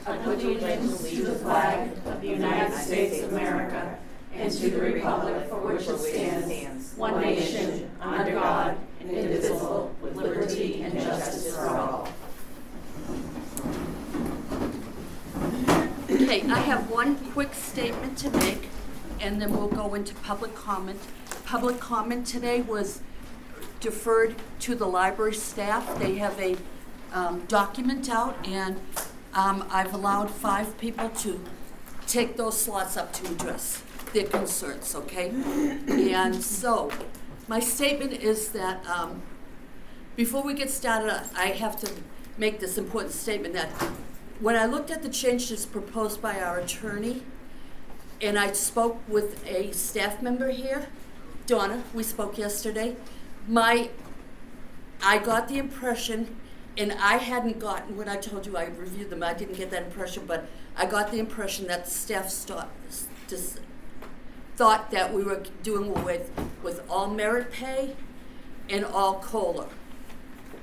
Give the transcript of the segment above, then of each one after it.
I pledge allegiance to the flag of the United States of America and to the republic for which it stands, one nation, under God, indivisible, with liberty and justice for all. Okay, I have one quick statement to make, and then we'll go into public comment. Public comment today was deferred to the library staff. They have a document out, and I've allowed 5 people to take those slots up to address their concerns, okay? And so, my statement is that before we get started, I have to make this important statement that when I looked at the changes proposed by our attorney, and I spoke with a staff member here, Donna, we spoke yesterday, I got the impression, and I hadn't gotten, when I told you I reviewed them, I didn't get that impression, but I got the impression that the staff thought that we were doing away with all merit pay and all COLA,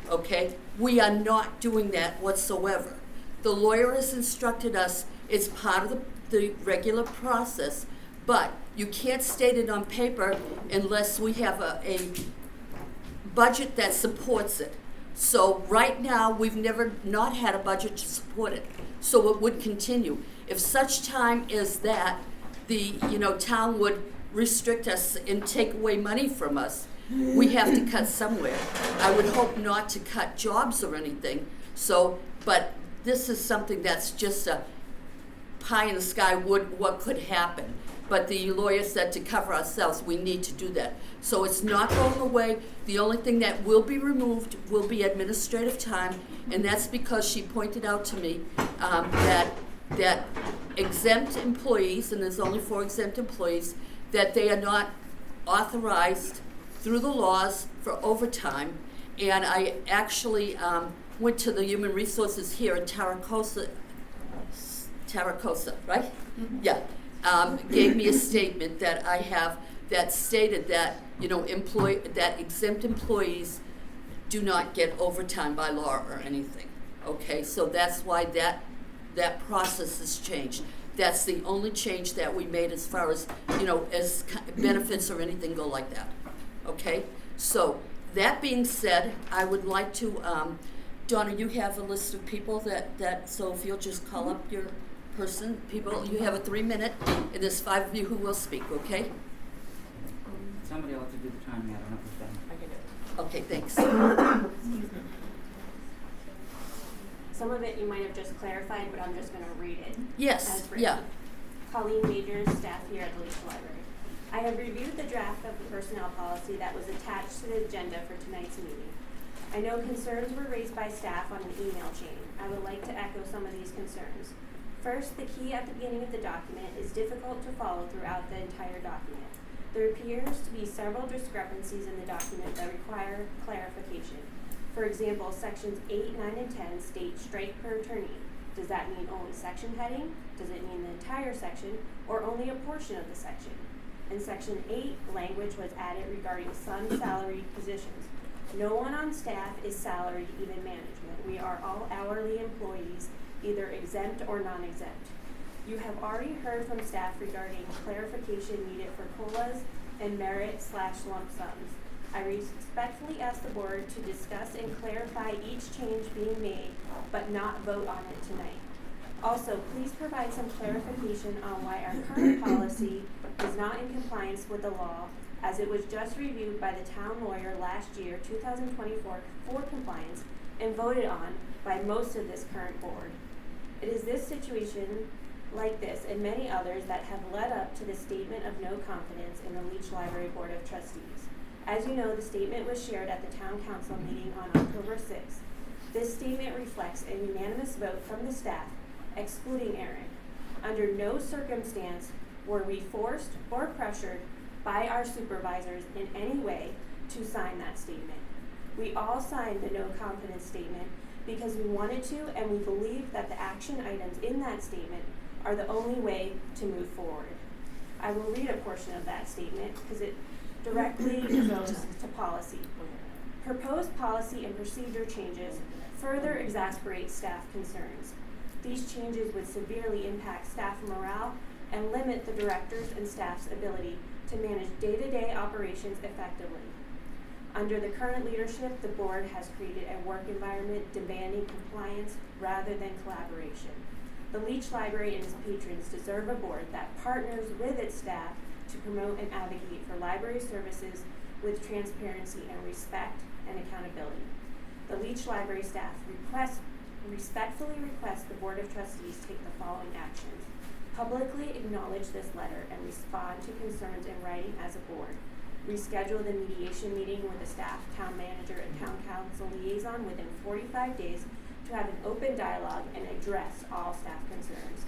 okay? We are not doing that whatsoever. The lawyer has instructed us it's part of the regular process, but you can't state it on paper unless we have a budget that supports it. So right now, we've never not had a budget to support it, so it would continue. If such time as that, the town would restrict us and take away money from us, we have to cut somewhere. I would hope not to cut jobs or anything. So, but this is something that's just a pie in the sky what could happen. But the lawyer said to cover ourselves, we need to do that. So it's not going away. The only thing that will be removed will be administrative time, and that's because she pointed out to me that exempt employees, and there's only 4 exempt employees, that they are not authorized through the laws for overtime. And I actually went to the Human Resources here in Taracosa, right? Mm-hmm. Yeah. Gave me a statement that I have that stated that that exempt employees do not get overtime by law or anything. Okay, so that's why that process has changed. That's the only change that we made as far as as benefits or anything go like that. Okay, so that being said, I would like to, Donna, you have a list of people that so if you'll just call up your people, you have a 3-minute, and there's 5 of you who will speak, okay? Somebody will have to do the timing, I don't know if it's I can do it. Okay, thanks. Some of it you might have just clarified, but I'm just going to read it. Yes, as written. yeah. Colleen Majors, staff here at the Leach Library. I have reviewed the draft of the personnel policy that was attached to the agenda for tonight's meeting. I know concerns were raised by staff on an email chain. I would like to echo some of these concerns. First, the key at the beginning of the document is difficult to follow throughout the entire document. There appears to be several discrepancies in the document that require clarification. For example, sections 8, 9, and 10 state strike per attorney. Does that mean only section heading? Does it mean the entire section, or only a portion of the section? In section 8, language was added regarding some salaried positions. No one on staff is salaried, even management. We are all hourly employees, either exempt or non-exempt. You have already heard from staff regarding clarification needed for COLAs and merit/lump sums. I respectfully ask the board to discuss and clarify each change being made, but not vote on it tonight. Also, please provide some clarification on why our current policy is not in compliance with the law, as it was just reviewed by the town lawyer last year, 2024, for compliance, and voted on by most of this current board. It is this situation like this and many others that have led up to the statement of no confidence in the Leach Library Board of Trustees. As you know, the statement was shared at the town council meeting on October 6th. This statement reflects a unanimous vote from the staff, excluding Aaron. Under no circumstance were we forced or pressured by our supervisors in any way to sign that statement. We all signed the no confidence statement because we wanted to, and we believe that the action items in that statement are the only way to move forward. I will read a portion of that statement because it directly goes to policy. Proposed policy and procedure changes further exasperate staff concerns. These changes would severely impact staff morale and limit the directors and staff's ability to manage day-to-day operations effectively. Under the current leadership, the board has created a work environment demanding compliance rather than collaboration. The Leach Library and its patrons deserve a board that partners with its staff to promote and advocate for library services with transparency and respect and accountability. The Leach Library staff respectfully request the Board of Trustees take the following actions. Publicly acknowledge this letter and respond to concerns in writing as a board. Reschedule the mediation meeting with the staff, town manager, and town council liaison within 45 days to have an open dialogue and address all staff concerns.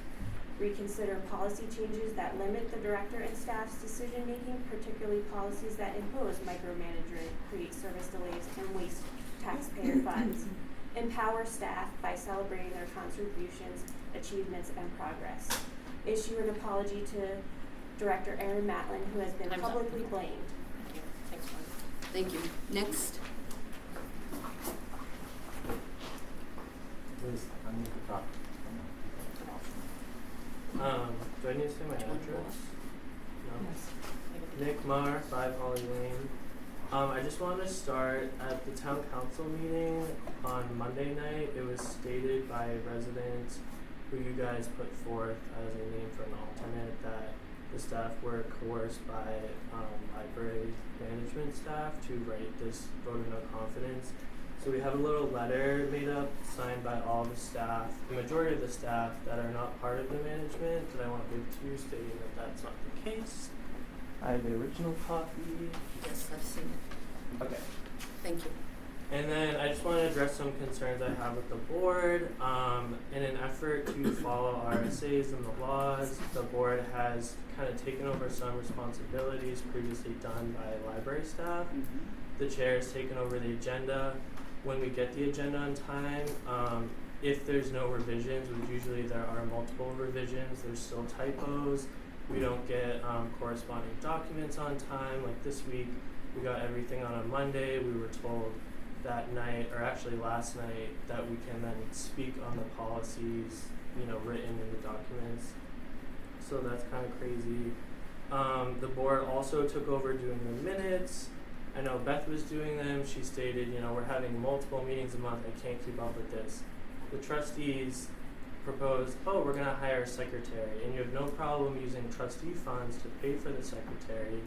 Reconsider policy changes that limit the director and staff's decision-making, particularly policies that impose micromanagement, create service delays, and waste taxpayer funds. Empower staff by celebrating their contributions, achievements, and progress. Issue an apology to Director Erin Matlin, who has been publicly blamed. Thanks, Mark. Thank you. Next. Please, I need to talk. Do I need to say my address? No. Nick Marr, 5 Holly Lane. I just wanted to start at the town council meeting on Monday night. It was stated by a resident who you guys put forth as a name for an alternate that the staff were coerced by library management staff to write this vote of no confidence. So we have a little letter made up, signed by all the staff, the majority of the staff that are not part of the management, that I want to give to you, stating that that's not the case. I have the original copy. Yes, I've seen it. Okay. Thank you. And then I just want to address some concerns I have with the board. In an effort to follow RSAs and the laws, the board has kind of taken over some responsibilities previously done by library staff. The chair has taken over the agenda. When we get the agenda on time, if there's no revisions, which usually there are multiple revisions, there's still typos, we don't get corresponding documents on time. Like this week, we got everything on a Monday. We were told that night, or actually last night, that we can then speak on the policies, written in the documents. So that's kind of crazy. The board also took over doing the minutes. I know Beth was doing them. She stated, we're having multiple meetings a month. I can't keep up with this. The trustees proposed, we're going to hire a secretary, and you have no problem using trustee funds to pay for the secretary,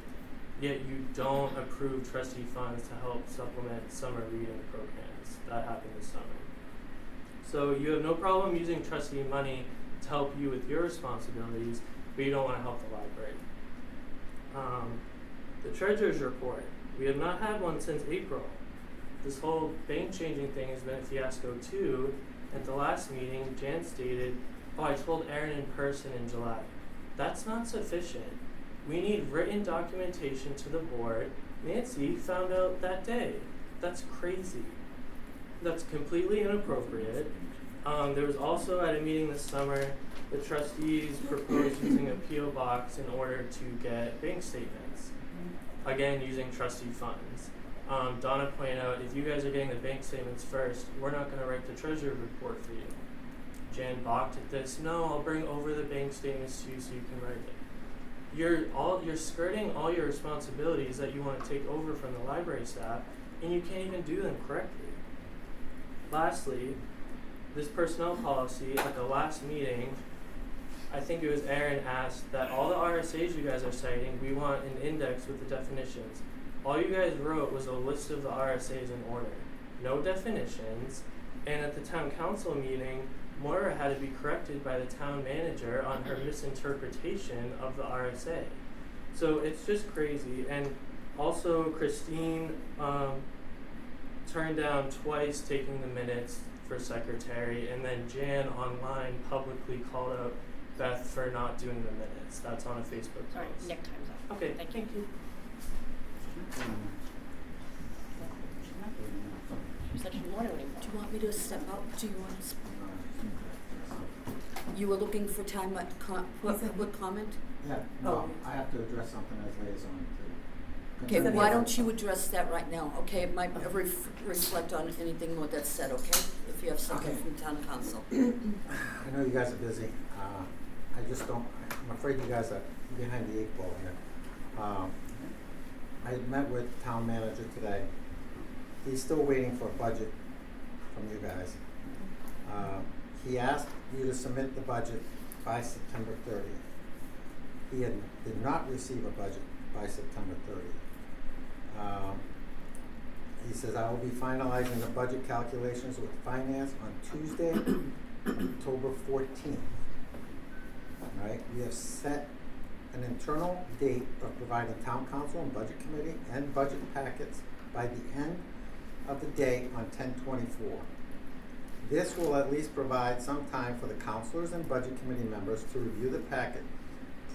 yet you don't approve trustee funds to help supplement summer reading programs. That happened this summer. So you have no problem using trustee money to help you with your responsibilities, but you don't want to help the library. The treasurer's report. We have not had one since April. This whole bank changing thing has been a fiasco too. At the last meeting, Jan stated, I told Erin in person in July. That's not sufficient. We need written documentation to the board. Nancy found out that day. That's crazy. That's completely inappropriate. There was also at a meeting this summer, the trustees proposed using a P.O. box in order to get bank statements. Again, using trustee funds. Donna pointed out, if you guys are getting the bank statements first, we're not going to write the treasury report for you. Jan balked at this. No, I'll bring over the bank statements to you so you can write it. You're skirting all your responsibilities that you want to take over from the library staff, and you can't even do them correctly. Lastly, this personnel policy at the last meeting, I think it was Erin asked that all the RSAs you guys are citing, we want an index with the definitions. All you guys wrote was a list of the RSAs in order, no definitions, and at the town council meeting, Moira had to be corrected by the town manager on her misinterpretation of the RSA. So it's just crazy. And also Christine turned down twice taking the minutes for secretary, and then Jan online publicly called out Beth for not doing the minutes. That's on a Facebook post. All right, Nick, time's up. Okay, Thank thank you. She said she didn't want to anymore. Do you want me to step out? Do you want to? You were looking for time, public comment? Yeah, no, I have to address something as liaison too. Okay, why don't you address that right now, okay? It might reflect on anything more that's said, okay? If you have something Okay. from town council. I know you guys are busy. I just don't, I'm afraid you guys are behind the 8 ball here. I met with town manager today. He's still waiting for a budget from you guys. He asked you to submit the budget by September 30th. He did not receive a budget by September 30th. He says, I will be finalizing the budget calculations with finance on Tuesday, October 14th. All right, we have set an internal date of providing town council and budget committee and budget packets by the end of the day on 10/24. This will at least provide some time for the councilors and budget committee members to review the packet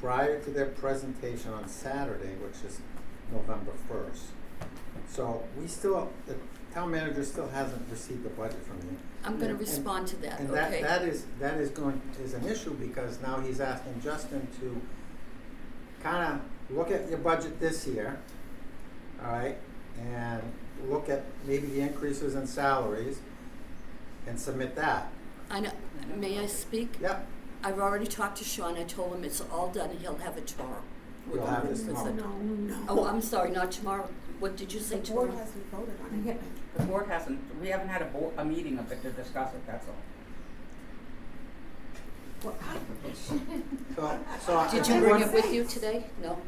prior to their presentation on Saturday, which is November 1st. So we still, the town manager still hasn't received the budget from you. I'm gonna respond to that, And okay? that is an issue because now he's asking Justin to kinda look at your budget this year, all right? And look at maybe the increases in salaries and submit that. I know, may I speak? Yep, I've already talked to Sean, I told him it's all done, and he'll have it tomorrow. You'll have this tomorrow. Oh, I'm sorry, not tomorrow. What did you say tomorrow? hasn't voted on it. The board hasn't, we haven't had a meeting of it to discuss it, that's all. so. Did you bring it with you today? No?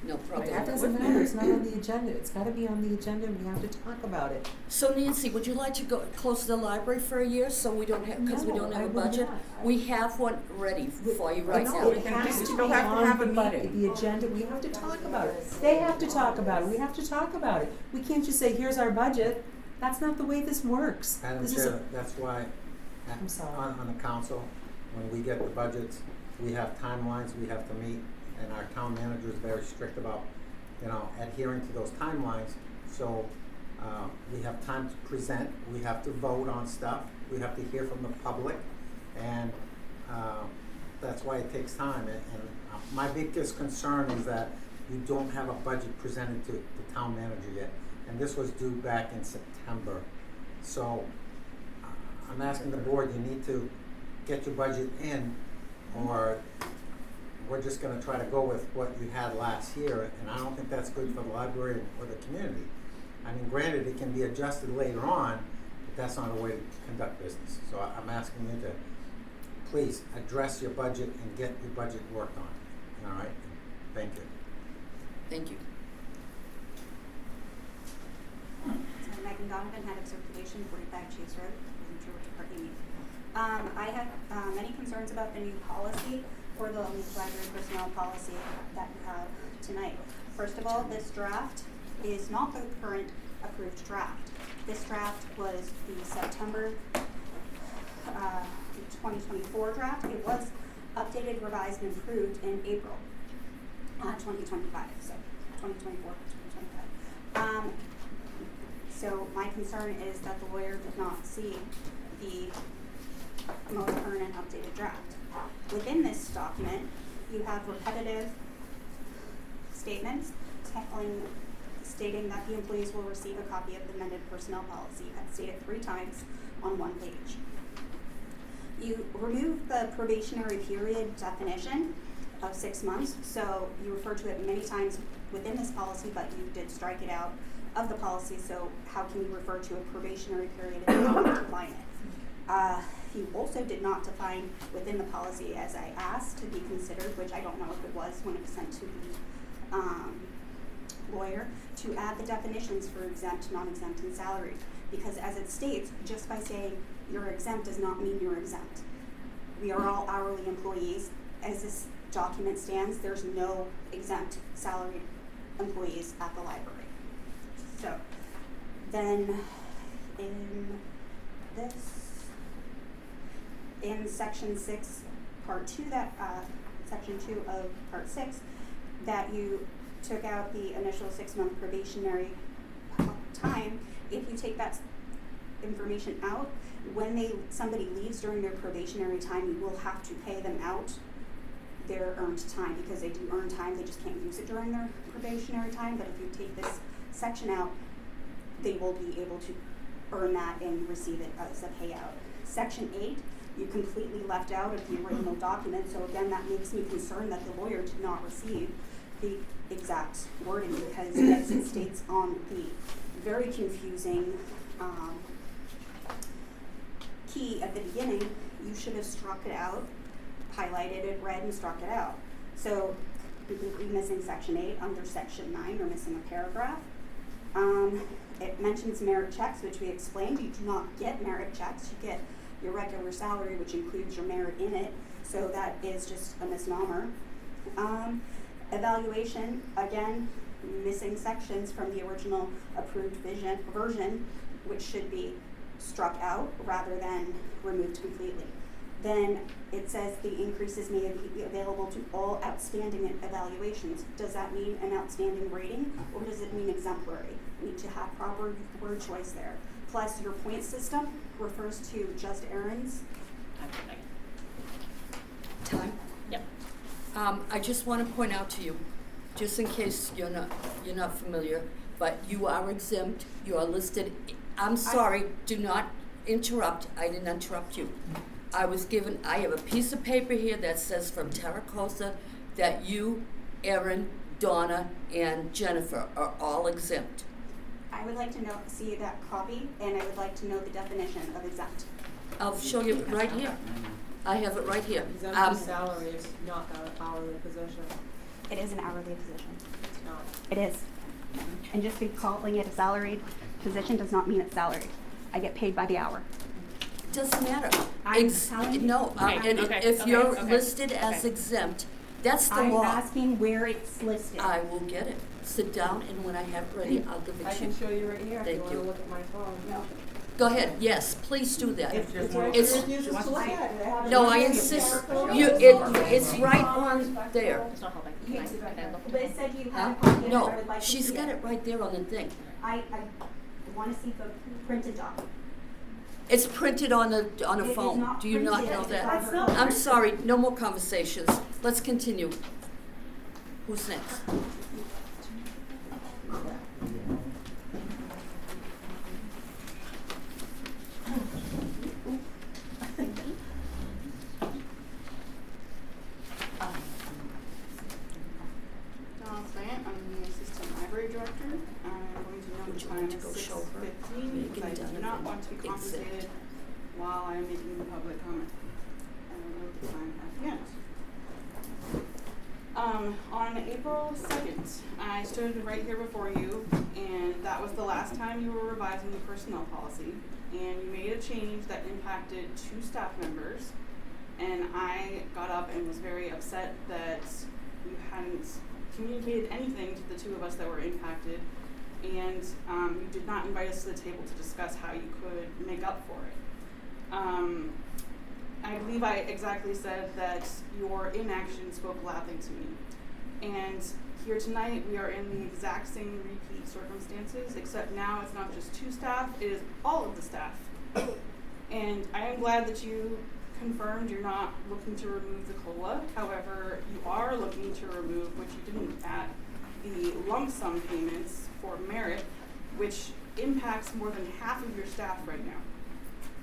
No, probably That not. doesn't matter, it's not on the agenda, it's gotta be on the agenda, and we have to talk about it. So Nancy, would you like to go close the library for a year so we don't have, because we No, don't have I a would budget? not. We have one ready for you right No, now. it has We to still be have to on have a the meeting. the agenda, we have to talk about it. They have to talk about it, we have to talk about it. We can't just say, here's our budget, that's not the way this works. Madam This is Chair, that's why I'm sorry. on the council, when we get the budgets, we have timelines we have to meet, and our town manager is very strict about, adhering to those timelines. So, we have time to present, we have to vote on stuff, we have to hear from the public, and, that's why it takes time. And my biggest concern is that you don't have a budget presented to the town manager yet, and this was due back in September. So, I'm asking the board, you need to get your budget in, or we're just gonna try to go with what you had last year, and I don't think that's good for the library or the community. I mean, granted, it can be adjusted later on, but that's not a way to conduct business. So I'm asking you to please address your budget and get your budget worked on, all right? Thank you. Thank you. So Megan Donovan, Head of Circulation, 45 Chase Road. Wasn't sure which part you need. I have many concerns about the new policy for the Leach Library personnel policy that you have tonight. First of all, this draft is not the current approved draft. This draft was the September 2024 draft. It was updated, revised, and improved in April 2025. So 2024, 2025. So my concern is that the lawyer did not see the most current and updated draft. Within this document, you have repetitive statements stating that the employees will receive a copy of the amended personnel policy. You have stated 3 times on 1 page. You remove the probationary period definition of 6 months, so you refer to it many times within this policy, but you did strike it out of the policy, so how can you refer to a probationary period if you don't define it? You also did not define within the policy, as I asked to be considered, which I don't know if it was when it was sent to the lawyer, to add the definitions for exempt, non-exempt, and salaried. Because as it states, just by saying you're exempt does not mean you're exempt. We are all hourly employees. As this document stands, there's no exempt salaried employees at the library. So then in section 6, part 2, section 2 of part 6, that you took out the initial 6-month probationary time. If you take that information out, when somebody leaves during their probationary time, you will have to pay them out their earned time, because they do earn time, they just can't use it during their probationary time. But if you take this section out, they will be able to earn that and receive it as a payout. Section 8, you completely left out of the original document, so again, that makes me concerned that the lawyer did not receive the exact wording, because as it states on the very confusing key at the beginning, you should have struck it out, highlighted it red and struck it out. So completely missing section 8. Under section 9, you're missing a paragraph. It mentions merit checks, which we explained. You do not get merit checks. You get your regular salary, which includes your merit in it. So that is just a misnomer. Evaluation, again, missing sections from the original approved version, which should be struck out rather than removed completely. Then it says the increases may be available to all outstanding evaluations. Does that mean an outstanding rating, or does it mean exemplary? We need to have proper word choice there. Plus, your point system refers to just errands. Time? Yep. I just want to point out to you, just in case you're not familiar, but you are exempt. You are listed. I'm sorry. Do not interrupt. I didn't interrupt you. I have a piece of paper here that says from Taracosa that you, Erin, Donna, and Jennifer are all exempt. I would like to see that copy, and I would like to know the definition of exempt. I'll show you it right here. I have it right here. Exempt salary is not an hourly position. It is an hourly position. It's not. It is. And just be calling it a salaried position does not mean it's salaried. I get paid by the hour. Doesn't matter. I'm telling you. No, Okay, and okay, if okay, you're okay, listed as okay. exempt, that's the I'm law. asking where it's listed. I will get it. Sit down, and when I have it ready, I'll give it I to can you. show you right here if Thank you want you. to look at my phone. No. Go ahead. Yes, please do that. It's Just right one- here. It's- Refuses to look at it. I have it No, right I here. insist. Yeah. It's right on there. It's not helping. Yes, Can I look? but it said you Huh? had a copy, and I No, would like to she's see got it right there on the thing. I want to see the printed doc. It's printed on a It is phone. not Do you not printed. know that? That's not I'm printed. sorry. No more conversations. Let's continue. Who's next? Donald Grant, I'm the Assistant Library Director. I'm going to note Would the you time like to is go show her? 6:15 Megan because I do not Donovan, want to be exempt. compensated while I'm making the public comment. I will note the time at the end. On April 2nd, I stood right here before you, and that was the last time you were revising the personnel policy, and you made a change that impacted 2 staff members, and I got up and was very upset that you hadn't communicated anything to the 2 of us that were impacted, and you did not invite us to the table to discuss how you could make up for it. I believe I exactly said that your inaction spoke loudly to me. And here tonight, we are in the exact same repeat circumstances, except now it's not just 2 staff, it is all of the staff. And I am glad that you confirmed you're not looking to remove the COLA. However, you are looking to remove, which you didn't at, the lump sum payments for merit, which impacts more than half of your staff right now.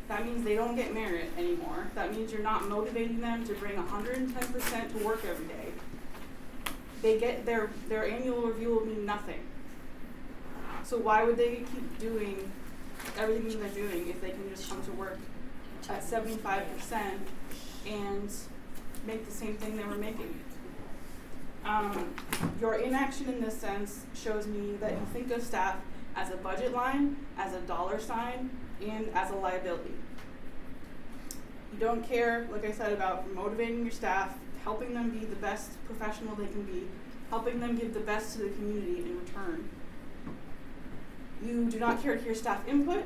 That means they don't get merit anymore. That means you're not motivating them to bring 110% to work every day. They get their annual review will mean nothing. So why would they keep doing everything that they're doing if they can just come to work at 75% and make the same thing they were making? Your inaction in this sense shows me that you think of staff as a budget line, as a dollar sign, and as a liability. You don't care, like I said, about motivating your staff, helping them be the best professional they can be, helping them give the best to the community in return. You do not care to hear staff input.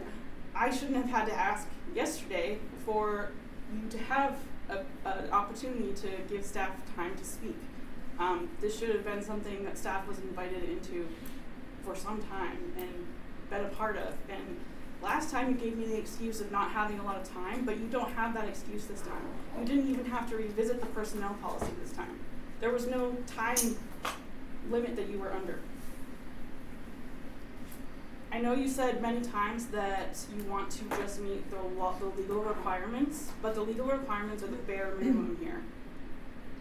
I shouldn't have had to ask yesterday for you to have an opportunity to give staff time to speak. This should have been something that staff was invited into for some time and been a part of. And Last time you gave me the excuse of not having a lot of time, but you don't have that excuse this time. You didn't even have to revisit the personnel policy this time. There was no time limit that you were under. I know you said many times that you want to just meet the legal requirements, but the legal requirements are the bare minimum here.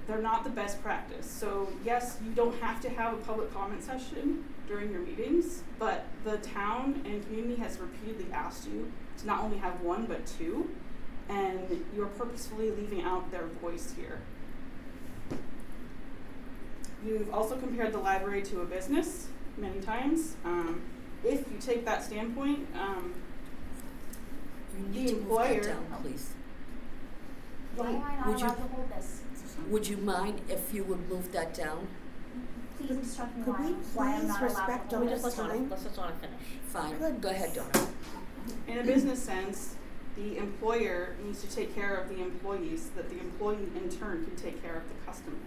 They're not the best practice. So yes, you don't have to have a public comment session during your meetings, but the town and community has repeatedly asked you to not only have one, but two, and you're purposefully leaving out their voice here. You've also compared the library to a business many times. If you take that standpoint, You need the to move employer. that down, please. Why am I not Would you- allowed to hold this? Would you mind if you would move that down? Please instruct me Could we why I'm please not allowed respect to hold Donna's this. time? Let's just want to finish. Fine, Good. go ahead, Donna. In a business sense, the employer needs to take care of the employees, so that the employee in turn can take care of the customer.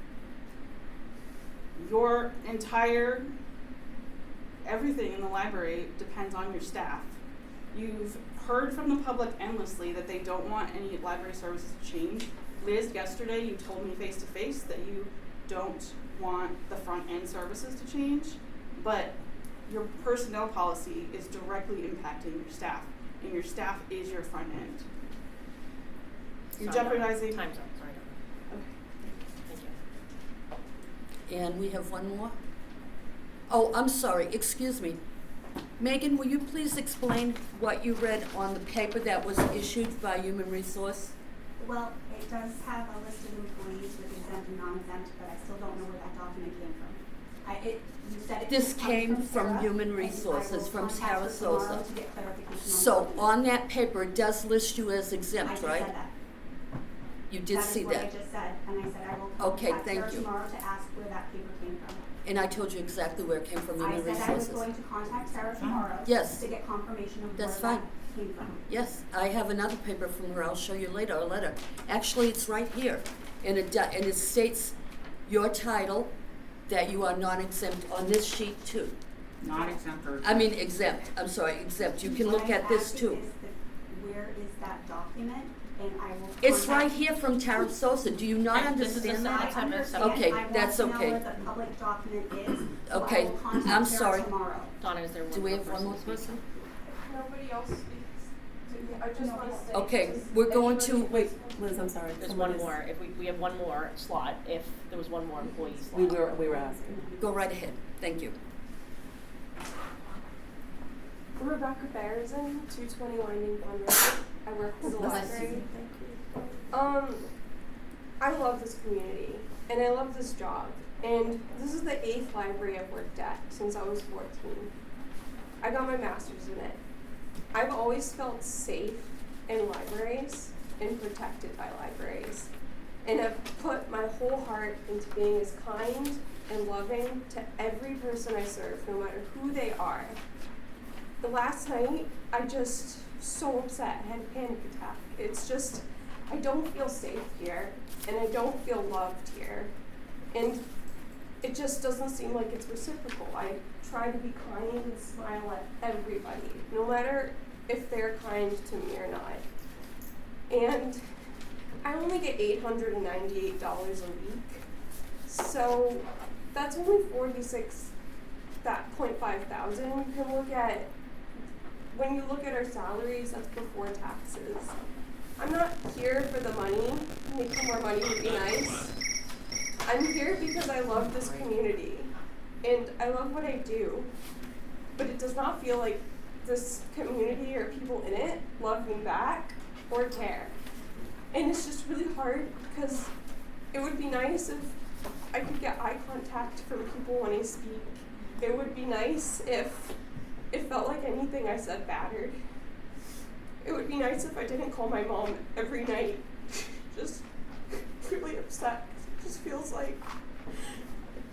Your entire, everything in the library depends on your staff. You've heard from the public endlessly that they don't want any library services to change. Liz, yesterday you told me face to face that you don't want the front end services to change, but your personnel policy is directly impacting your staff, and your staff is your front end. You're Sorry, Donna. jeopardizing. Time's up, sorry, Donna. Okay. Thank you. And we have one more? Oh, I'm sorry, excuse me. Megan, will you please explain what you read on the paper that was issued by Human Resource? Well, it does have a list of employees with exempt and non-exempt, but I still don't know where that document came from. You said it This comes came from Sarah, Human and I Resources, will from contact her Sarasota. tomorrow to get clarification on So the document. on that paper, it does list you as I exempt, just right? said that. You did see That is what I that. just said, and I said I will Okay, contact thank Sarah you. tomorrow to ask where that paper came from. And I told you exactly where it came from, I Human said I was Resources. going to contact Sarah tomorrow Yes. to get confirmation of That's where fine. that came from. Yes, I have another paper from her, I'll show you later, a letter. Actually, it's right here, and it states your title, that you are non-exempt on this sheet too. Not exempt or. I mean exempt, I'm sorry, exempt, you can look What I'm at this asking too. is where is that document, and I will. It's contact- right here from Tarasosa, do you not Okay, this is the understand I that? second. understand. Okay, I want that's to know okay. where the public document is, so Okay, I will contact I'm Sarah sorry. tomorrow. Donna, is there one Do we more have one more to speak? person? Nobody else speaks. I just want to say. Okay, does we're going to, anybody- Wait, Liz, I'm sorry. There's Someone one is- more, if we have one more slot, if there was one more employee slot. We were asking. go right ahead, thank you. Rebecca Bearson, 220 Winding Pond Road. I work for the Bless library. I love this community and I love this job. And this is the 8th library I've worked at since I was 14. I got my master's in it. I've always felt safe in libraries and protected by libraries. And I've put my whole heart into being as kind and loving to every person I serve, no matter who they are. The last night, I just so upset. I had a panic attack. It's just, I don't feel safe here, and I don't feel loved here. And it just doesn't seem like it's reciprocal. I try to be kind and smile at everybody, no matter if they're kind to me or not. And I only get $898 a week, so that's only 46, that 0.5 thousand. You can look at, when you look at our salaries, that's before taxes. I'm not here for the money. Making more money would be nice. I'm here because I love this community and I love what I do, but it does not feel like this community or people in it love me back or care. And it's just really hard because it would be nice if I could get eye contact from people when I speak. It would be nice if it felt like anything I said mattered. It would be nice if I didn't call my mom every night, just really upset. It just feels like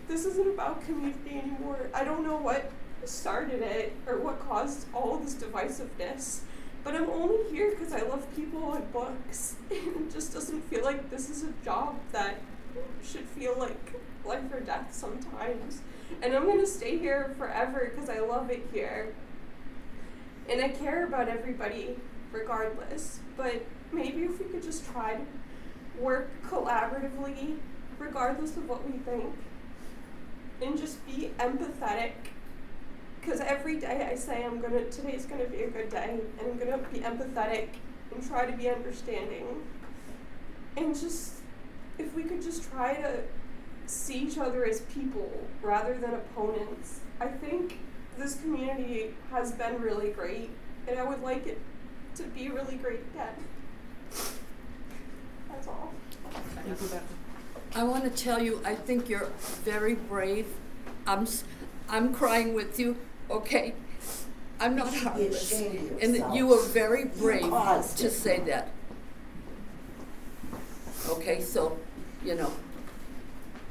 this isn't about community anymore. I don't know what started it or what caused all this divisiveness, but I'm only here because I love people and books. And it just doesn't feel like this is a job that should feel like life or death sometimes. And I'm gonna stay here forever because I love it here. And I care about everybody regardless, but maybe if we could just try to work collaboratively regardless of what we think and just be empathetic. Because every day I say today's gonna be a good day and I'm gonna be empathetic and try to be understanding. And just, if we could just try to see each other as people rather than opponents, I think this community has been really great, and I would like it to be really great again. That's all. Thank you, Becca. I want to tell you, I think you're very brave. I'm crying with you, okay? I'm not heartless. And that you were very brave to say that. Okay, so,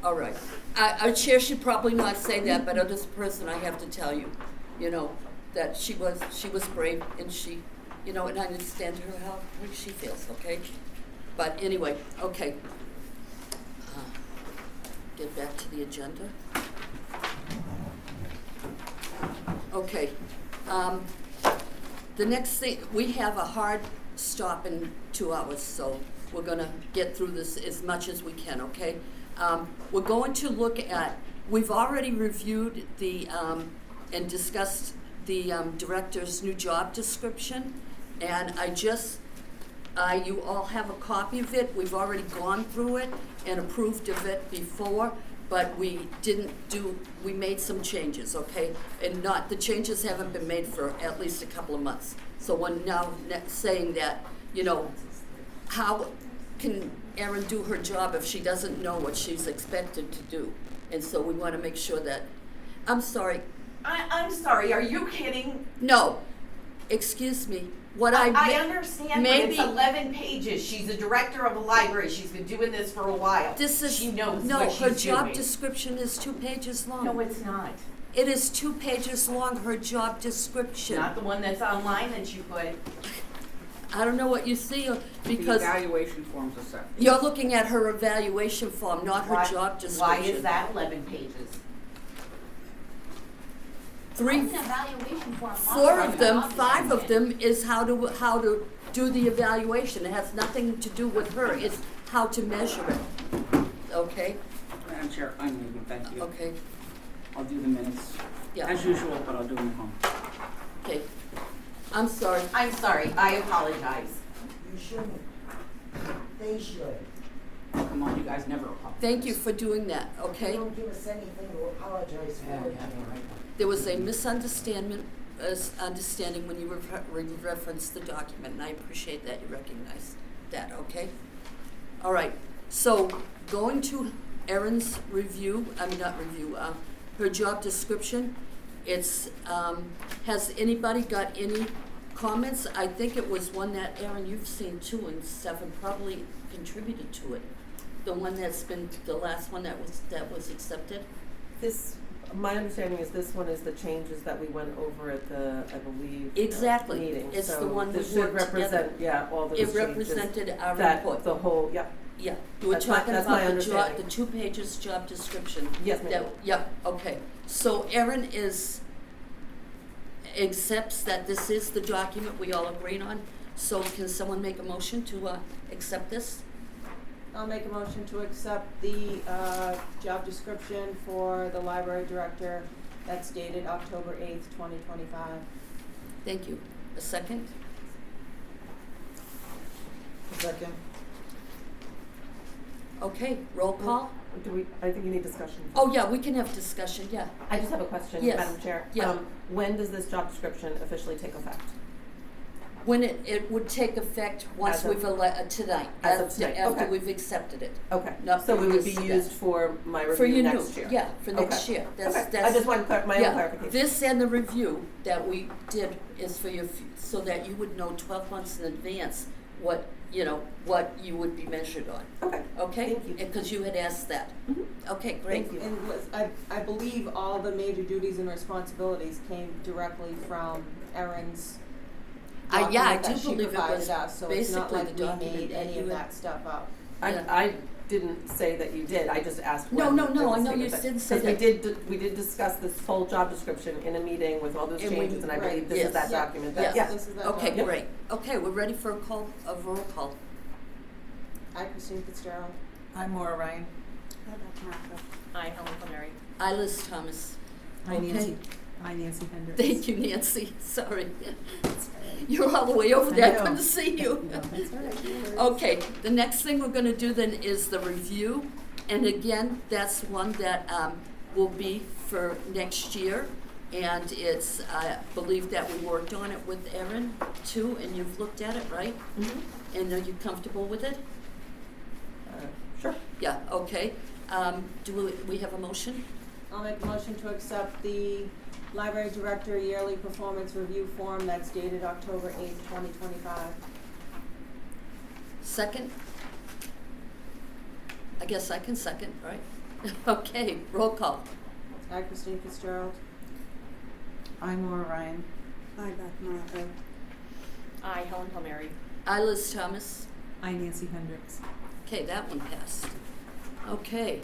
all right. Our chair should probably not say that, but this person, I have to tell you, that she was brave, and she, and I understand how she feels, okay? But anyway, okay. Get back to the agenda. Okay. The next thing, we have a hard stop in 2 hours, so we're gonna get through this as much as we can, okay? We're going to look at, we've already reviewed and discussed the director's new job description, and you all have a copy of it. We've already gone through it and approved of it before, but we made some changes, okay? And the changes haven't been made for at least a couple of months. So we're now saying that, how can Erin do her job if she doesn't know what she's expected to do? And so we want to make sure that, I'm sorry. I'm sorry, are you kidding? No, excuse me. I understand, maybe, but it's 11 pages. She's a director of a library. She's been doing this for a while. She knows what she's her job doing. Description is 2 pages long. No, it's not. It is 2 pages long, her job description. Not the one that's online that you put. I don't know what you see, because The evaluation forms are separate. you're looking at her evaluation form, not her job description. Why is that 11 pages? 4 of them, 5 of them is how to do the evaluation. It has nothing to do with her. It's how to measure it. Okay? Madam Chair, I'm leaving, thank you. Okay. I'll do the minutes, Yeah. as usual, but I'll do them at home. Okay. I'm sorry. I'm sorry. I apologize. You shouldn't. They should. Oh, come on, you guys never apologize. Thank you for doing that, They okay? don't give us anything to apologize for. Yeah, right. There was a misunderstanding when you referenced the document, and I appreciate that you recognize that, okay? All right, so going to Erin's her job description, has anybody got any comments? I think it was one that, Erin, you've seen too, and Stefan probably contributed to it. The one that's been, the last one that was accepted? My understanding is this one is the changes that we went over at the, I believe, Exactly. meeting. It's So the one we this should worked together. represent, all those changes. It represented our That, input. the whole, Yeah, you were That's my- talking that's my about the 2 understanding. pages job description. Yes, ma'am. Okay. So Erin accepts that this is the document we all agreed on. So can someone make a motion to accept this? I'll make a motion to accept the job description for the library director that's dated October 8th, 2025. Thank you. A second? Second. Okay, roll call? I think you need discussion. Oh, yeah, we can have discussion, yeah. I just have a question, Yes. Madam Chair. Yeah. When does this job description officially take effect? When it would take effect once As of- tonight. As of tonight, After okay. we've accepted it. Okay, Not so it would be previous, used for my For review your next new, year? yeah, for next Okay. year. Okay, I just want my own clarification. This and the review that we did is for your, so that you would know 12 months in advance what you would be measured on. Okay. Okay? Thank you. Because you had asked that. Mhm. Okay, great. Thank you. And I believe all the major duties and responsibilities came directly from Erin's Yeah, I document do that she believe it provided was us, so it's not basically like the we document made that any you of had- that stuff up. I didn't say that you did, I just asked No, when no, there no, was I know you statement didn't say Because that. we did discuss this whole job description in a meeting with all those And we- changes, and I right, believe this yes. is that Yeah. document Yes. that, yes. This is that Okay, document. great. Okay, we're ready for a roll call. I, Christine Fitzgerald. I'm Maura Ryan. I, Helen Palmieri. I, Liz Thomas. Hi, Okay. Nancy. Hi, Nancy Hendricks. Thank you, Nancy. Sorry. You're all the way over there. I I know. couldn't see you. No, that's all right. Okay, the next thing we're gonna do then is the review. And again, that's one that will be for next year. And it's, I believe that we worked on it with Erin too, and you've looked at it, right? Mm-hmm. And are you comfortable with it? Sure. Yeah, okay. Do we have a motion? I'll make a motion to accept the library director yearly performance review form that's dated October 8th, 2025. Second? I guess I can second, right? Okay, roll call. I, Christine Fitzgerald. I'm Maura Ryan. Hi, Beth Morocco. I, Helen Palmieri. I, Liz Thomas. Hi, Nancy Hendricks. Okay, that one passed. Okay.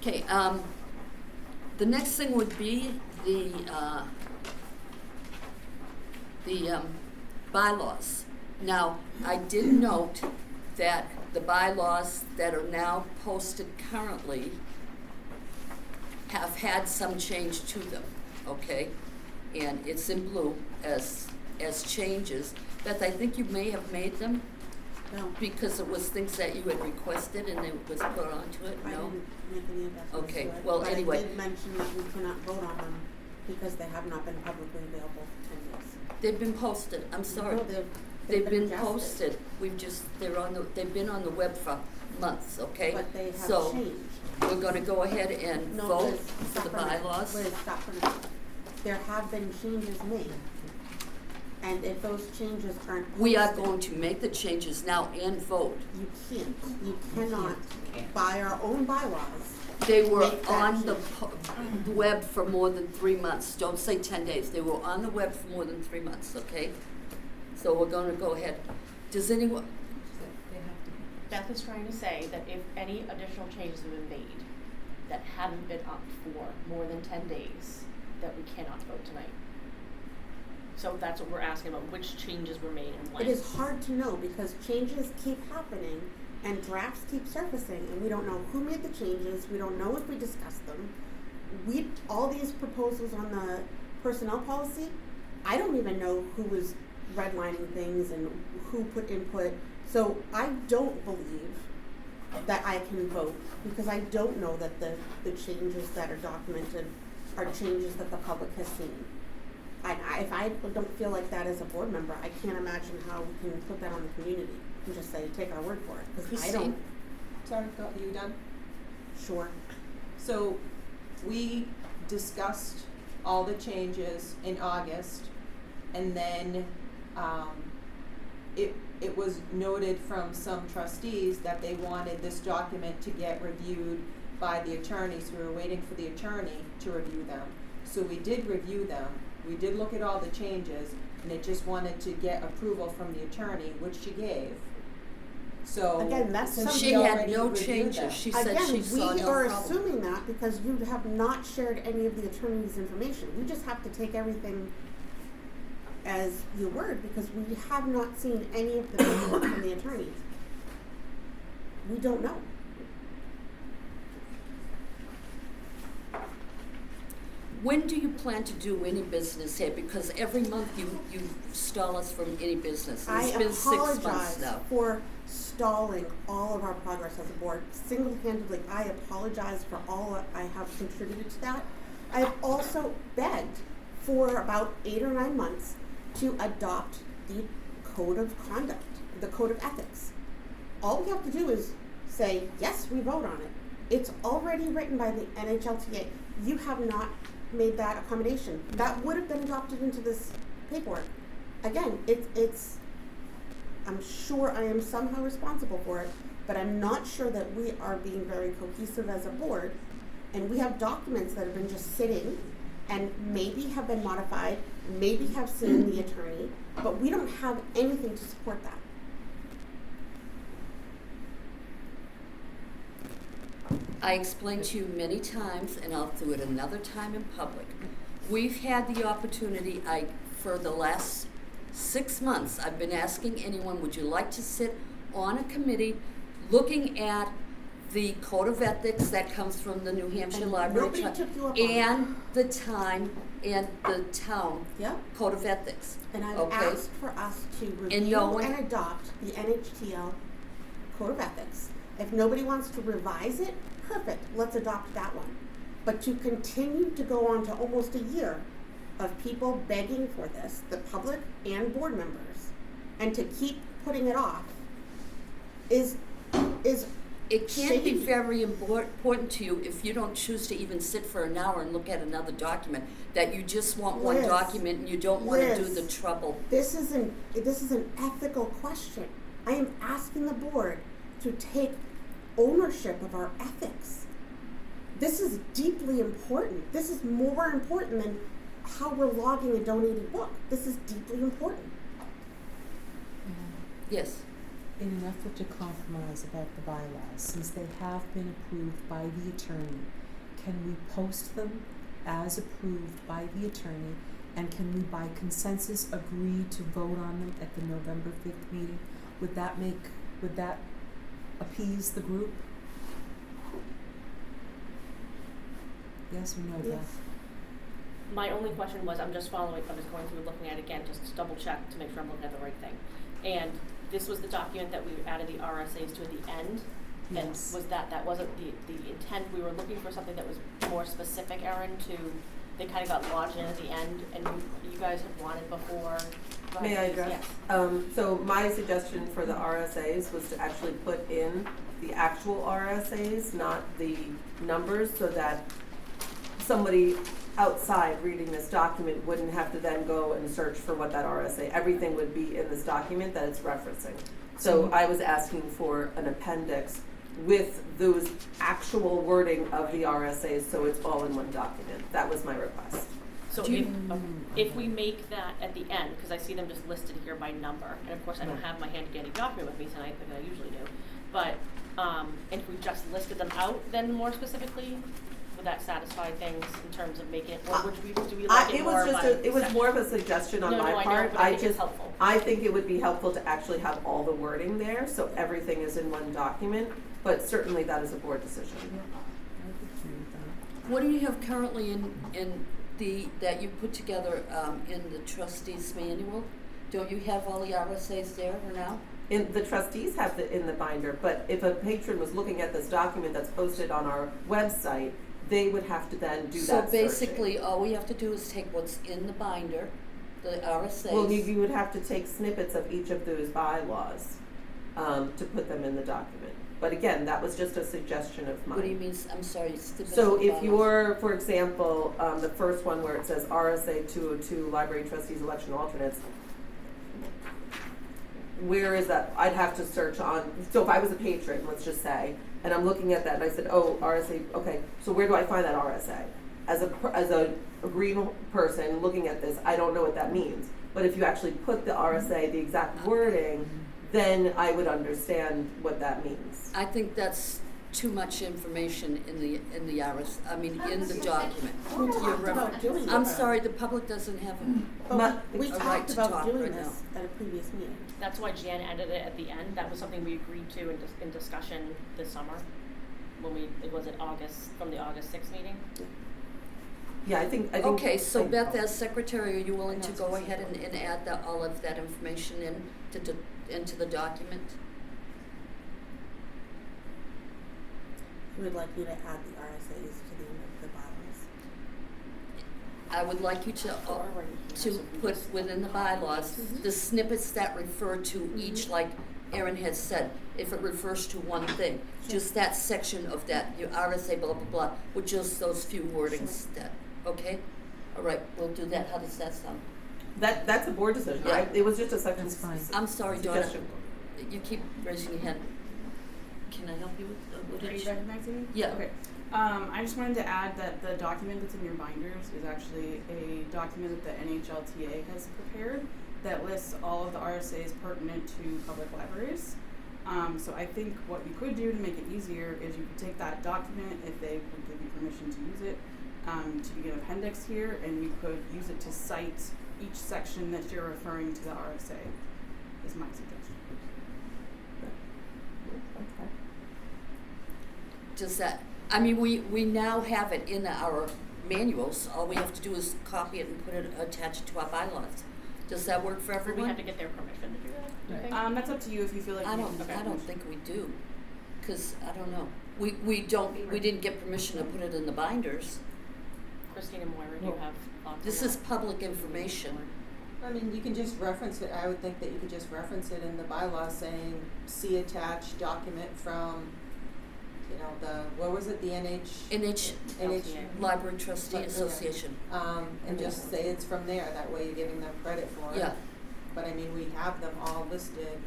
Okay, the next thing would be the bylaws. Now, I did note that the bylaws that are now posted currently have had some change to them, okay? And it's in blue as changes. Beth, I think you may have made them No, because it was things that you had requested and it was put onto it, I no? didn't make any adjustments Okay, to it. well, anyway. But I did mention that we cannot vote on them because they have not been publicly available for 10 days. They've been posted, I'm sorry. No, They've been adjusted, posted, they've been on the web for months, okay? But they have So, changed. we're gonna go ahead and No, vote Liz, for stop the for a minute. bylaws. Liz, stop for a minute. There have been changes made. And if those changes aren't posted. We are going to make the changes now and vote. You can't. You cannot, by our own bylaws. They were Make that on the change. web for more than 3 months, don't say 10 days, they were on the web for more than 3 months, okay? So we're gonna go ahead. Does anyone, Beth is trying to say that if any additional changes have been made that haven't been up for more than 10 days, that we cannot vote tonight. So that's what we're asking about, which changes were made and when. It is hard to know because changes keep happening and drafts keep surfacing and we don't know who made the changes, we don't know if we discussed them. All these proposals on the personnel policy, I don't even know who was redlining things and who put input. So I don't believe that I can vote because I don't know that the changes that are documented are changes that the public has seen. If I don't feel like that as a board member, I can't imagine how we can put that on the community and just say, take our word for it, because I don't. Sorry, are you done? Sure. So, we discussed all the changes in August, and then, it was noted from some trustees that they wanted this document to get reviewed by the attorneys. We were waiting for the attorney to review them. So we did review them, we did look at all the changes, and it just wanted to get approval from the attorney, which she gave. So, Again, that's since something she we had already no reviewed changes, them- she said she saw no problem. Again, we are assuming that because you have not shared any of the attorney's information. We just have to take everything as your word because we have not seen any of the paperwork from the attorneys. We don't know. When do you plan to do any business here? Because every month you stall us from any business. I It's been 6 months apologize now. for stalling all of our progress as a board. Single-handedly, I apologize for all I have contributed to that. I have also begged for about 8 or 9 months to adopt the code of conduct, the code of ethics. All we have to do is say, yes, we vote on it. It's already written by the NHLTA. You have not made that accommodation. That would have been adopted into this paperwork. Again, it's I'm sure I am somehow responsible for it, but I'm not sure that we are being very cohesive as a board. And we have documents that have been just sitting and maybe have been modified maybe have seen the attorney, but we don't have anything to support that. I explained to you many times, and I'll do it another time in public. We've had the opportunity, for the last 6 months, I've been asking anyone, would you like to sit on a committee looking at the code of ethics that comes from the New Hampshire And Library nobody Trustee took you up on it. and the time and the town Yep. code of ethics. And I've Okay. asked for us to review no one- and adopt the NHTL Code of Ethics. If nobody wants to revise it, perfect, let's adopt that one. But to continue to go on to almost a year of people begging for this, the public and board members, and to keep putting it off is It can't be shady. very important to you if you don't choose to even sit for an hour and look at another document, that you just want one Liz, document and you don't want to do Liz. the trouble. This is an ethical question. I am asking the board to take ownership of our ethics. This is deeply important. This is more important than how we're logging a donated book. This is deeply important. Yes. In an effort to compromise about the bylaws, since they have been approved by the attorney, can we post them as approved by the attorney, and can we by consensus agree to vote on them at the November 5th meeting? Would that appease the group? Yes or no, Yes. Beth? My only question was, I'm just going through looking at it again, just to double check to make sure I'm looking at the right thing. And this was the document that we added the RSAs to at the end? And Yes. was that wasn't the intent? We were looking for something that was more specific, Erin, they kind of got lodged in at the end, and you guys had wanted before. May I address? Yes. So my suggestion for the RSAs was to actually put in the actual RSAs, not the numbers, so that somebody outside reading this document wouldn't have to then go and search for what that RSA, everything would be in this document that it's referencing. So I was asking for an appendix with those actual wording of the RSAs, so it's all in one document. That was my request. So if we make that at the end, because I see them just listed here by number, and of course I don't have my handy-dandy document with me tonight, like I usually do, but, and if we just listed them out then more specifically, would that satisfy things in terms of making it, or do we like it more by It was section? more of a suggestion on No, my I know, part. but I think it's helpful. I think it would be helpful to actually have all the wording there, so everything is in one document, but certainly that is a board decision. What do you have currently that you put together in the trustees manual? Don't you have all the RSAs there or now? The trustees have in the binder, but if a patron was looking at this document that's posted on our website, they would have to then do that So searching. basically, all we have to do is take what's in the binder, the RSAs. Well, you would have to take snippets of each of those bylaws to put them in the document. But again, that was just a suggestion of mine. What do you mean, I'm sorry, snippets So of the if bylaws? you're, for example, the first one where it says RSA 202, Library Trustees Election Alternates, where is that? I'd have to search on, so if I was a patron, let's just say, and I'm looking at that and I said, oh, RSA, okay, so where do I find that RSA? As a green person looking at this, I don't know what that means. But if you actually put the RSA, the exact wording, then I would understand what that means. I think that's too much information in the in the document. We You're talked about doing I'm that. sorry, the public doesn't have We a talked right to about talk doing right this at a previous meeting. That's why Jan added it at the end. That was something we agreed to in discussion this summer, when was it August, from the August 6th meeting? Yeah, I think. Okay, so Beth, as secretary, are you willing to go ahead and add all of that information into the document? We would like you to add the RSAs to the end of the bylaws. I would like you to put within the bylaws the snippets that refer to each, like Erin has said, if it refers to one thing, just that section of that, your RSA blah, blah, blah, with just those few wordings that, okay? All right, we'll do that. How does that sound? That's a board decision. Yeah. It was just a section. That's fine. I'm sorry, Donna. Suggestion. You keep raising your hand. Can I help you with Are you recognizing me? Yeah. Okay. I just wanted to add that the document that's in your binders is actually a document that the NHLTA has prepared that lists all of the RSAs pertinent to public libraries. So I think what you could do to make it easier is you could take that document, if they would give you permission to use it, to be an appendix here, and you could use it to cite each section that you're referring to the RSA, is my suggestion. Okay. Does that, I mean, we now have it in our manuals, all we have to do is copy it and put it, attach it to our bylaws. Does that work for Do everyone? we have to get their permission to do that, do you Right. think? That's up to you if you feel like I you don't, can. I don't think we do, cause I don't know. We didn't get permission to put it in the binders. Christine and Moira, do you have thoughts on This that? is public information. I mean, you can just reference it, I would think that you could just reference it in the bylaws saying, see attached document from, you know, the, what was it, the NH Library Trustee But, yeah. Association. And just say it's from there, that way you're giving them credit for it. Yeah. But I mean, we have them all listed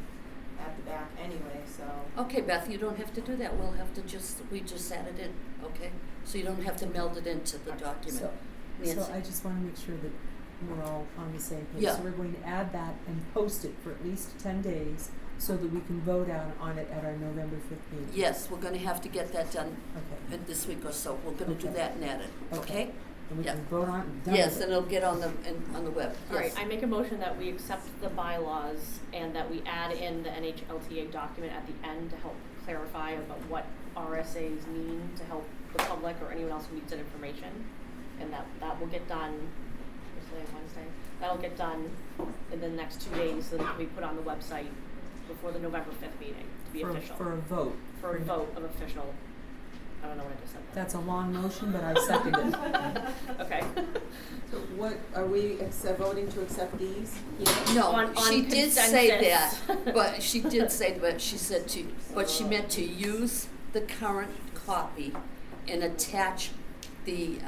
at the back anyway, so. Okay, Beth, you don't have to do that, we'll have to we just add it in, okay? So you don't have to meld it into the document. So Nancy? I just wanna make sure that we're all on the same page. Yeah. So we're going to add that and post it for at least 10 days so that we can vote on it at our November 5th meeting. Yes, we're gonna have to get that done Okay. in this week or so, we're gonna do Okay. that and add it, okay? And we Yeah. can vote on it and done Yes, with and it. it'll get on on the web, All right, yes. I make a motion that we accept the bylaws and that we add in the NHLTA document at the end to help clarify about what RSAs mean to help the public or anyone else who needs that information. And that will get done, what's today, Wednesday? That'll get done in the next 2 days, so that it can be put on the website before the November 5th meeting to be official. For a vote. For a vote of official, I don't know what I just said. That's a long motion, but I second it. Okay. So what, are we voting to accept these? Yeah. No, On she did say that, consensus. but she did say, but she said but she meant to use the current copy and attach the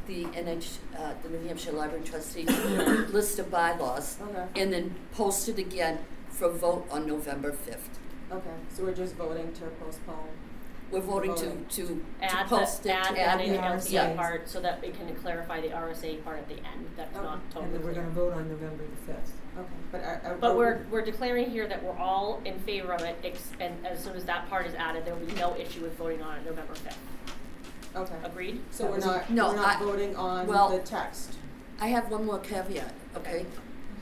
New Hampshire Library Trustees list of bylaws, Okay. and then post it again for vote on November 5th. Okay, so we're just voting to postpone. We're voting Voting. to Add post it, add to the add in. NHLTA Yeah. part so that it can clarify the RSA part at the end, that's Okay. not totally And then we're clear. gonna vote on November the 5th. Okay, but are But we're declaring here that we're all in favor of it, and as soon as that part is added, there will be no issue with voting on it November 5th. Okay. Agreed? So we're not, No, we're not I- voting on well- the text. I have one more caveat, okay?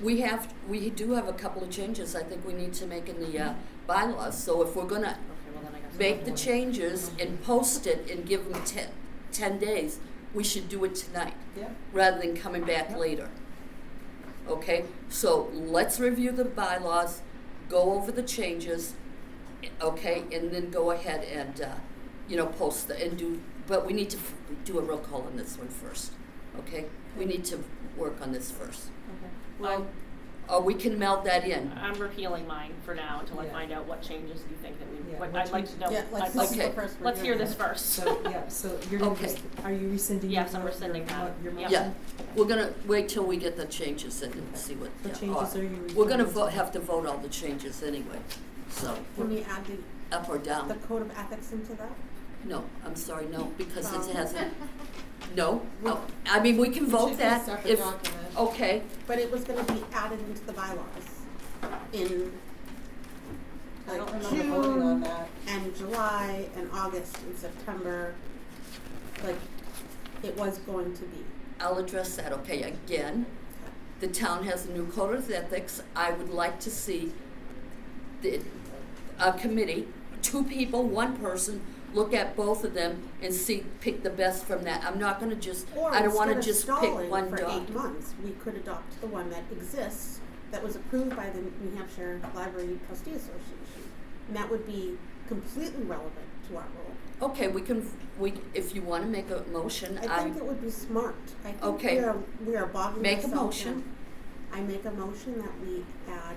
We do have a couple of changes I think we need to make in the bylaws, so if we're gonna Okay, well then I guess. make the changes and post it and give them 10 days, we should do it tonight, Yeah. rather than coming back later. Okay, so let's review the bylaws, go over the changes, okay, and then go ahead and, post but we need to do a roll call on this one first, okay? We need to work on this first. Okay. Well, Or we can meld that in. I'm repealing mine for now until I Yeah. find out what changes you think that we, Yeah, what what I'd like to know. Yeah, let's, I'd like this is Okay. the first we're Let's hear doing this it. first. So, yeah, so you're gonna, Okay. are you rescinding Yes, your I'm rescinding that. your motion? Yeah. Yeah, we're gonna wait till we get the changes in and see what. What yeah, changes are you We're gonna referring to? have to vote all the changes anyway, so, Can we add the up or down. code of ethics into that? No, I'm sorry, no, because it Oh. hasn't, no, oh, I mean, we can It vote should be a that separate if, document. okay, But it was gonna be added into the bylaws in I don't like remember voting on June that. and July and August and September, like, it was going to be. I'll address that, okay, again, the town has a new code of ethics, I would like to see a committee, 2 people, 1 person, look at both of them and pick the best from that. I'm not gonna I don't wanna just pick one Or instead of stalling for 8 document. months, we could adopt the one that exists, that was approved by the New Hampshire Library Trustees Association. And that would be completely relevant to our role. Okay, if you wanna make a motion, I think it would be smart. I think Okay. we are bogging Make a ourselves motion. down. I make a motion that we add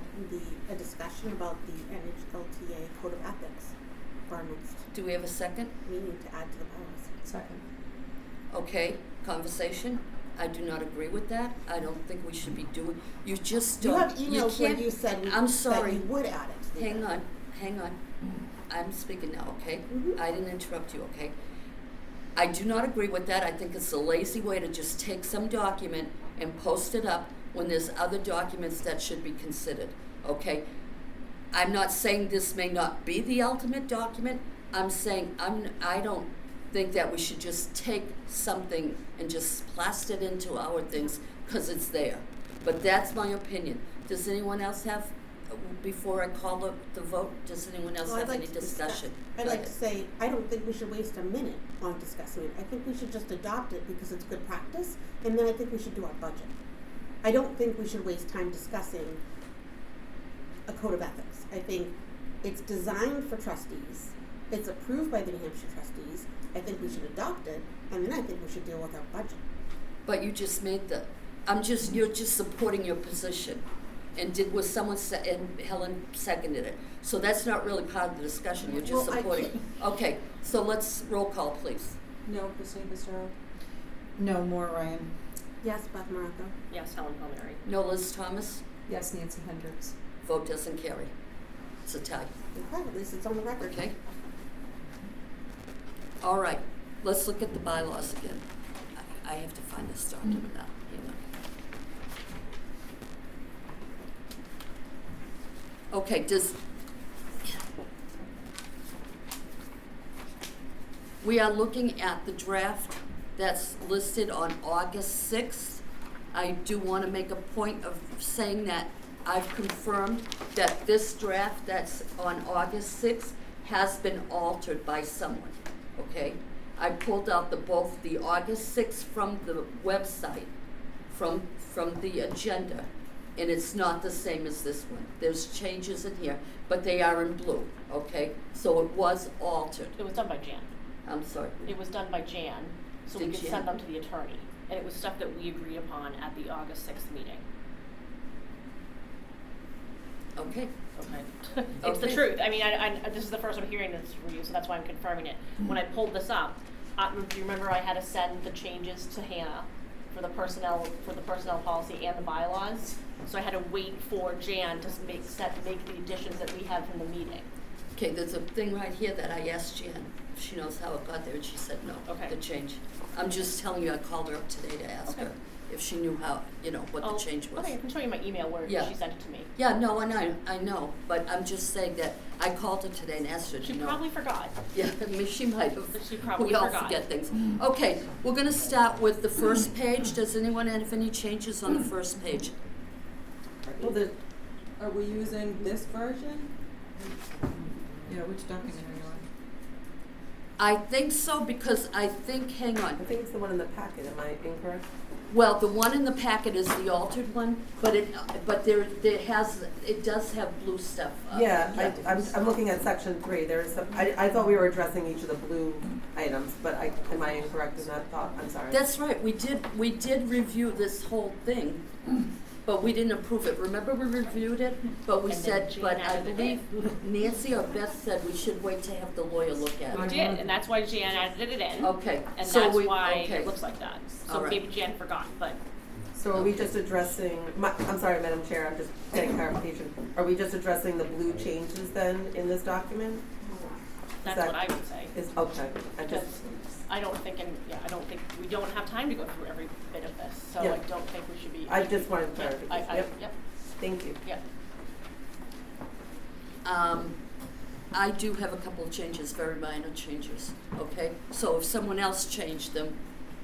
a discussion about the NHLTA Code of Ethics for our next do we have a second? meeting to add to the bylaws. Second. Okay, conversation? I do not agree with that. I don't think we should be doing, you just You don't, have emails where can't- you said I'm that sorry. you would add it. to the Hang bylaws. on. I'm speaking now, okay? Mhm. I didn't interrupt you, okay? I do not agree with that. I think it's a lazy way to just take some document and post it up when there's other documents that should be considered, okay? I'm not saying this may not be the ultimate document. I'm saying I don't think that we should just take something and just plaster it into our things because it's there. But that's my opinion. Does anyone else have, before I call the vote, does anyone else Well, have I'd any like to discussion? I'd like to say, I don't think we should waste a minute on discussing it. I think we should just adopt it because it's good practice, and then I think we should do our budget. I don't think we should waste time discussing a code of ethics. I think it's designed for trustees. It's approved by the New Hampshire trustees. I think we should adopt it, and then I think we should deal with our budget. But you just made you're just supporting your position. And was someone and Helen seconded it. So that's not really part of the discussion, you're just Well, supporting. Okay, so let's roll call, please. No, Christine Fitzgerald. No, Maura Ryan. Yes, Beth Morocco. Yes, Helen Palmieri. No, Liz Thomas, Yes, Nancy Hendricks. vote doesn't carry. It's a tie, Okay, at least it's on the record. okay? All right, let's look at the bylaws again. I have to find this document now, hang on. Okay, we are looking at the draft that's listed on August 6th. I do want to make a point of saying that I've confirmed that this draft that's on August 6th has been altered by someone, okay? I pulled out both the August 6th from the website, from the agenda, and it's not the same as this one. There's changes in here, but they are in blue, okay? So it was altered. It was done by Jan. I'm sorry. It was done by Jan, so we Did could Jan? send them to the attorney. And it was stuff that we agreed upon at the August 6th meeting. Okay. Okay. It's the Okay. truth. I mean, I this is the first I'm hearing this from you, so that's why I'm confirming it. When I pulled this up, do you remember I had to send the changes to Hannah for the personnel policy and the bylaws? So I had to wait for Jan to make the additions that we had from the meeting. Okay, there's a thing right here that I asked Jan if she knows how it got there, and she said no, Okay. the change. I'm just telling you, I called her up today to ask Okay. her if she knew how, what the change was. Okay, I can show you my email where Yeah. she sent it to me. Yeah, no, and I know, but I'm just saying that I called her today and asked her, She you know. probably forgot. Yeah, I mean, she might have. She probably We all forgot. forget things. Okay, we're gonna start with the first page. Does anyone have any changes on the first page? Well, are we using this version? Yeah, which document are you on? I think so, because hang I on. think it's the one in the packet, am I incorrect? Well, the one in the packet is the altered one, but it does have blue stuff. Yeah, I'm looking at section 3, there's some, I thought we were addressing each of the blue items, but am I incorrect in that thought? I'm sorry. That's right, we did review this whole thing, but we didn't approve it. Remember we reviewed it, but we And then said, Jan but I added it believe Nancy or Beth said we should wait to have the lawyer look at We it. did, and that's why Jan added it in. Okay, And so that's we, why okay. it looks like that. So All right. maybe Jan forgot, but So are we just addressing, I'm sorry, Madam Chair, I'm just getting clarification. Are we just addressing the blue changes then in this document? that's that- what I would say. Okay, I Because just, I don't think, we don't have time to go through every bit of this, so Yeah. I don't think we should be. I just wanted Yeah, clarification. Yep. Thank you. Yep. I do have a couple of changes, very minor changes, okay? So if someone else changed them,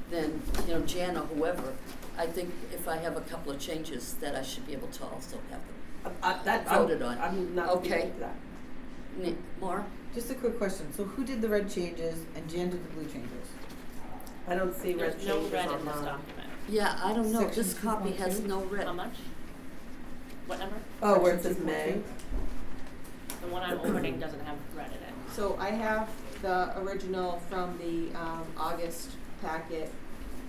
then, Jan or whoever, I think if I have a couple of changes, that I should be able to also have them voted on. I'm not Okay. speaking to that. Maura? Just a quick question. So who did the red changes and Jan did the blue changes? I don't see red There's no changes red on in this mine. document. Yeah, I don't know, Section this copy has 2.2. no red. How much? What number? Oh, where it Section says May? 2.2. The one I'm opening doesn't have red in it. So I have the original from the August packet.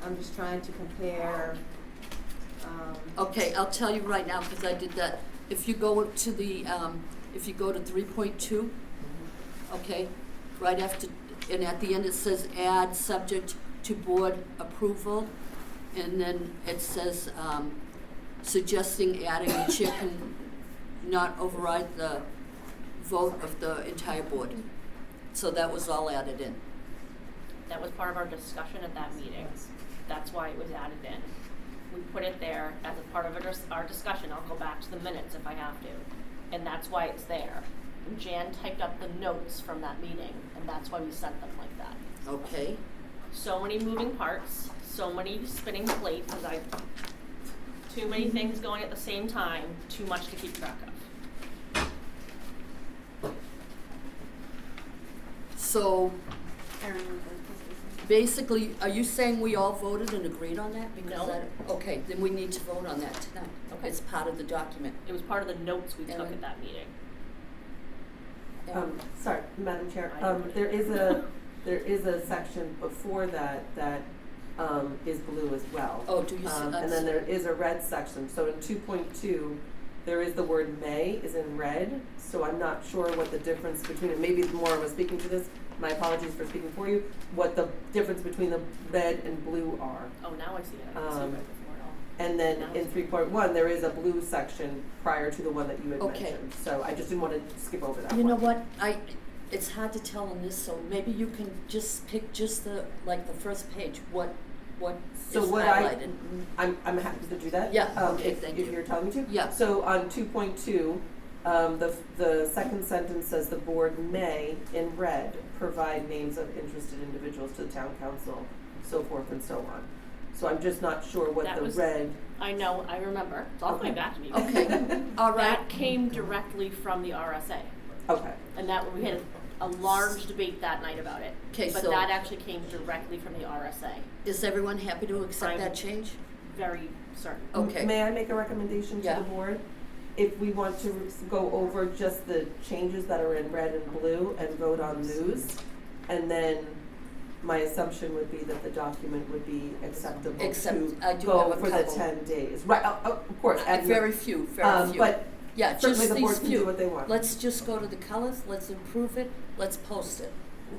I'm just trying to compare. Okay, I'll tell you right now, because I did that. If you go to 3.2, okay, right after, and at the end it says add subject to board approval, and then it says, suggesting adding the chair can not override the vote of the entire board. So that was all added in. That was part of our discussion at that meeting. That's why it was added in. We put it there as a part of our discussion. I'll go back to the minutes if I have to. And that's why it's there. And Jan typed up the notes from that meeting, and that's why we sent them like that. Okay, So many moving parts, so many spinning plates, too many things going at the same time, too much to keep track of. so basically, are you saying we all voted and agreed on that? Because No. okay, then we need to vote on that tonight. Okay. It's part of the document. It was part of the notes we took Ellen? at that meeting. Sorry, Madam Chair, I know. there is a section before that is blue as well. Oh, do you see? And then there is a red section, so in 2.2, there is the word may is in red, so I'm not sure what the difference between it, maybe Maura was speaking to this, my apologies for speaking for you, what the difference between the red and blue are. Oh, now I see it. I didn't see it right before at all. And then Now in it's- 3.1, there is a blue section prior to the one that you had Okay. mentioned, so I just didn't want to skip over that You know one. what, it's hard to tell on this, so maybe you can just pick just the first page, what So is what highlighted. I'm happy to do that. Yeah, okay, thank if you. you're telling me to. Yeah. So on 2.2, the second sentence says the board may, in red, provide names of interested individuals to the town council, so forth and so on. So I'm just not sure what That the was- red. I know, I remember. It's all coming back to me. Okay, all right. That came directly from the RSA. Okay. And that, we had a large debate that night about it. Okay, But so- that actually came directly from the RSA. Is everyone happy to accept I'm- that change? Very certain. Okay. May I make a recommendation to Yeah. the board? If we want to go over just the changes that are in red and blue and vote on those, and then my assumption would be that the document would be acceptable Except, to I do go have a for the couple. 10 days. Right, of course. add your- Very few, very few. But Yeah, certainly just the board these can do few. what they want. Let's just go to the colors, let's improve it, let's post it,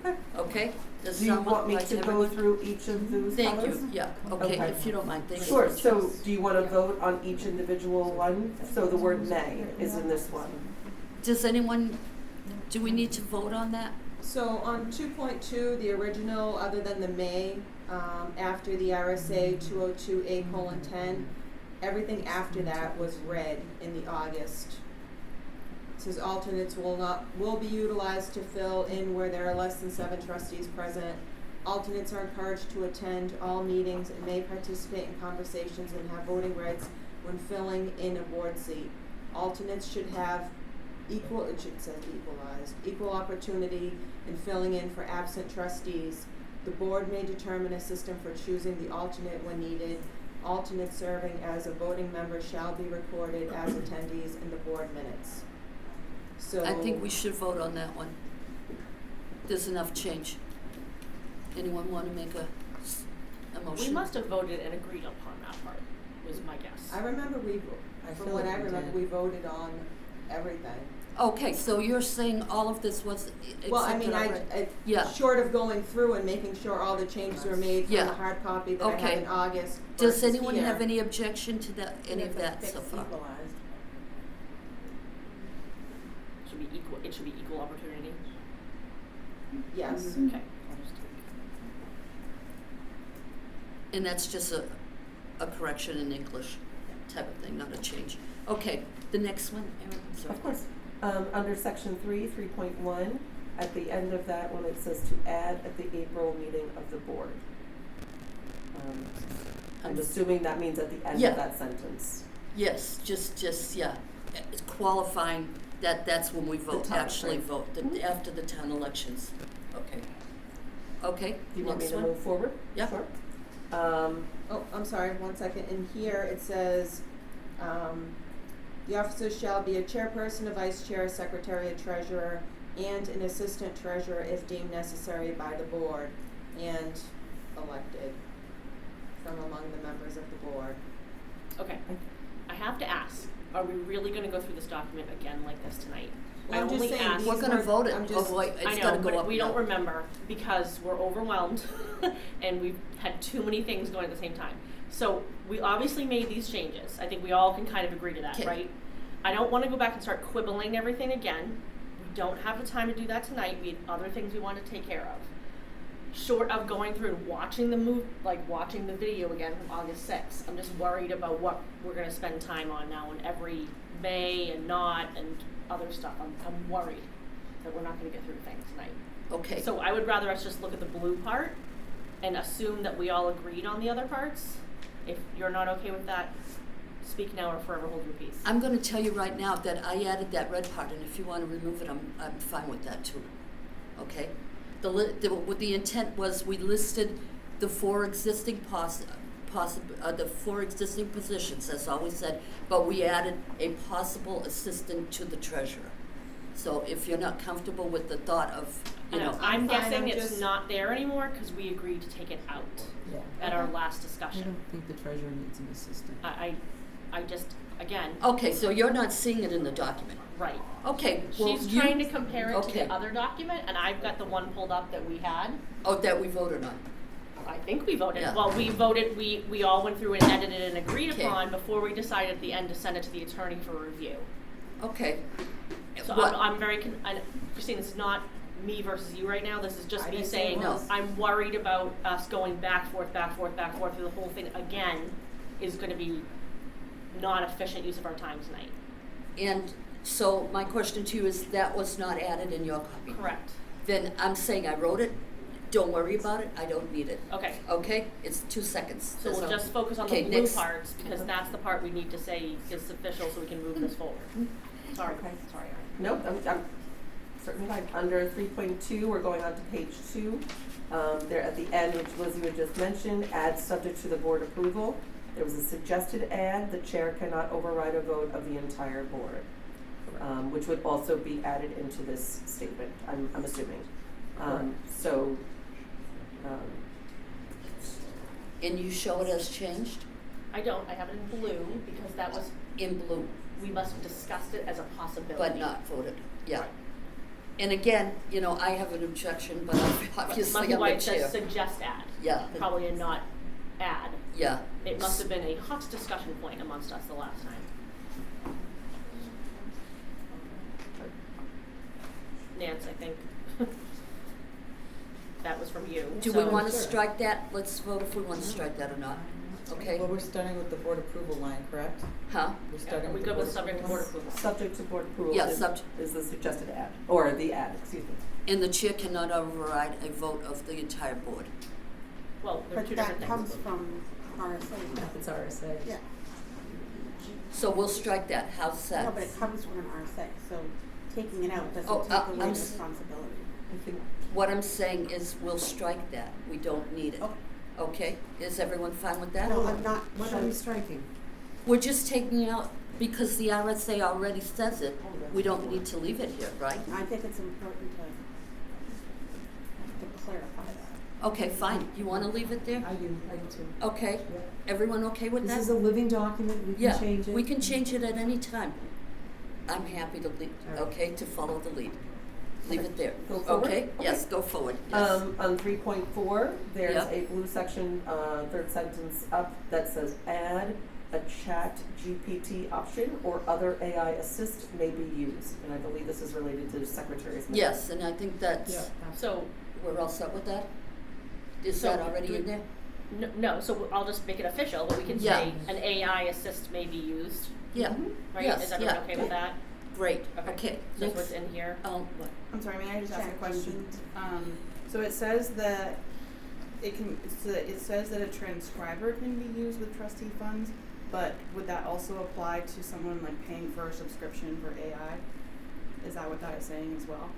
Okay. okay? Does Do you someone want me like to have go everyone- through each of those Thank colors? you, yeah, okay, Okay. if you don't mind, thank you. Sure, so do you want to vote on each individual one? So the word may is in this one. Does anyone, do we need to vote on that? So on 2.2, the original, other than the may, after the RSA 202A:10, everything after that was red in the August. It says alternates will be utilized to fill in where there are less than 7 trustees present. Alternates are encouraged to attend all meetings and may participate in conversations and have voting rights when filling in a board seat. Alternates should have equal opportunity in filling in for absent trustees. The board may determine a system for choosing the alternate when needed. Alternates serving as a voting member shall be recorded as attendees in the board minutes. So I think we should vote on that one. There's enough change. Anyone want to make a motion? We must have voted and agreed upon that part, was my guess. I remember from what I remember, we voted on everything. Okay, so you're saying all of this was accepted Well, I mean, Yeah. short of going through and making sure all the changes were made from Yeah. the hard copy that I Okay. have in August. Does versus anyone here. have any objection to that, any of that so far? It should be equal opportunity. Yes. Okay. And that's just a correction in English type of thing, not a change. Okay, the next one, Erin, I'm sorry. Of course. Under section 3.1, at the end of that one, it says to add at the April meeting of the board. I'm assuming that means at the end Yeah. of that sentence. Yes, just, yeah, it's qualifying that that's when we vote, time actually frame. vote, after the town elections. Okay. Okay, Do you want me next to one? move forward? Yeah. Sure. Oh, I'm sorry, 1 second. In here, it says, the officers shall be a chairperson, a vice chair, a secretary, a treasurer, and an assistant treasurer if deemed necessary by the board and elected from among the members of the board. Okay. I have to ask, are we really gonna go through this document again like this tonight? Well, I I'm just only saying asked. We're gonna vote it, I'm oh just- boy, I it's know, gotta go but up we now. don't remember because we're overwhelmed and we've had too many things going at the same time. So we obviously made these changes. I think we all can kind of agree to that, Okay. right? I don't wanna go back and start quibbling everything again. We don't have the time to do that tonight. We have other things we want to take care of. short of going through and watching watching the video again from August 6th, I'm just worried about what we're gonna spend time on now in every may and not and other stuff. I'm worried that we're not gonna get through things tonight. Okay. So I would rather us just look at the blue part and assume that we all agreed on the other parts. If you're not okay with that, speak now or forever hold your peace. I'm gonna tell you right now that I added that red part, and if you wanna remove it, I'm fine with that too, okay? What the intent was, we listed the four existing the four existing positions, that's all we said, but we added a possible assistant to the treasurer. So if you're not comfortable with the thought of, I'm fine, guessing I'm it's just- not there anymore because we agreed to take it out Yeah. at our last I discussion. don't think the treasurer needs an assistant. I just, again, okay, so you're not seeing it in the document. right. Okay, well, She's trying to compare it to okay. the other document, and I've got the one pulled up that we had. Oh, that we voted on. I think we voted. Yeah. Well, we voted. We all went through and edited and agreed Okay. upon before we decided at the end to send it to the attorney for review. Okay. So What- I'm very. Christine, this is not me versus you right now. This is just I me didn't say saying it was. I'm worried about us going back, forth through the whole thing again. Is going to be not efficient use of our time tonight. And so my question to you is, that was not added in your copy? Correct. Then I'm saying I wrote it, don't worry about it, I don't need it. Okay. Okay, it's 2 seconds. So we'll That's all. just focus on Okay, the blue next. parts because that's the part we need to say is official so we can move this forward. Sorry. Okay. Sorry. Nope, I'm certainly fine. Under 3.2, we're going on to page 2. There at the end, which Lizzie had just mentioned, add subject to the board approval. There was a suggested add, the chair cannot override a vote of the entire board, which would also be added into this statement, I'm assuming. And you show it as changed? I don't. I have it in blue because that was, In blue, we must have discussed it as a possibility. but not voted, yeah. Right. And again, I have an objection, but obviously Must be I'm why the it says chair. suggest add. Yeah. Probably a not add. Yeah. It must have been a hot discussion point amongst us the last time. Nance, I think that was from you. Do we want to strike that? Let's vote if we want to strike that or not, okay? Well, we're starting with the board approval line, correct? Huh? We're starting Are we with the good board with subject to board approval. approval? Subject to board approval Yeah, is the suggested add, or the add, excuse me. And the chair cannot override a vote of the entire board. Well, there are But two that different comes things. from RSA. It's RSA. Yeah, So we'll strike that. How's that? no, but it comes from an RSA, so taking it out Oh, doesn't take away I'm responsibility. I think What I'm saying is we'll strike that. We don't need it. Okay. Okay? Is everyone fine with that? No, I'm not What sure. are we striking? We're just taking out, because the RSA already says it, we don't need to leave it here, right? I think it's important to clarify that. Okay, fine. You want to leave it there? I do too. Okay. Yeah. Everyone okay with that? This is a living document, we can change it. We can change it at any time. I'm happy to lead, All right. okay, to follow the lead. Leave it there. Go forward? Okay? Yes, go forward. Yes. On 3.4, there's Yep. a blue section, third sentence up, that says add a chat GPT option or other AI assist may be used. And I believe this is related to secretaries. Yes, and I think that's, Yeah. So, we're all set with that? Is So, that already do we- in there? no, so I'll just make it official, but we can Yeah. say an AI assist may be used, Yeah. right? Yes, Is everyone yeah. okay with that? Great. Okay. That's what's in here. What? I'm sorry, may I just ask a Chat question? GPT. So it says that it says that a transcriber can be used with trustee funds, but would that also apply to someone like paying for a subscription for AI? Is that what that is saying as well?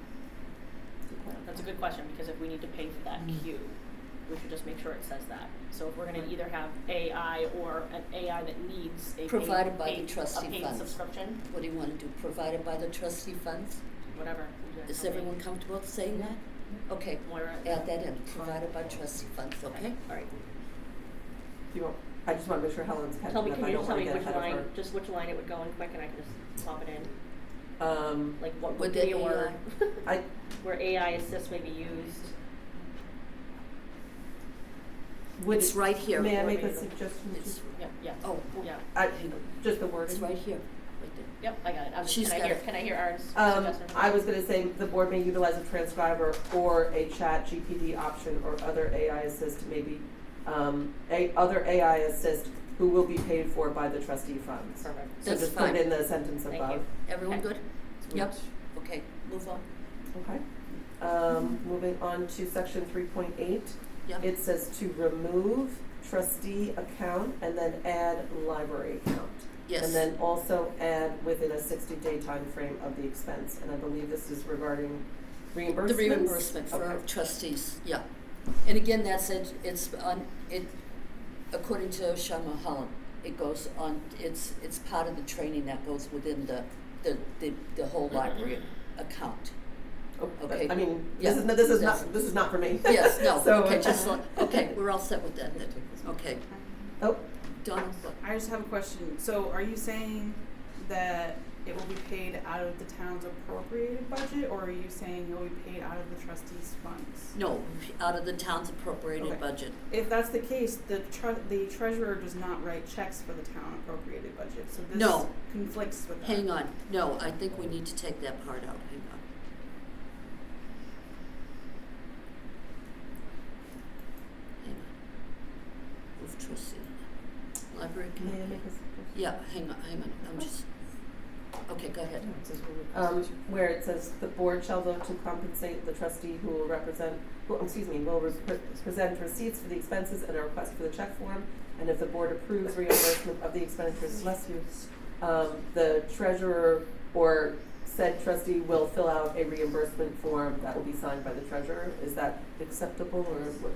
That's a good question, because if we need to pay for that queue, we should just make sure it says that. So if we're gonna either have AI or an AI that needs a Provided by the paid trustee funds. subscription, What do you want to do? Provided by the trustee funds? whatever. you guys Is tell me. everyone comfortable saying that? Okay. Moira? Add that in. Provided by trustee funds, okay? All right. I just want to make sure Helen's catching Tell me, up. can I you don't just tell want me to get which ahead of line, her. just which line it would go in quick, and I can just pop it in? Like what With would the be a word AI. where AI assist may be used? It's right here. May I Or make a maybe- suggestion? It's, Yeah, yeah. oh, Yeah. Just the wording. it's right here. right there. Yep, I got it. She's got it. Can I hear Aaron's suggestion? I was gonna say, the board may utilize a transcriber or a chat GPD option or other AI assist, maybe, other AI assist who will be paid for by the trustee funds. Perfect. So That's just fine. put it in the sentence Thank above. you. Everyone Okay. good? Yep, okay, move on. Okay. Moving on to section 3.8. Yep. It says to remove trustee account and then add library account. Yes. And then also add within a 60-day time frame of the expense. And I believe this is regarding reimbursements? The reimbursement for Okay. trustees, yeah. And again, that's it, it's on, it, according to Shama Holland, it goes on, it's part of the training that goes within the whole library account. Oh, but, Okay. I mean, Yeah. this is not for me. Yes, no, So, okay, just, okay, we're all set with that then, okay. Oh, Donna, what? I just have a question. So are you saying that it will be paid out of the town's appropriated budget, or are you saying it will be paid out of the trustees' funds? No, out of the town's appropriated Okay. budget. If that's the case, the treasurer does not write checks for the town appropriated budget, so this No. conflicts with that. Hang on, no, I think we need to take that part out, hang on. Hang on. Move trustee. Library may I account. make a suggestion? Yeah, hang on, I'm just, okay, go ahead. Where it says the board shall vote to compensate the trustee who will present receipts for the expenses and a request for the check form, and if the board approves reimbursement of the expenditures, the treasurer or said trustee will fill out a reimbursement form that will be signed by the treasurer. Is that acceptable, or what?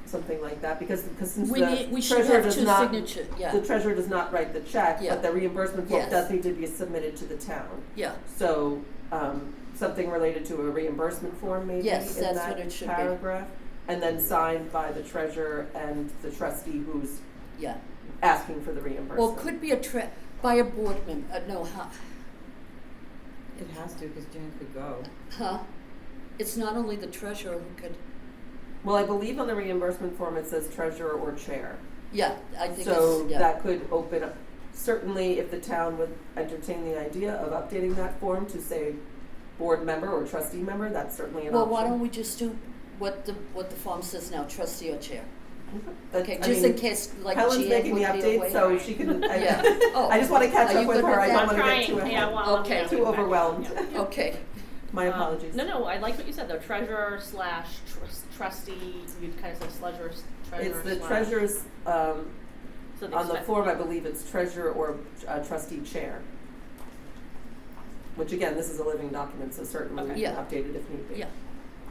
Something like that, because since We should treasurer have does two not, signatures, yeah, the treasurer does not write the check, Yeah. but the reimbursement form Yes. does need to be submitted to the town. yeah, So, something related to a reimbursement form maybe Yes, in that's that what it should be. paragraph, and then signed by the treasurer and the trustee who's yeah. asking for the reimbursement. Well, it could be by a board member, no, It has to, because Jan could go. it's not only the treasurer who could, Well, I believe on the reimbursement form it says treasurer or chair. yeah, I think So it's, yeah. that could open up, certainly if the town would entertain the idea of updating that form to say board member or trustee member, that's certainly an Well, option. why don't we just do what the form says now, trustee or chair? That's- Okay, I just mean, in case, like, Helen's Jan making would the be update, away. so she can, Yeah. Oh, I just wanna catch are up you with good her, with I that? don't I'm wanna trying, get too ahead. yeah, well, Okay. yeah, Too we'll get back. overwhelmed. Yeah. Okay, My apologies. No, I like what you said though. Treasurer slash trustee. You'd kind of say treasurer. It's the slash- treasurer's, So on the form, I believe it's treasurer or trustee chair. Which again, this is a living document, so certainly we Okay. can Yeah. update it if need be. yeah,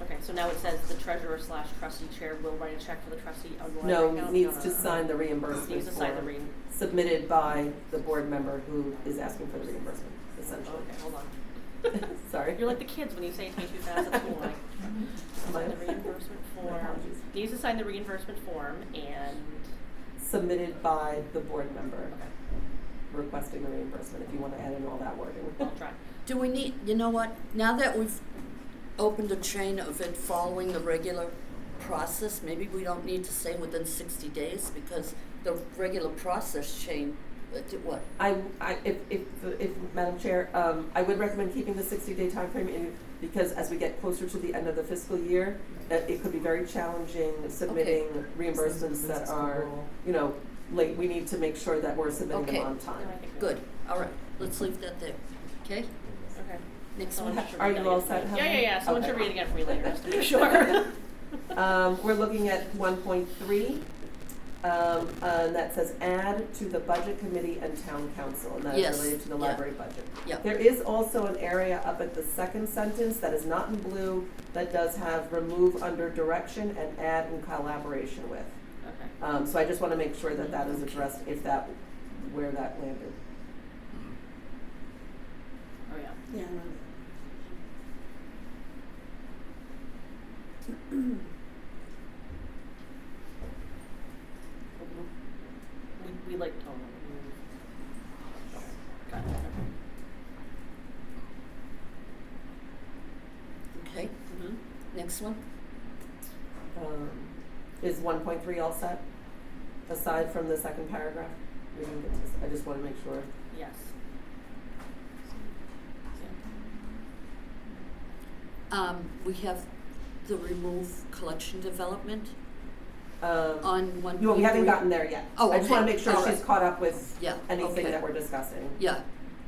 Okay, so now it says the treasurer slash trustee chair will write a check for the trustee on the library No, account? needs to No. sign the reimbursement Needs to sign the form submitted by the board member who is asking for the reimbursement, essentially. Okay, hold on. Sorry. You're like the kids when you say it to me 2000 school. Like, sign the reimbursement My form. apologies. Needs to sign the reimbursement form and. Submitted by the board member Okay, requesting the reimbursement, if you wanna add in all that wording. I'll try. do we need, you know what, now that we've opened a chain of it following the regular process, maybe we don't need to say within 60 days, because the regular process chain, what? If Madam Chair, I would recommend keeping the 60-day timeframe in, because as we get closer to the end of the fiscal year, it could be very challenging submitting reimbursements that are, you know, late. We need to make sure that we're submitting Okay. them on time. No, I think Good, all right, let's leave that there, okay? Okay. Next Someone one. should Are read you that all again. set, Helen? Yeah. Someone Okay. should read it again for me later, just to make sure. We're looking at 1.3, and that says add to the budget committee and town council, and that is Yes, related to the yeah. library budget. Yeah. There is also an area up at the second sentence that is not in blue, that does have remove under direction and add in collaboration with. Okay. So I just wanna make sure that that is addressed if that, where that landed. Oh, yeah. Yeah. We like tone. Got it. Okay, Mm-hmm. next one, Is 1.3 all set, aside from the second paragraph? We didn't get to, I just wanna make sure. Yes. We have the remove collection development Um, on one. no, we haven't gotten there yet. Oh, I just wanna okay. make sure All she's right. caught up with Yeah, anything okay. that we're discussing. Yeah,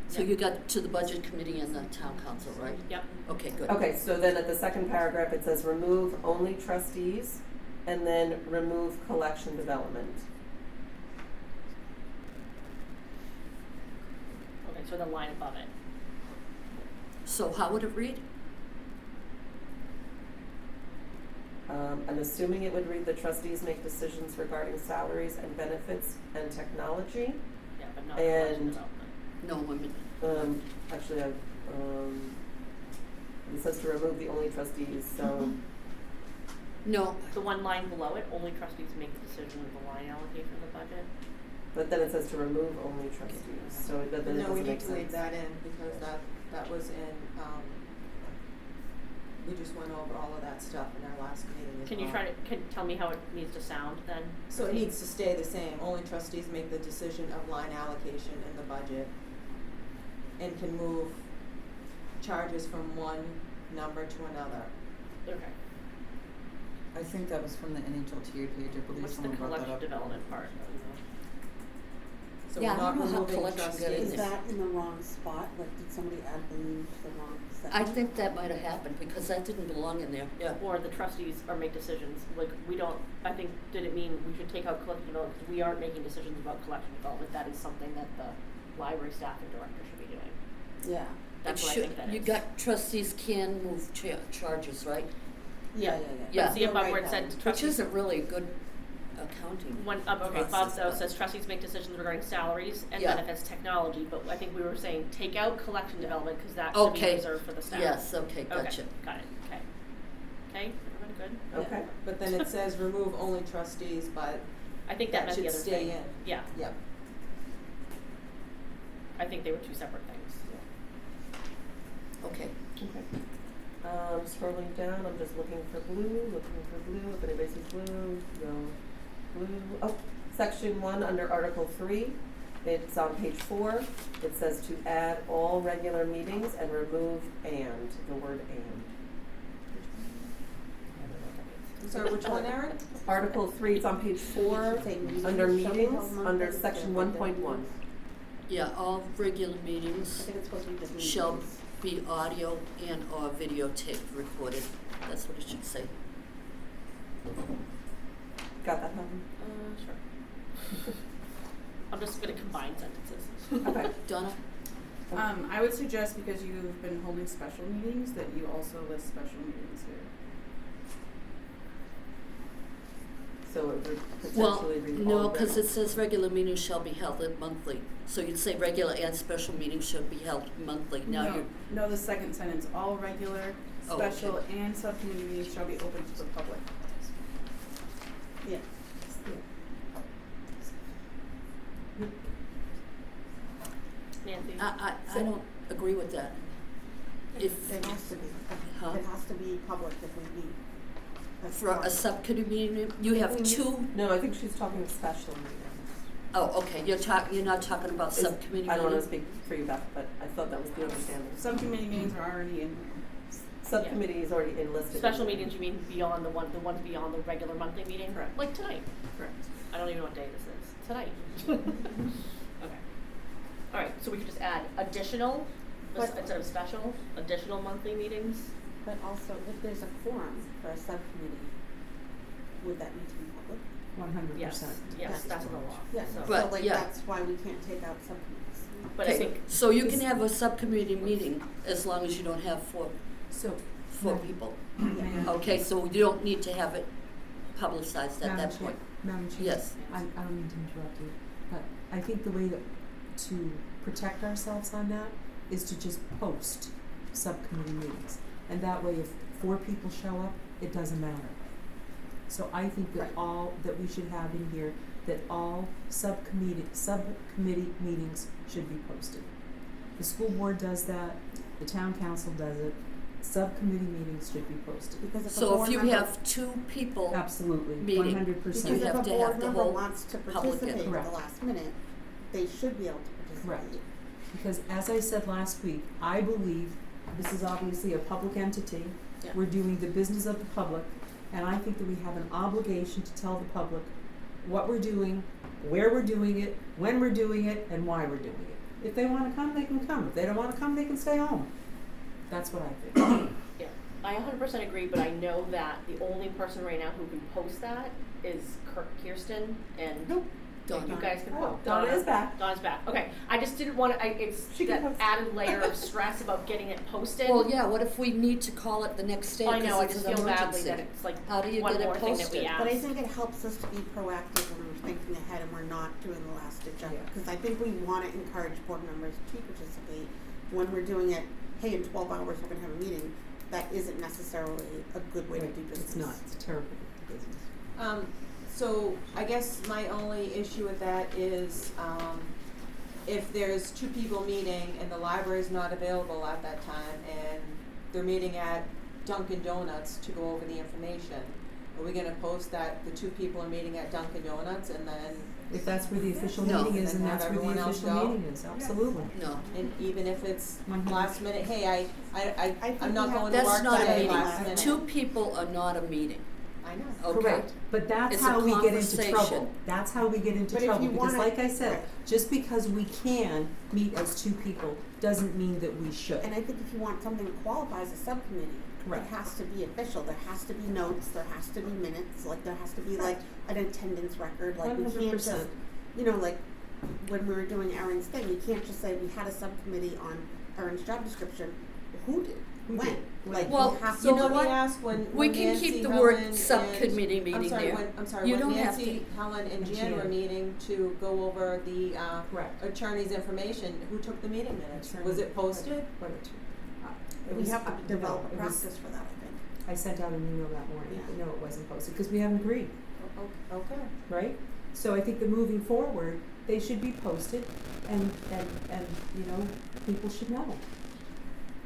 so Yeah. you got to the budget committee and the town council, right? Yep. Okay, good. Okay, so then at the second paragraph, it says remove only trustees, and then remove collection development. Okay, so the line above it. So how would it read? I'm assuming it would read the trustees make decisions regarding salaries and benefits and technology. Yeah, but not collection And- development. No, I mean, Actually, it says to remove the only trustees, so, no, The one line below it, only trustees make the decision of the line allocation of the budget. but then it says to remove only trustees, so it doesn't No, we make need to sense. leave that in because that was in, we just went over all of that stuff in our last meeting as Can you well. tell me how it needs to sound then? So it needs to stay the same, only trustees make the decision of line allocation in the budget and can move charges from one number to another. Okay. I think that was from the NHLTA page, I believe What's the someone brought that collection up. development part? So Yeah, we're I not don't know how removing collection got in trustees. Is there. that in the wrong spot? Like, did somebody add balloon to the wrong section? I think that might have happened because that didn't belong in there, yeah. Or the trustees are make decisions, like, we don't, I think, did it mean we should take out collection development, because we aren't making decisions about collection development, that is something that the library staff and director should be doing. Yeah. That's It what I should- think that is. You got trustees can move charges, right? Yeah. Yeah. See above where it You're said right, Which trustees. isn't really a good accounting. One, okay, above process, though but- says trustees make decisions regarding salaries and Yeah. benefits technology, but I think we were saying take out collection development, cause that should be Okay. reserved for the staff. Yes, okay, gotcha. Okay, got it, okay. Okay, everybody good? Okay. But then it says remove only trustees, but I think that meant the should other stay thing. in. Yeah, Yep. I think they were two separate things. Okay. Scrolling down, I'm just looking for blue, if anybody sees blue, no blue. Oh, section 1 under Article 3, it's on page 4, it says to add all regular meetings and remove and, the word and. So which one, Erin? Article 3, it's on page 4, Say meetings under shall be meetings, held under Mondays section and 1.1. Yeah, all regular I meetings think it's supposed to be just meetings. shall be audio and or videotape recorded. That's what it should say. Got that, Helen? Sure. I'm just gonna combine sentences. Okay. Donna? I would suggest, because you've been holding special meetings, that you also list special meetings here. So it would Well, potentially read no, all because regular. it says regular meetings shall be held monthly. So you'd say regular and special meetings should be held monthly. Now No, you're, no, the second sentence, all regular, Oh, special, okay. and subcommittee meetings shall be open to the public. Yeah. Nancy? I don't agree with that. If, It has to be. Huh? It has to be public if we meet. That's for a fine. subcommittee meeting, you have two, No, I think she's talking special meetings. oh, okay, you're not talking about Is- subcommittee meetings? I don't want to speak for you, Beth, but I thought that was the understanding. Subcommittee meetings are already in. Subcommittee is already enlisted. Special meetings, you mean beyond the ones beyond the regular monthly meeting? Correct. Like tonight. Correct. I don't even know what day this is. Tonight. Okay. All right, so we could just add additional, But- instead of special, additional monthly meetings? But also, if there's a quorum for a subcommittee, would that need to be public? 100%. Yes, that's in the law. Yeah, So- But, so like yeah. that's why we can't take out subcommittees. But I Okay, think, so you can have a subcommittee meeting as long as you don't have four So, people. yeah. Okay, so you don't need to have it publicized at that point. Madam Chair, Yes. I don't mean to interrupt you, but I think the way to protect ourselves on that is to just post subcommittee meetings. And that way, if 4 people show up, it doesn't matter. So I think that Right. that we should have in here that all subcommittee meetings should be posted. The school board does that, the town council does it, subcommittee meetings should be posted. Because if a So board if you member, have 2 people, Absolutely, Meeting. 100%. because you if have a to board have the member whole wants to public participate at Correct. the last minute, they should be able to participate. Because as I said last week, I believe this is obviously a public entity. Yeah. We're doing the business of the public, and I think that we have an obligation to tell the public what we're doing, where we're doing it, when we're doing it, and why we're doing it. If they wanna come, they can come. If they don't wanna come, they can stay home. That's what I think. Yeah, I 100% agree, but I know that the only person right now who can post that is Kirsten and Nope. you guys can Oh, post. Donna is back. Donna's back. Okay, I just didn't want to. It's She can that post. added layer of stress about getting it posted. Well, yeah, what if we need to call it the next day I because know. I it's just an feel badly emergency? that it's like How do you one get it more thing that we posted? asked. But I think it helps us to be proactive when we're thinking ahead and we're not doing the last agenda. Yeah. Because I think we want to encourage board members to participate when we're doing it, hey, in 12 hours we're going to have a meeting. That isn't necessarily a good way to do business. It's not, it's terrible business. So I guess my only issue with that is, if there's two people meeting and the library's not available at that time and they're meeting at Dunkin' Donuts to go over the information, are we gonna post that the two people are meeting at Dunkin' Donuts and then, If that's where the official No. meeting is, And and have that's where everyone the else official go? meeting is, absolutely. No. and even if it's 100%. last minute, hey, I think I'm not we have going to to That's work not a today, meeting. last minute. Two people are not a meeting. I know. Okay. Correct, but that's It's a how we get into conversation. trouble. That's how we get into But if trouble, you because wanna- like I said, Right. just because we can meet as two people, doesn't mean that we should. And I think if you want something to qualify as a subcommittee, Correct. it has to be official. There has to be notes, there has to be minutes, like there has to be like an attendance record, like we can't 100%. just, you know, like when we were doing Erin's thing, you can't just say we had a subcommittee on Erin's job description. Who did? Who When? did? Like Well, you have to. So You know let what? me ask, when We when can Nancy, keep the Helen, word and- subcommittee meeting I'm sorry, there. when don't have Nancy, to- Helen, and And Jan were Jan. meeting to go over the Correct. attorney's information, who took the meeting minutes? Attorney. Was it posted? What a We was- have to develop a it was- practice for that, I think. I sent out an email that morning, but Yeah. no, it wasn't posted, because we haven't agreed, Okay. right? So I think that moving forward, they should be posted, and, you know, people should know.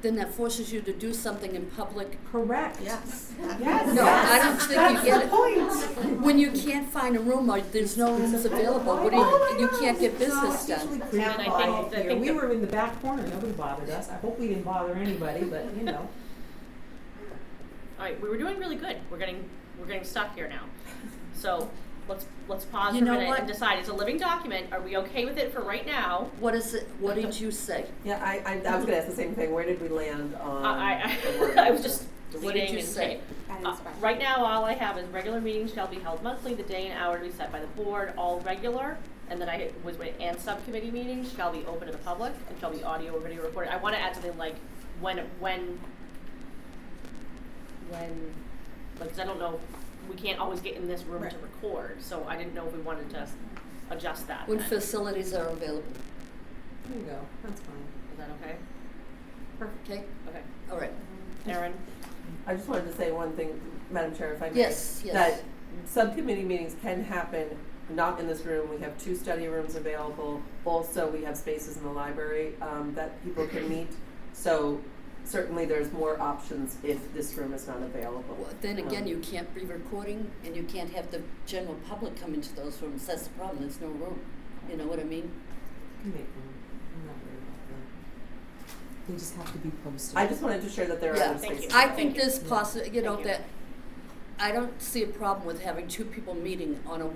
Then that forces you to do something in public. Correct. Yes. Yes. No, I don't think you get it. Point. When you can't find a room or there's no rooms available, what do you can't get business No, it's usually done. pretty And I think- quiet I here. think We the- were in the back corner, nobody bothered us. I hope we didn't bother anybody, but you know. All right, we were doing really good. We're getting stuck here now. So let's pause You for a know minute what? and decide. It's a living document. Are we okay with it for right now? What is it, what did you say? Yeah, I was gonna ask the same thing. Where did we land on? the word? I was just What did leading you and say? saying. Right now, all I have is regular meetings shall be held monthly, the day and hour to be set by the board, all regular. And then I was with, and subcommittee meetings shall be open to the public and shall be audio or video recorded. I want to add something like when, like, 'cause I don't know, we can't always get in this room Right. to record, so I didn't know if we wanted to adjust that. When then. facilities are available. There you go, that's fine. Is that okay? Perfect, okay? Okay. All right. Erin? I just wanted to say one thing, Madam Chair, if I may. Yes, yes. That subcommittee meetings can happen not in this room. We have 2 study rooms available. Also, we have spaces in the library that people can meet. So certainly there's more options if this room is not available. Well, then again, you can't be recording and you can't have the general public come into those rooms. That's the problem, there's no room. You know what I mean? You can make room. I'm not worried about that. They just have to be posted. I just wanted to share that there Yeah. are other Thank you. spaces. I Thank think you. there's you know, Thank you. that, I don't see a problem with having 2 people meeting on a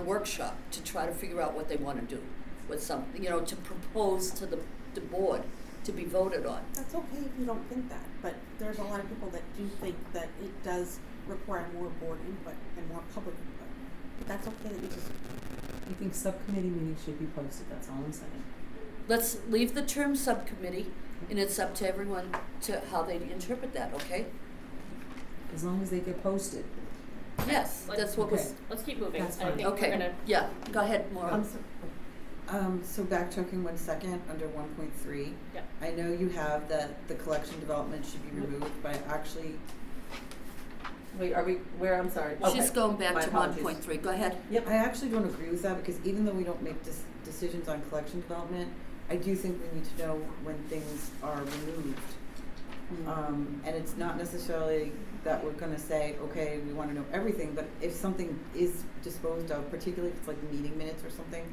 workshop to try to figure out what they wanna do with something, you know, to propose to the board to be voted on. That's okay if you don't think that, but there's a lot of people that do think that it does require more board input and more public input. But that's okay that you just, I think subcommittee meetings should be posted, that's all I'm saying. Let's leave the term subcommittee, and it's up to everyone to how they interpret that, okay? As long as they get posted. Yes, that's what was, Let's keep moving. That's I fine. think we're okay, gonna, yeah, go ahead, Maura. So backtracking 1 second, under 1.3. Yeah. I know you have that the collection development should be removed, but actually, Wait, are we, where, I'm sorry. She's Okay. going back My to apologies. 1.3, go ahead. I actually don't agree with that, because even though we don't make decisions on collection development, I do think we need to know when things are removed. And it's not necessarily that we're gonna say, okay, we wanna know everything, but if something is disposed of, particularly if it's like meeting minutes or something,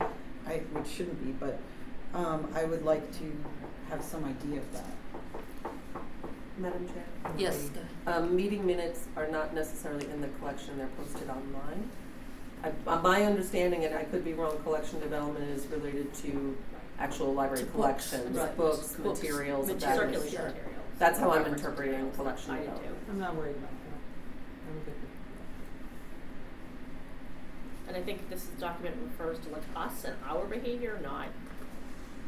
which shouldn't be, but I would like to have some idea of that. Madam Chair? Yes, go ahead. Meeting minutes are not necessarily in the collection, they're posted online. My understanding, and I could be wrong, collection development is related to actual library To books, collections, right. books, Books, materials of that Circulating nature. materials. That's how I'm Reference interpreting materials. collection I do development. too. I'm not worried about that. I'm good with And I think this document refers to like us and our behavior, not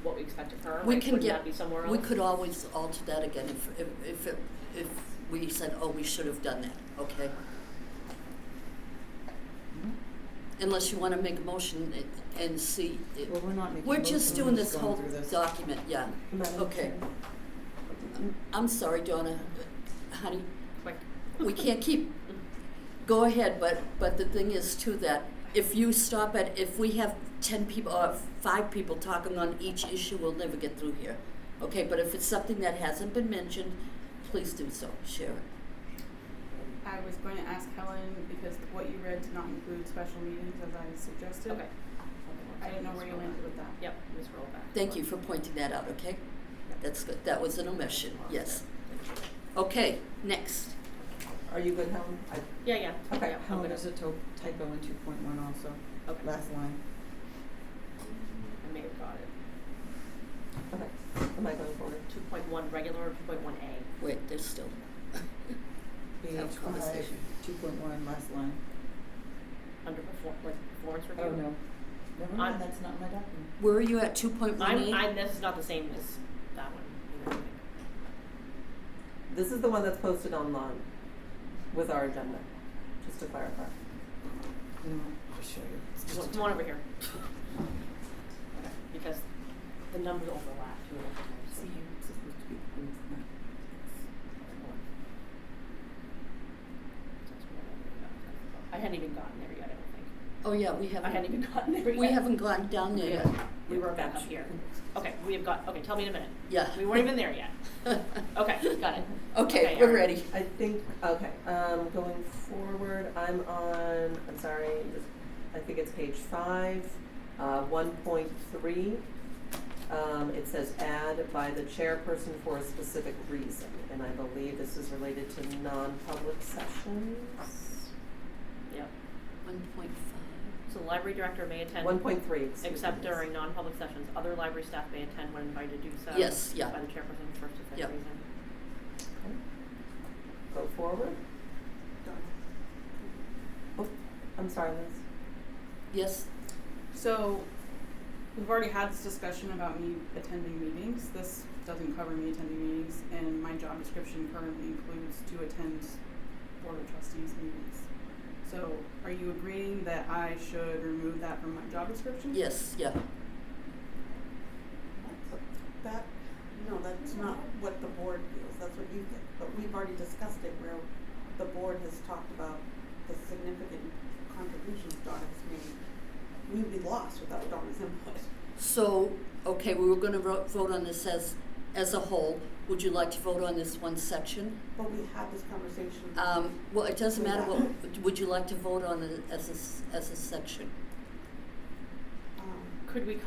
what we expect of her. We Like, can wouldn't get, that be somewhere else? we could always alter that again if we said, oh, we should have done that, okay? Unless you wanna make a motion and see. it. Well, we're not making We're just motions, doing we're this going whole through this. document, yeah, Madam okay. Chair. I'm sorry, Donna, honey, Quick. we can't keep, go ahead, but the thing is too that if you stop at, if we have 10 people, or 5 people talking on each issue, we'll never get through here. Okay, but if it's something that hasn't been mentioned, please do so, share it. I was going to ask Helen, because what you read did not include special meetings as I suggested. Okay. I didn't know where you landed with that. Yep, let me scroll back. Thank you for pointing that out, okay? That's good, that was an omission, yes. Okay, next. Are you good, Helen? Yeah, yeah. Okay. Yeah, I'm Helen, gonna- there's a typo in 2.1 also, Okay. last line. I may have got it. Okay, am I going forward? 2.1 regular or 2.1A? Wait, there's still. Page Have a 5, conversation. 2.1, last line. Under performance review? Oh, no. Never mind, that's not my document. Where are you at, 2.18? This is not the same as that one. either. This is the one that's posted online with our agenda, just to clarify. No, I'll show you. It's just- Come on over here. Okay, because the numbers overlap too many times. See, it's supposed to be improvement. I hadn't even gotten there yet, I don't think. Oh, yeah, we I hadn't even gotten there yet. We haven't gone down there yet. We were back up here. Okay, we have got, okay, tell me in a minute. Yeah. We weren't even there yet. Okay, got it. Okay, we're Erin. ready. I think, okay, going forward, I'm sorry, I think it's page 5, 1.3. It says add by the chairperson for a specific reason, and I believe this is related to non-public sessions. Yep. 1.5. So the library director may attend. 1.3, excuse Except me. during non-public sessions. Other library staff may attend when invited to do so. Yes, yeah. By the chairperson for a specific Yep. reason. Okay. Go forward. Oh, I'm sorry, Liz. Yes? So, we've already had this discussion about me attending meetings. This doesn't cover me attending meetings, and my job description currently includes to attend Board of Trustees meetings. So, are you agreeing that I should remove that from my job description? Yes, yeah. That, no, that's not what the board feels, that's what you think, but we've already discussed it where the board has talked about the significant contributions Donna has made. We would be lost without Donna's input. So, okay, we were gonna vote on this as a whole. Would you like to vote on this one section? But we had this conversation. Well, it doesn't matter what, would you like to vote on it as a section? Could we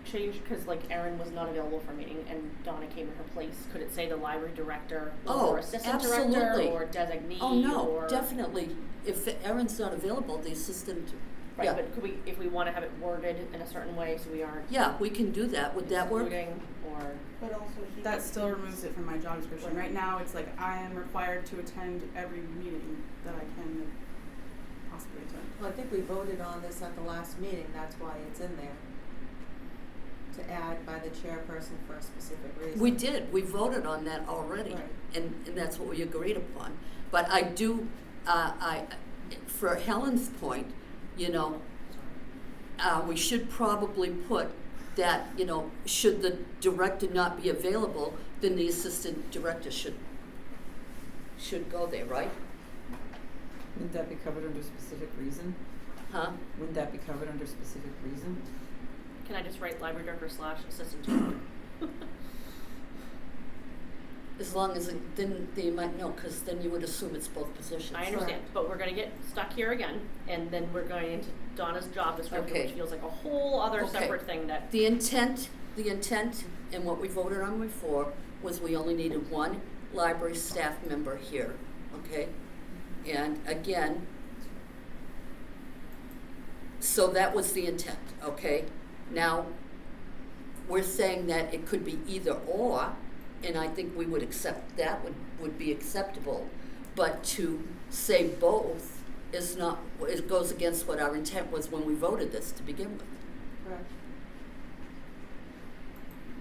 change, because like Erin was not available for a meeting and Donna came in her place, could it say the library director Oh, or assistant absolutely. director or designee Oh, no, or? definitely. If Erin's not available, the assistant, Right, yeah. but could we, if we wanna have it worded in a certain way so we aren't Yeah, we can do that. Would that work? excluding or? But also she. That still removes it from my job description. Right now, it's like I am required to attend every meeting that I can possibly attend. Well, I think we voted on this at the last meeting, that's why it's in there. To add by the chairperson for a specific reason. We did, we voted on that already, Right. and that's what we agreed upon. But I do, for Helen's point, you know, we should probably put that, you know, should the director not be available, then the assistant director should go there, right? Wouldn't that be covered under specific reason? Huh? Wouldn't that be covered under specific reason? Can I just write library director / assistant director? As long as then you might know, because then you would assume it's both positions. I understand, but we're gonna get stuck here again, and then we're going into Donna's job description, Okay. which feels like a whole other Okay. separate thing that, The intent the intent and what we voted on before was we only needed one library staff member here, okay? And again, so that was the intent, okay? Now, we're saying that it could be either or, and I think we would accept, that would be acceptable. But to say both is not, it goes against what our intent was when we voted this to begin with. Correct.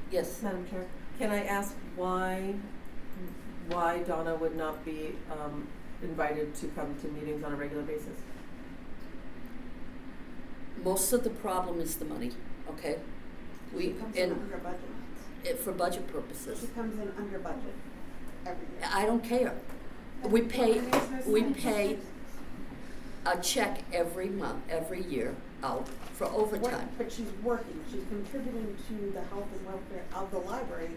Yes? Madam Chair, can I ask why Donna would not be invited to come to meetings on a regular basis? Most of the problem is the money, okay? She comes in under budget. For budget purposes. She comes in under budget every year. I don't care. We pay a check every month, every year out for overtime. But she's working, she's contributing to the health and welfare of the library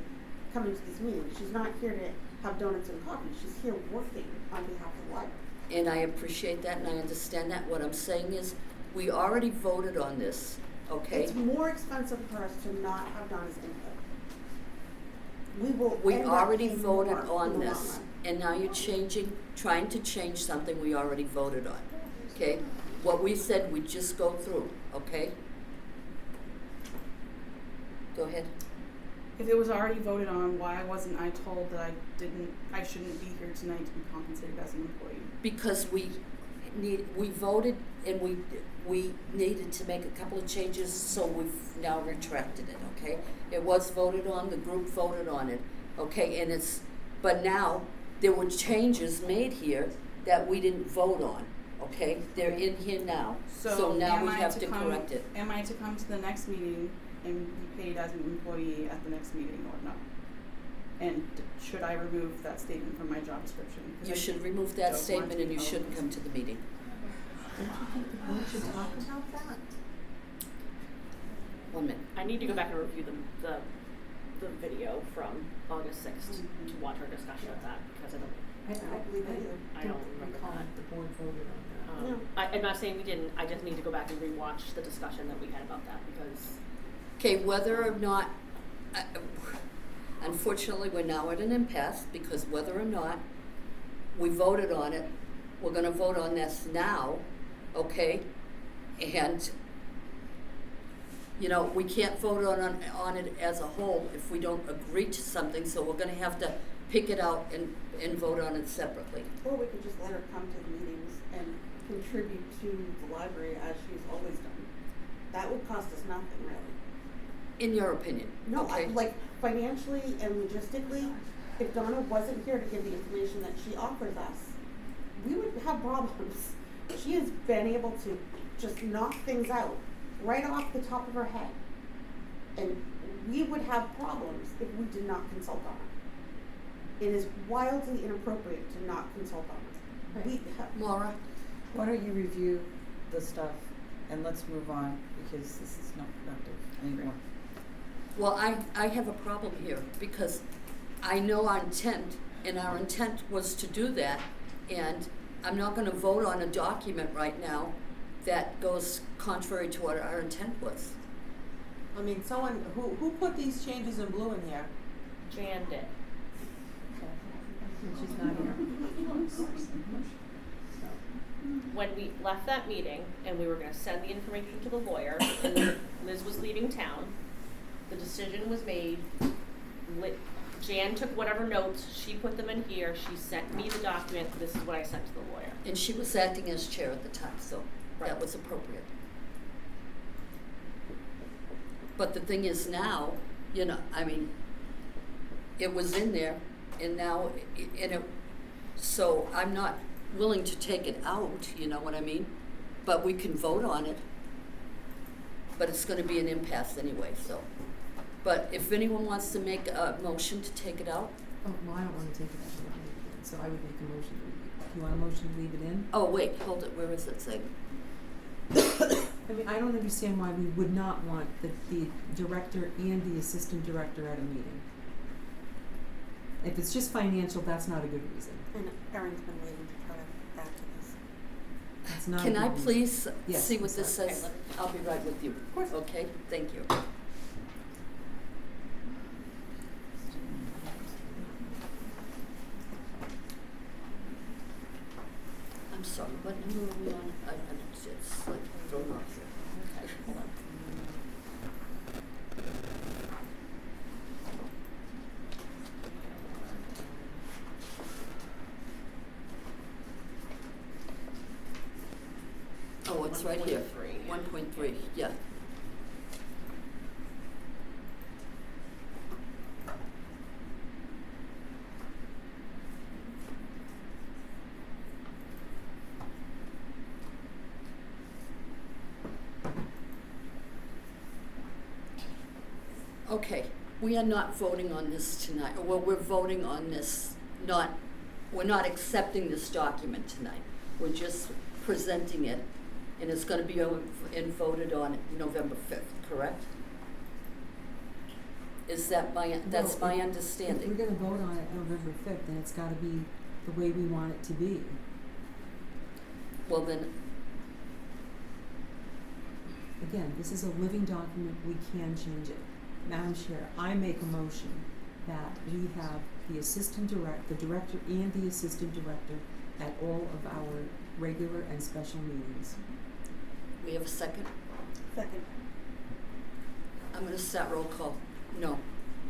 coming to these meetings. She's not here to have donuts and coffee, she's here working on behalf of the library. And I appreciate that and I understand that. What I'm saying is, we already voted on this, okay? It's more expensive for us to not have Donna's input. We end up already paying voted more in on the long this, run. and now you're trying to change something we already voted on, okay? What we said, we just go through, okay? Go ahead. If it was already voted on, why wasn't I told that I shouldn't be here tonight to be compensated as an employee? Because we voted and we needed to make a couple of changes, so we've now retracted it, okay? It was voted on, the group voted on it, okay? And but now there were changes made here that we didn't vote on, okay? They're in here now, so now we have to correct it. Am I to come to the next meeting and be paid as an employee at the next meeting or not? And should I remove that statement from my job description? You should remove that statement and you shouldn't come to the meeting. Don't you think the board should talk about that? 1 minute. I need to go back and review the video from August 6th to watch our discussion of that, because I don't remember recall that. the board voted on that. No. I'm not saying we didn't, I just need to go back and rewatch the discussion that we had about that, because Okay, whether or not, unfortunately, we're now at an impasse, because whether or not we voted on it, we're gonna vote on this now, okay? And, we can't vote on it as a whole if we don't agree to something, so we're gonna have to pick it out and vote on it separately. Or we could just let her come to the meetings and contribute to the library as she's always done. That would cost us nothing, really. In your opinion, No, okay? like financially and logistically, if Donna wasn't here to give the information that she offers us, we would have problems. She has been able to just knock things out right off the top of her head. And we would have problems if we did not consult on her. It is wildly inappropriate to not consult on her. Laura? Why don't you review the stuff and let's move on, because this is not productive anymore. Well, I have a problem here, because I know our intent, and our intent was to do that, and I'm not gonna vote on a document right now that goes contrary to what our intent was. I mean, someone, who put these changes in blue in here? Jan did. And she's not here. When we left that meeting and we were gonna send the information to the lawyer, and Liz was leaving town, the decision was made. Jan took whatever notes, she put them in here, she sent me the document, this is what I sent to the lawyer. And she was acting as chair at the time, so that was appropriate. But the thing is now, it was in there, and now, so I'm not willing to take it out, you know what I mean? But we can vote on it, but it's gonna be an impasse anyway, so. But if anyone wants to make a motion to take it out? Oh, well, I don't wanna take it out, I wanna leave it in, so I would make a motion to leave it. You want a motion to leave it in? Oh, wait, hold it, where is it saying? I mean, I don't understand why we would not want the director and the assistant director at a meeting. If it's just financial, that's not a good reason. And Erin's been waiting to try to add to this. That's not a Can good I reason. please Yes, see I'm what this sorry. says? I'll be right with you. Of course. Okay, thank you. sorry, what number are we on? I'm just like thrown off here. Okay, hold on. Oh, it's right here. 1.3, yeah. Okay, we are not voting on this tonight. Well, we're voting on this, we're not accepting this document tonight. We're just presenting it, and it's gonna be voted on November 5th, correct? Is that that's Well, my If understanding? we're gonna vote on it November 5th, then it's gotta be the way we want it to be. Well, then, Again, this is a living document, we can change it. Madam Chair, I make a motion that we have the director and the assistant director at all of our regular and special meetings. we have a second? Second. I'm gonna start roll call. No.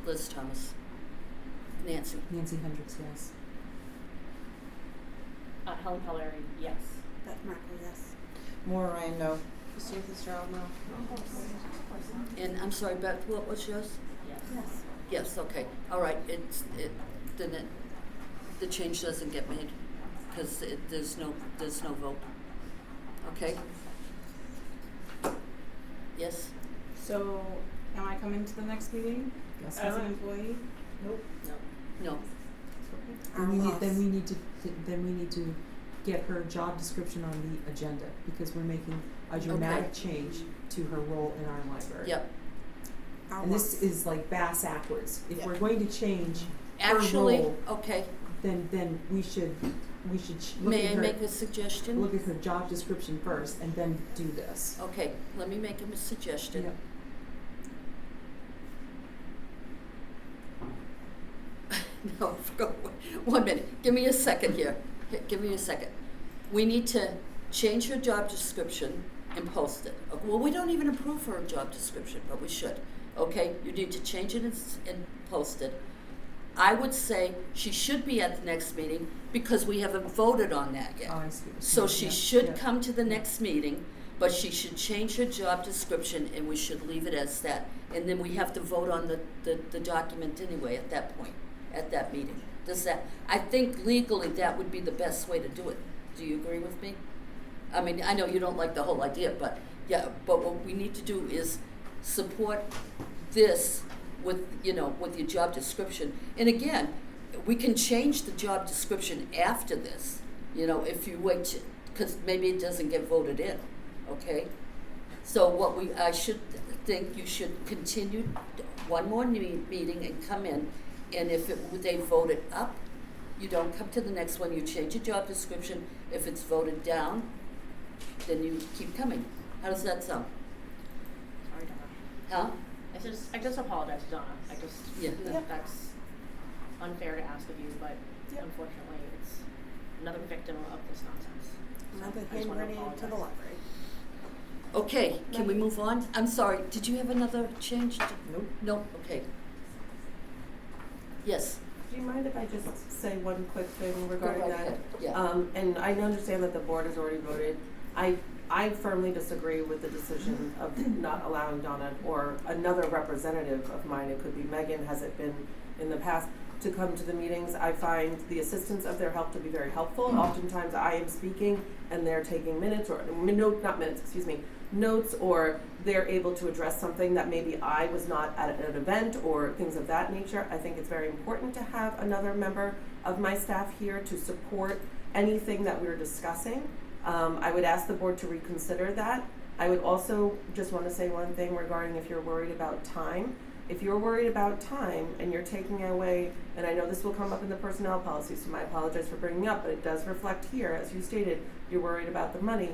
Liz Thomas. Nancy. Nancy Hendricks, yes. Helen Keller, yes. Beth Markle, yes. Maura Ryan, no. Christine Fitzgerald, no. And I'm sorry, Beth, what was yours? Yes. Yes. Yes, okay. All right, the change doesn't get made because there's no vote. Okay? Yes? So, am I coming to the next meeting Yes. as an employee? Nope. No. Our Then loss. we need to get her job description on the agenda because we're making a dramatic change to her role in our library. Yep. Our And this loss. is like bass backwards. If Yeah. we're going to change Actually, her role, okay. then we should look May at I her, make a suggestion? look at her job description first and then do this. Okay, let me make a suggestion. Yep. No, go, 1 minute. Give me a second here. Give me a second. We need to change her job description and post it. Well, we don't even approve her job description, but we should. Okay, you need to change it and post it. I would say she should be at the next meeting because we haven't voted on that yet. Oh, I see what you're So saying. she Yeah, should yeah. come to the next meeting, but she should change her job description and we should leave it as that. And then we have to vote on the document anyway at that point, at that meeting. I think legally that would be the best way to do it. Do you agree with me? I mean, I know you don't like the whole idea, but yeah, but what we need to do is support this with your job description. And again, we can change the job description after this, if you wait, because maybe it doesn't get voted in, okay? So I should think you should continue one more meeting and come in, and if they vote it up, you don't come to the next one, you change your job description. If it's voted down, then you keep coming. How does that sound? Sorry, Donna. Huh? I just apologize, Donna. Yeah. That's unfair to ask of you, but Yep. unfortunately, it's another victim of this nonsense. Another I just wanna handwriting to the apologize. library. Okay, can we move on? I'm sorry, did you have another change? Nope. Nope, okay. Yes. Do you mind if I just say one quick thing regarding Go right that? ahead. Yeah. And I understand that the board has already voted. I firmly disagree with the decision of not allowing Donna or another representative of mine, it could be Megan, has it been in the past, to come to the meetings. I find the assistance of their help to be very helpful. Oftentimes I am speaking and they're taking minutes notes, or they're able to address something that maybe I was not at an event or things of that nature. I think it's very important to have another member of my staff here to support anything that we're discussing. I would ask the board to reconsider that. I would also just want to say one thing regarding if you're worried about time. If you're worried about time and you're taking away, and I know this will come up in the personnel policy, so I apologize for bringing up, but it does reflect here, as you stated, you're worried about the money,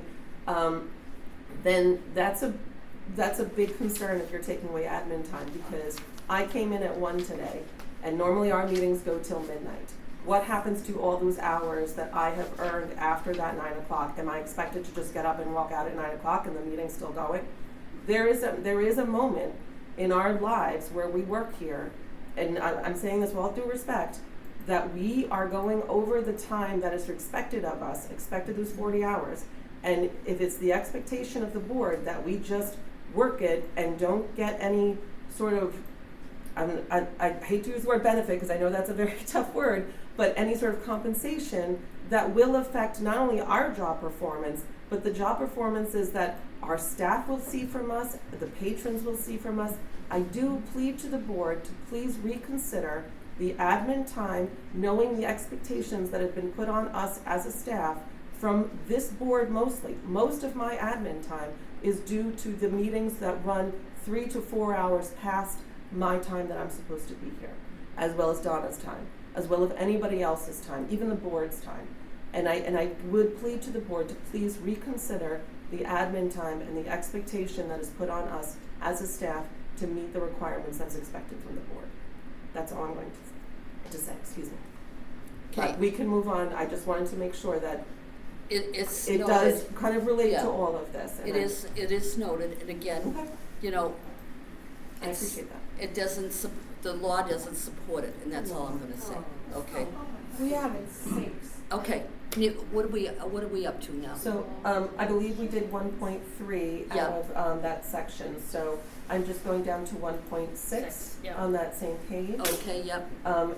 then that's a big concern if you're taking away admin time, because I came in at 1 today, and normally our meetings go till midnight. what happens to all those hours that I have earned after that 9 o'clock? Am I expected to just get up and walk out at 9 o'clock and the meeting's still going? There is a moment in our lives where we work here, and I'm saying this with all due respect, that we are going over the time that is expected of us, expected those 40 hours. And if it's the expectation of the board that we just work it and don't get any sort of, I hate to use the word benefit because I know that's a very tough word, but any sort of compensation that will affect not only our job performance, but the job performances that our staff will see from us, that the patrons will see from us. I do plead to the board to please reconsider the admin time, knowing the expectations that have been put on us as a staff from this board mostly. Most of my admin time is due to the meetings that run 3 to 4 hours past my time that I'm supposed to be here, as well as Donna's time, as well as anybody else's time, even the board's time. And I would plead to the board to please reconsider the admin time and the expectation that is put on us as a staff to meet the requirements that's expected from the board. That's all I'm going to say, excuse me. Okay. We can move on. I just wanted to make sure that it does noted. kind of relate Yeah. to all of this. And It is noted, and again, Okay. you know, I appreciate that. it doesn't, the law doesn't support it, and that's all I'm gonna say, okay? We haven't. Okay, what are we up to now? So, I believe we did 1.3 Yeah. out of that section, so I'm just going down to 1.6 yeah. on that same page. Okay, yep,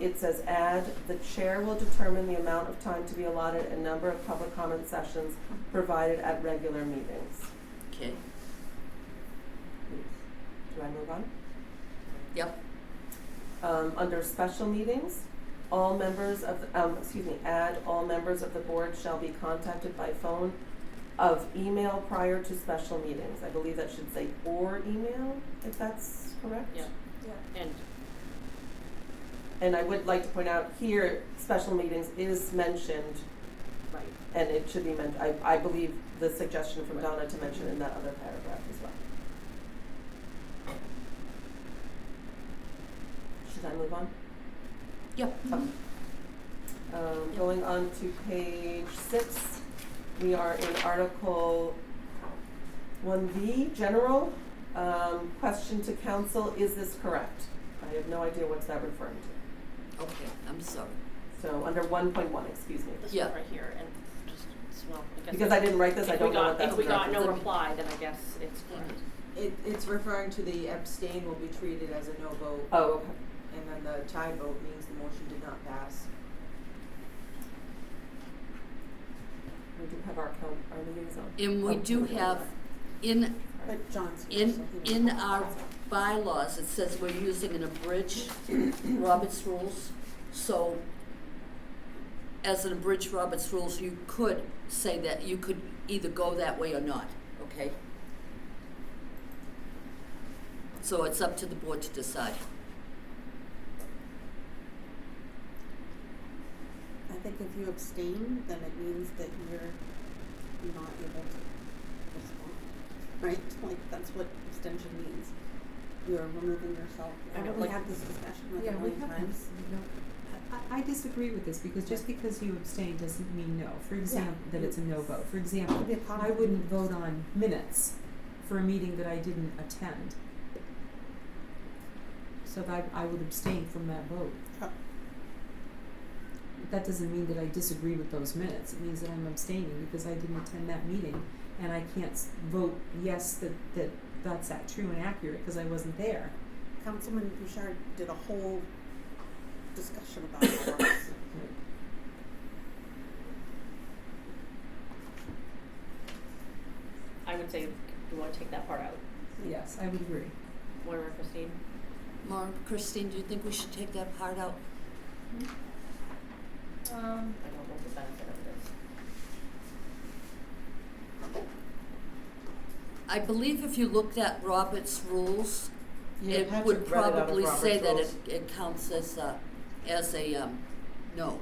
It says add, the chair will determine the amount of time to be allotted and number of public comment sessions provided at regular meetings. okay, Do I move on? yep, Under special meetings, all members of, add all members of the board shall be contacted by phone of email prior to special meetings. I believe that should say or email, if that's correct. Yeah. And And I would like to point out here, special meetings is mentioned, right. and it should be mentioned, I believe the suggestion from Donna to mention in that other paragraph as well. Should I move on? yep. Going on to page 6, we are in Article 1B, General. Question to council, is this correct? I have no idea what's that referring to. Okay, I'm sorry. So under 1.1, excuse me. This Yeah. one right here, and well, I guess Because I didn't write this, I don't know what that's if we got no referencing. reply, then I guess it's correct. It's referring to the abstain will be treated as a no vote, Oh, okay. and then the tie vote means the motion did not pass. We do have our liaison. And we Oh, do okay. have, in But John's here, so he in was- our bylaws, it says we're using an abridged Robert's rules. So, as an abridged Robert's rules, you could say that you could either go that way or not, okay? So it's up to the board to decide. I think if you abstain, then it means that you're not able to respond, right? Like, that's what abstention means. You're removing yourself. I know we Like, have this discussion with Yeah, a we million have, times. I disagree with this, because just because you abstain doesn't mean no. For example, that it's a no vote. For example, Could be a I conflict. wouldn't vote on minutes for a meeting that I didn't attend. So that I would abstain from that vote. Oh. That doesn't mean that I disagree with those minutes. It means that I'm abstaining because I didn't attend that meeting, and I can't vote yes that's true and accurate because I wasn't there. Councilman Bouchard did a whole discussion about it for us. I would say, do you want to take that part out? Yes, I would agree. Moira, Christine? Maura, Christine, do you think we should take that part out? I don't know the benefit of this. I believe if you looked at Robert's rules, Yeah, it Patrick would read it out of probably say Robert's that rules. it counts as a no.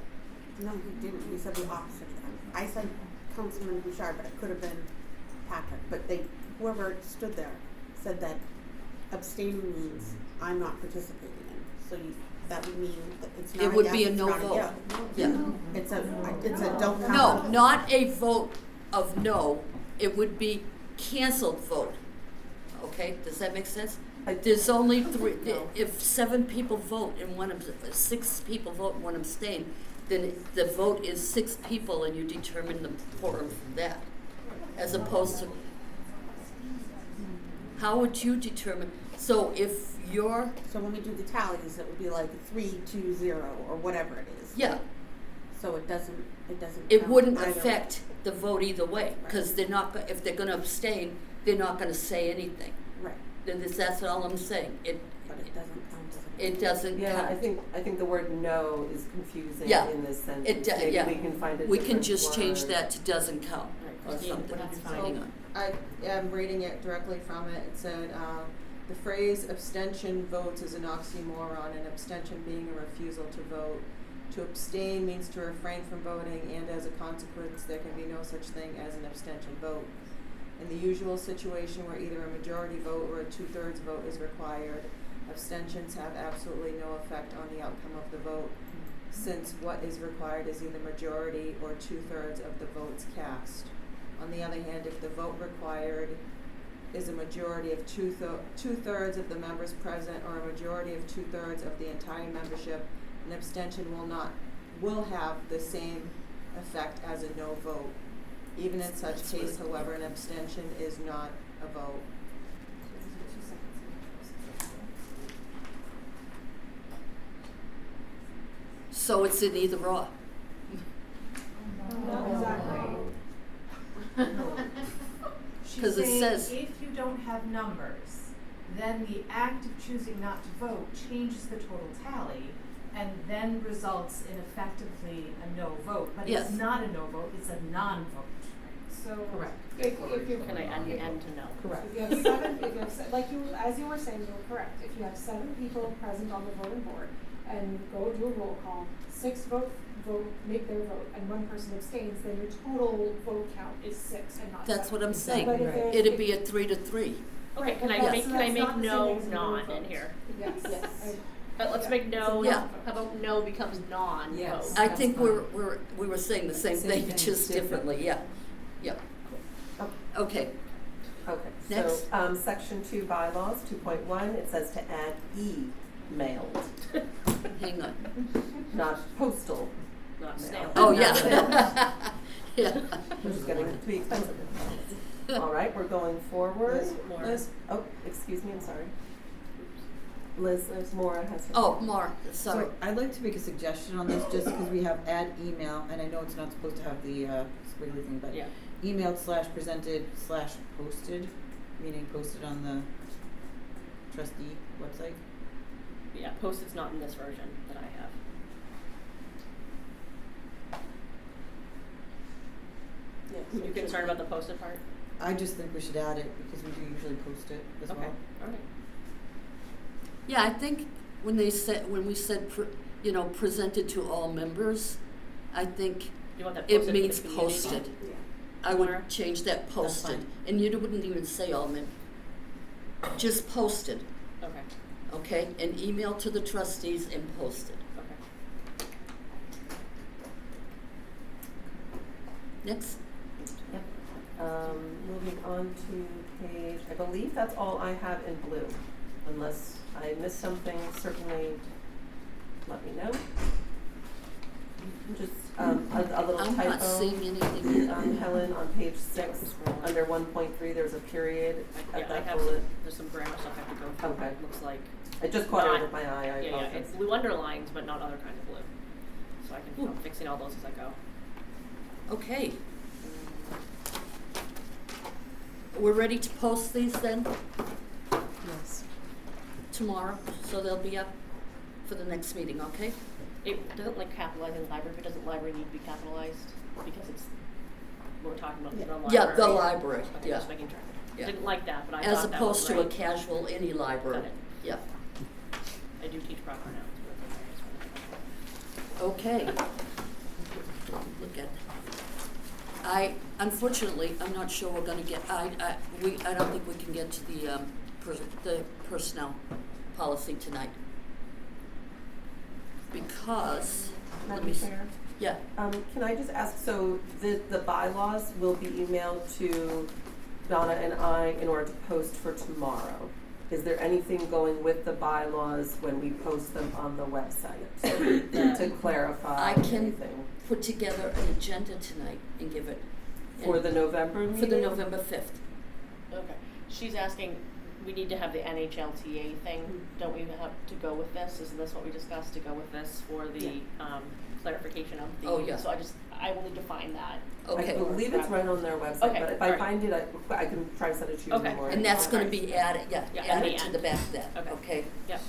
No, he didn't. He said the opposite of that. I said Councilman Bouchard, but it could have been Patrick. But whoever stood there said that abstaining means I'm not participating in. So that we mean that it's not It would be a yes, no it's not vote. yeah. Yeah. It's a don't count. No, not a vote of no, it would be canceled vote. Okay, does that make sense? There's only three, if 7 people vote and 6 people vote and 1 abstain, then the vote is 6 people and you determine the quorum from that. As opposed to, how would you determine, so if you're, So when we do the tallies, it would be like 3-2-0 or whatever it is. yeah, So it doesn't it count wouldn't either affect the vote either way, because they're not, if they're gonna abstain, they're not gonna say anything. Right. Then that's all I'm saying, But it doesn't count as a it doesn't Yeah, count. I think the word no is confusing Yeah, in this sentence. It, Maybe yeah, we can find a we can different just change word. that to doesn't count, or Christine, something. what did you find? Hang on. I am reading it directly from it. It said, the phrase abstention votes is an oxymoron, and abstention being a refusal to vote. To abstain means to refrain from voting, and as a consequence, there can be no such thing as an abstention vote. In the usual situation where either a majority vote or a 2/3 vote is required, abstentions have absolutely no effect on the outcome of the vote, since what is required is either majority or 2/3 of the votes cast. On the other hand, if the vote required is a majority of 2/3 of the members present or a majority of 2/3 of the entire membership, an abstention will have the same effect as a no vote. Even in such case, however, an abstention is not a vote. So it's in either or. Not exactly. She's 'Cause it saying says- if you don't have numbers, then the act of choosing not to vote changes the total tally and then results in effectively a no vote. But Yes. it's not a no vote, it's a non-vote. So Correct. if you Can I end to no? Correct. If you have 7, like you, as you were saying, you were correct. If you have 7 people present on the voting board and go do a roll call, 6 vote, make their vote, and 1 person abstains, then your total vote count is 6 and not 7. That's what I'm saying. But if there's- It'd be a 3-3. Okay, can I Yes. make, So can I that's make not the no same as a no non in vote. here? Yes. Yes. Let's make no, Yeah. how about no becomes non-vote? Yes. I That's think fine. we were saying the same Same thing, thing, just different. differently, yeah, yeah. Oh. Okay, Okay, Next. so, section 2 bylaws, 2.1, it says to add e-mailed, hang on. not postal. Not mail. snail. Oh, Not yeah. snail. Yeah. Which is getting to be expensive. All right, we're going forward. Liz, Oh, excuse me, I'm sorry. Liz, Maura has her. Oh, Mark, sorry. So I'd like to make a suggestion on this, just because we have add email, and I know it's not supposed to have the squiggly thing, but Yeah. emailed / presented / posted, meaning posted on the trustee website. yeah, posted's not in this version that I have. You concerned about the posted part? I just think we should add it because we do usually post it as Okay, well. alright. Yeah, I think when we said, presented to all members, I think You want that it posted for means the community? posted. Yeah. I would Laura? change that posted, fine. and you wouldn't even say all members. Just posted, Okay, okay? And email to the trustees and posted. okay. Next. Moving on to page, I believe that's all I have in blue. Unless I missed something, certainly let me know. Just a little I'm typo. not seeing anything. Helen, on page 6, under 1.3, there's a period Yeah, at I that have, bullet. there's some grammar stuff I have to go through. Okay. It looks like, It just caught not- it with my eye, I yeah, apologize. it's blue underlines, but not other kind of blue. So I'm fixing all those as I go. Okay. We're ready to post these then Yes. tomorrow, so they'll be up for the next meeting, okay? It doesn't like capitalizing library, but doesn't library need to be capitalized? Because it's, we're talking about the library. Yeah, the library, Okay, yeah. just making sure. Yeah. Didn't like that, but I As thought that was opposed to a right. casual any library. Got it. Yeah. I do teach proper nouns. Okay. Look at, unfortunately, I'm not sure we're gonna get, I don't think we can get to the personnel policy tonight. because, let me Madam see. Chair, Yeah, can I just ask, so the bylaws will be emailed to Donna and I in order to post for tomorrow. Is there anything going with the bylaws when we post them on the website to clarify I can anything? put together an agenda tonight and give it. For the November meeting? For the November 5th. Okay. She's asking, we need to have the NHLTA thing. Don't we have to go with this? Isn't this what we discussed, to go with this for the clarification of the? Oh, yeah. So I will need to find that. Okay. I believe it's right on their website, Okay, but if I alright. find it, I can try to send it to you in the Okay. morning. And that's gonna Okay. be added, Yeah, at added the to end. the back of that, Okay. okay? Yep.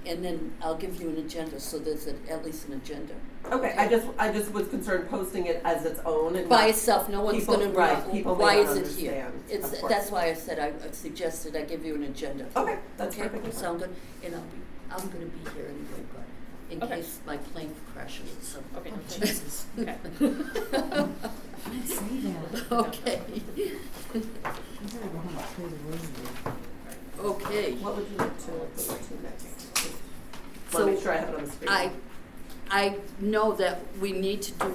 And then I'll give you an agenda, so there's at least an agenda. Okay, I just was concerned posting it as its own and By not- itself, no one's people- gonna, right, people may why not is it here? understand, It's, of course. that's why I said I suggested I give you an agenda. Okay, that's Okay, perfectly fine. sound good? And I'm gonna be here anyway, but in Okay. case my plane crashes, so. Okay. Oh, okay. Jesus. Okay. Don't say that. Okay. I gotta go home and play the rosary. Okay. What would you like to go to next? So, Wanna make sure I have it on the screen. I know that we need to do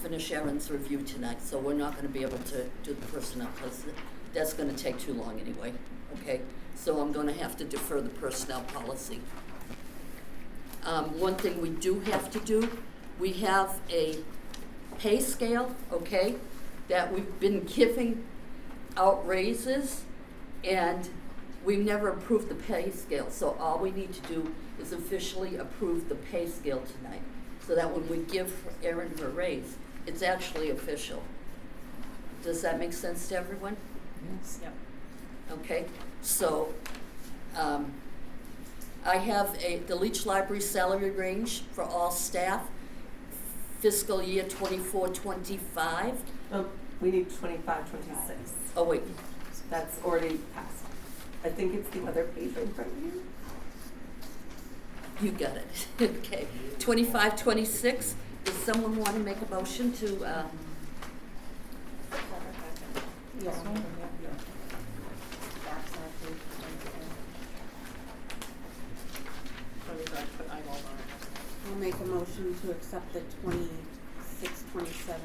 finish Erin's review tonight, so we're not gonna be able to do the personnel, because that's gonna take too long anyway, okay? So I'm gonna have to defer the personnel policy. One thing we do have to do, we have a pay scale, okay, that we've been giving out raises, and we've never approved the pay scale, so all we need to do is officially approve the pay scale tonight, so that when we give Erin her raise, it's actually official. Does that make sense to everyone? Yes. Yep. Okay, so, I have the Leach Library salary range for all staff, fiscal year 24-25. We need 25, 26. Oh, wait, That's already passed. I think it's the other page in front of you. you got it. Okay, 25-26. Does someone want to make a motion to, Yeah. Put eyeballs on it. I'll make a motion to accept the 26, 27,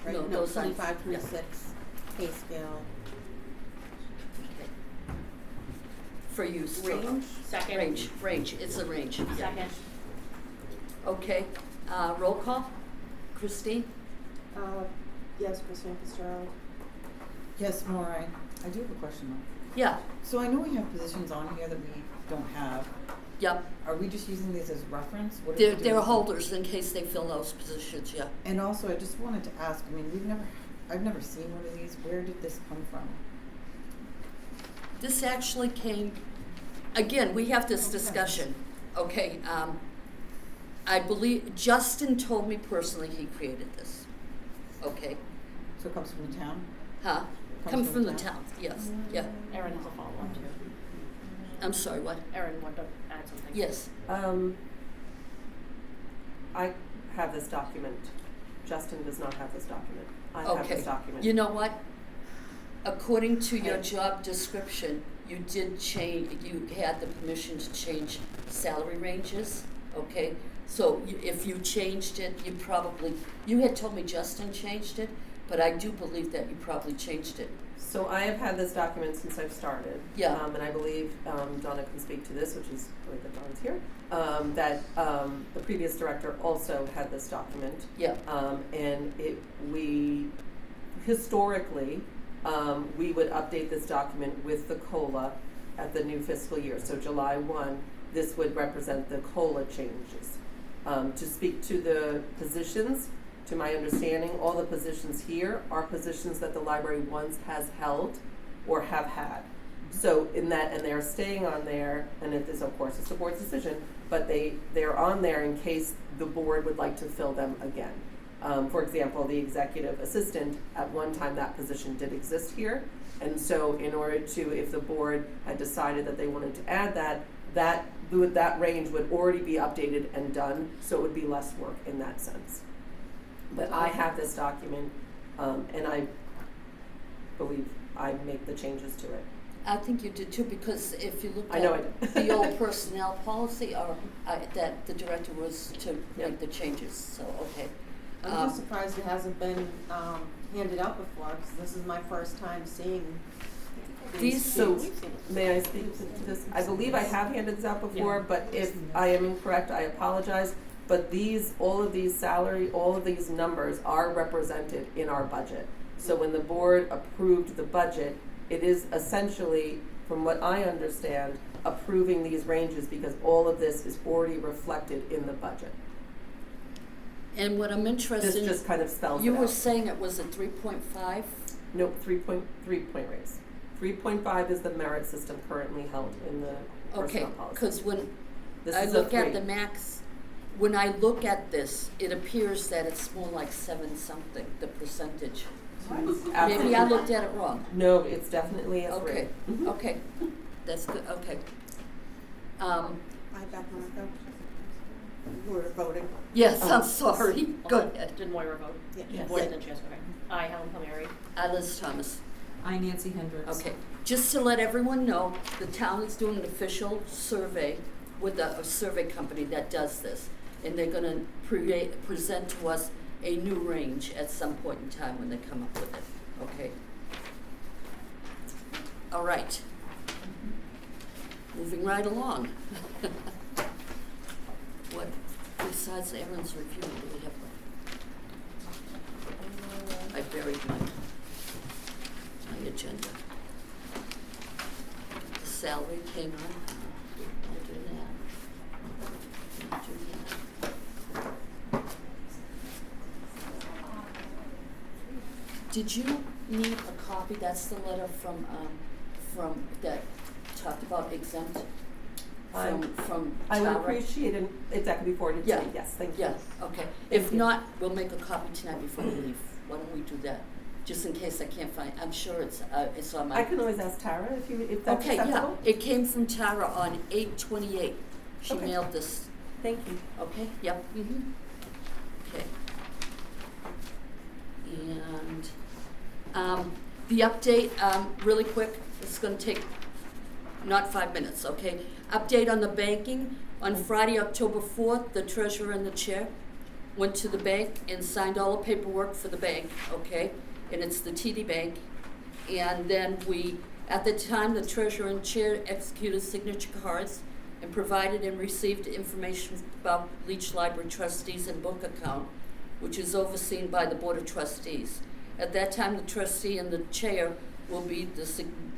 right, No, no, those aren't- 25, yeah. 26 pay scale. for you, so- Range? Second. Range, it's a range. yeah. Second. Okay, roll call. Christine? Yes, Christine Fitzgerald. Yes, Maureen, I do have a question though. Yeah, So I know we have positions on here that we don't have. yep. Are we just using these as reference? What do we do They're with them? holders in case they fill those positions, yeah. And also, I just wanted to ask, I mean, I've never seen one of these. Where did this come from? This actually came, again, we have this discussion, okay? I believe, Justin told me personally he created this, okay? So it comes from the town? Huh? Comes from the town, yes, yeah. Erin has a follow-up too. I'm sorry, what? Erin wanted to add something. Yes, I have this document. Justin does not have this document. I have this okay. document. You know what? According to your Okay. job description, you did change, you had the permission to change salary ranges, okay? So if you changed it, you had told me Justin changed it, but I do believe that you probably changed it. So I have had this document since I've started. Yeah. And I believe Donna can speak to this, which is great that Donna's here. That the previous director also had this document. Yeah. And we historically we would update this document with the COLA at the new fiscal year. So July 1, this would represent the COLA changes. To speak to the positions, to my understanding, all the positions here are positions that the library once has held or have had. So in that, and they're staying on there, and it is, of course, it's the board's decision, but they're on there in case the board would like to fill them again. For example, the executive assistant, at one time that position did exist here, and so in order to, if the board had decided that they wanted to add that range would already be updated and done, so it would be less work in that sense. But I have this document, and I believe I make the changes to it. I think you did too, because if you look I know I at did. the old personnel policy, or that the director was to Yeah. make the changes, so, okay. I'm just surprised it hasn't been, handed out before, because this is my first time seeing these. So, may I speak to this? I believe I have handed this out before, but if I am incorrect, I apologize. But all of these salary, all of these numbers are represented in our budget. So when the board approved the budget, it is essentially, from what I understand, approving these ranges because all of this is already reflected in the budget. And what I'm interested This in, just kind of spells it you out. were saying it was a 3.5? Nope, 3 point raise. 3.5 is the merit system currently held in the Okay, personnel policy. because when This I is a look at 3. the max, when I look at this, it appears that it's more like 7-something, the percentage. Maybe I Absolutely. looked at it wrong. No, it's definitely a 3. Okay, Mhm. okay, that's good, okay. I back Marco. We're voting. Yes, Oh. I'm sorry, go Okay. ahead. Did Moira vote? Yeah. Yes. Moira didn't yes, okay. I, Helen Palmieri. Liz Thomas. I, Nancy Hendricks. Okay, just to let everyone know, the town is doing an official survey with a survey company that does this. And they're gonna present to us a new range at some point in time when they come up with it, okay? All right. Moving right along. What, besides Aaron's review, do we have? I buried my agenda. The salary came on. I'll do that. I'll do that. Did you need a copy? That's the letter from that talked about exempt from I would Tara? appreciate it if that could be forwarded to Yeah. me. Yes, thank you. Yeah, okay. Thank If you. not, we'll make a copy tonight before we leave. Why don't we do that? Just in case I can't find, I'm sure it's on my. I can always ask Tara if that's Okay, yeah, acceptable. it came from Tara on 8/28. She Okay. mailed this, Thank you. okay, yep, okay. And, the update, really quick, it's gonna take not 5 minutes, okay? Update on the banking. On Friday, October 4th, the treasurer and the chair went to the bank and signed all the paperwork for the bank, okay? And it's the TD Bank. And then at the time, the treasurer and chair executed signature cards and provided and received information about Leach Library Trustees and book account, which is overseen by the Board of Trustees. At that time, the trustee and the chair will be the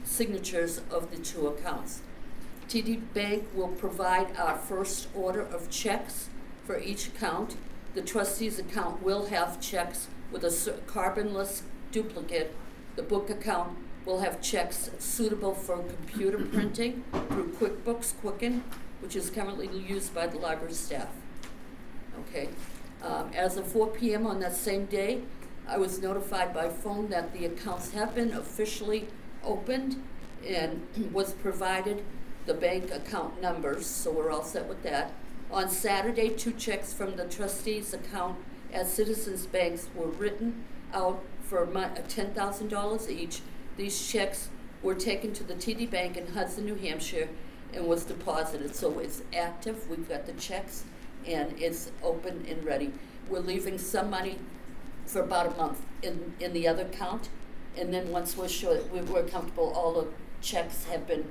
signatures of the two accounts. TD Bank will provide our first order of checks for each account. The trustee's account will have checks with a carbonless duplicate. The book account will have checks suitable for computer printing through QuickBooks Quicken, which is currently used by the library staff. Okay. As of 4 p.m. on that same day, I was notified by phone that the accounts have been officially opened and was provided the bank account numbers, so we're all set with that. On Saturday, 2 checks from the trustees' account at Citizens Banks were written out for $10,000 each. These checks were taken to the TD Bank in Hudson, New Hampshire, and was deposited. So it's active, we've got the checks, and it's open and ready. We're leaving some money for about a month in the other account, and then once we're sure that we're comfortable all the checks have been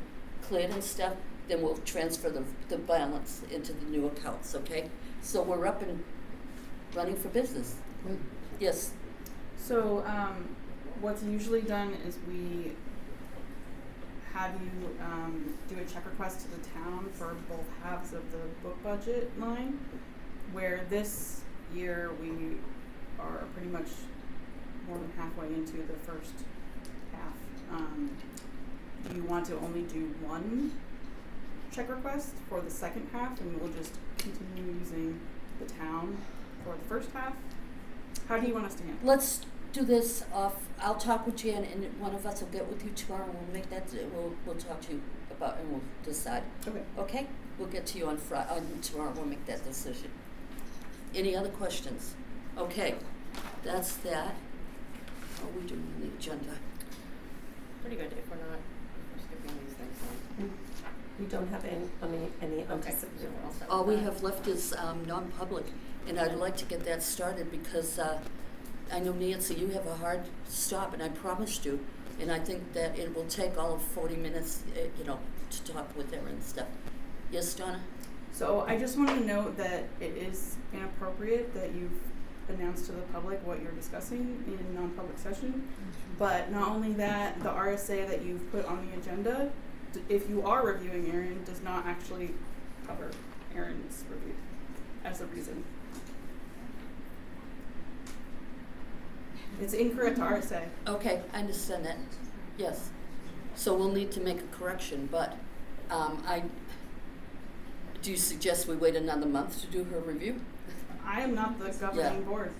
cleared and stuff, then we'll transfer the balance into the new accounts, okay? So we're up and running for business. Yes. So, what's usually done is we have you do a check request to the town for both halves of the book budget line, where this year we are pretty much more than halfway into the first half. Do you want to only do one check request for the second half, and we'll just continue using the town for the first half? How do you want us to handle it? Let's do this off. I'll talk with Jan, and one of us will get with you tomorrow, and we'll make that. We'll talk to you about, and we'll decide. Okay. Okay. We'll get to you on tomorrow. We'll make that decision. Any other questions? Okay. That's that. How are we doing on the agenda? Pretty good if we're not skipping We don't have any anticipated. All we have left is non-public, and I'd like to get that started because I know, Nancy, you have a hard stop, and I promised you, and I think that it will take all of 40 minutes, to talk with her and stuff. Yes, Donna? So I just want to note that it is inappropriate that you've announced to the public what you're discussing in non-public session. But not only that, the RSA that you've put on the agenda, if you are reviewing Erin, does not actually cover Erin's review as a reason. It's incorrect to RSA. Okay, I understand that. Yes. So we'll need to make a correction, but do you suggest we wait another month to do her review? I am not the governing board.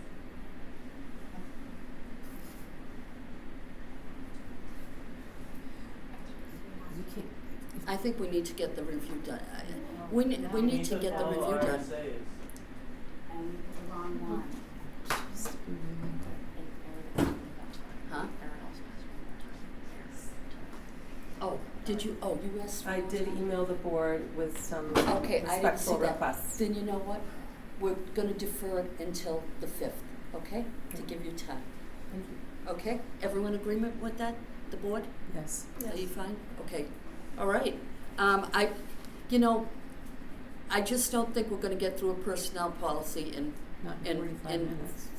I think we need to get the review done. We need to get the review done. And the wrong one. Huh? Oh, did you? Oh, you asked for I did email the board with some okay, respectful I didn't see that. requests. Then you know what? We're going to defer it until the 5th, okay? To give you time. Thank you. Okay? Everyone agreement with that? The board? Yes. Are you fine? Okay. All right. I just don't think we're going to get through a personnel policy in Not in 45 minutes.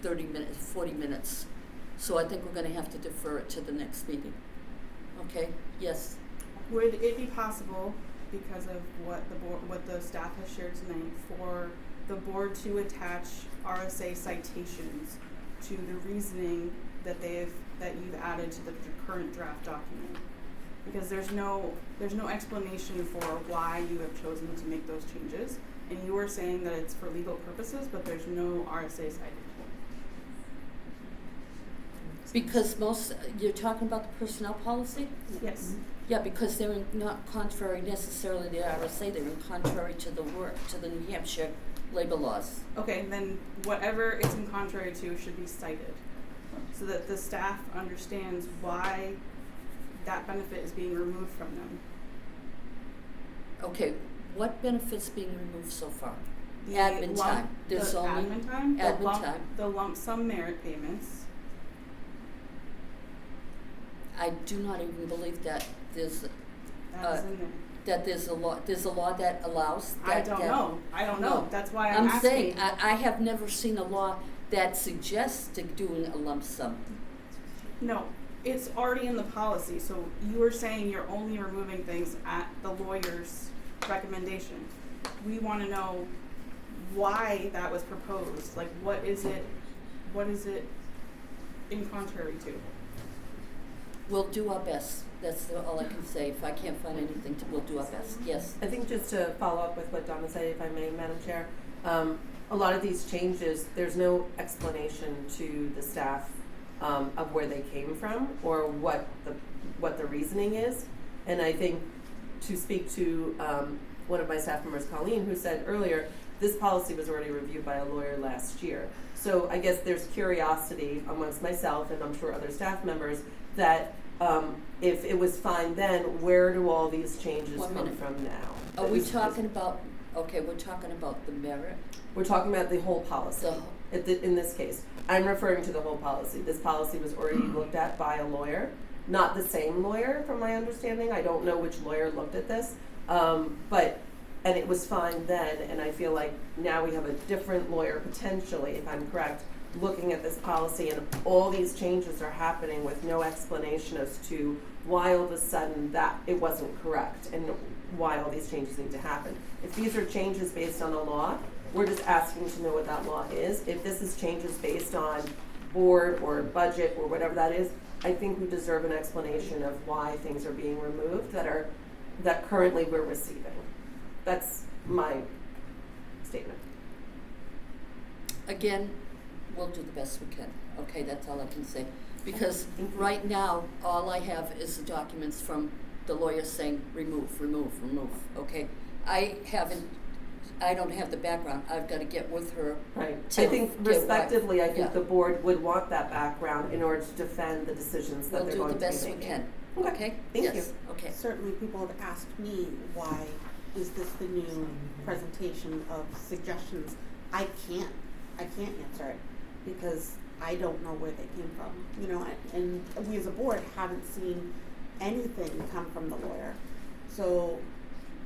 30 minutes, 40 minutes. So I think we're going to have to defer it to the next meeting. Okay? Yes. Would it be possible, because of what the staff has shared tonight, for the board to attach RSA citations to the reasoning that you've added to the current draft document? Because there's no explanation for why you have chosen to make those changes, and you were saying that it's for legal purposes, but there's no RSA citation. Because you're talking about the personnel policy? Yes. Yeah, because they're not contrary necessarily to the RSA, they're contrary to the New Hampshire labor laws. Okay, then whatever it's in contrary to should be cited, so that the staff understands why that benefit is being removed from them. Okay, what benefit's being removed so far? The Admin time. There's only admin time, admin time. the lump sum merit payments. I do not even believe that there's That's in there. that there's a law that allows that. I don't know. No. That's why I'm asking. saying I have never seen a law that suggests to doing a lump sum. No, it's already in the policy. So you were saying you're only removing things at the lawyer's recommendation. We want to know why that was proposed. Like, what is it in contrary to? We'll do our best. That's all I can say. If I can't find anything, we'll do our best. Yes. I think just to follow up with what Donna said, if I may, Madam Chair, a lot of these changes, there's no explanation to the staff of where they came from or what the reasoning is. And I think to speak to one of my staff members, Colleen, who said earlier, this policy was already reviewed by a lawyer last year. So I guess there's curiosity amongst myself and I'm sure other staff members that if it was fine then, where do all these changes come from now? Are we talking about, we're talking about the merit? We're talking about the whole policy. In this case, I'm referring to the whole policy. This policy was already looked at by a lawyer, not the same lawyer from my understanding. I don't know which lawyer looked at this, and it was fine then, and I feel like now we have a different lawyer potentially, if I'm correct, looking at this policy, and all these changes are happening with no explanation as to why all of a sudden that it wasn't correct and why all these changes need to happen. If these are changes based on a law, we're just asking to know what that law is. If this is changes based on board or budget or whatever that is, I think we deserve an explanation of why things are being removed that currently we're receiving. That's my statement. Again, we'll do the best we can. Okay, that's all I can say. Because right now, all I have is the documents from the lawyer saying remove. Okay, I don't have the background. I've got to get with her. Right. I think respectively, I think the board would want that background in order to defend the decisions that they're going to be making. We'll do the best we can. Okay? Thank Yes. you. Okay. Certainly, people have asked me, why is this the new presentation of suggestions? I can't answer it, because I don't know where they came from, you know, and we as a board haven't seen anything come from the lawyer. So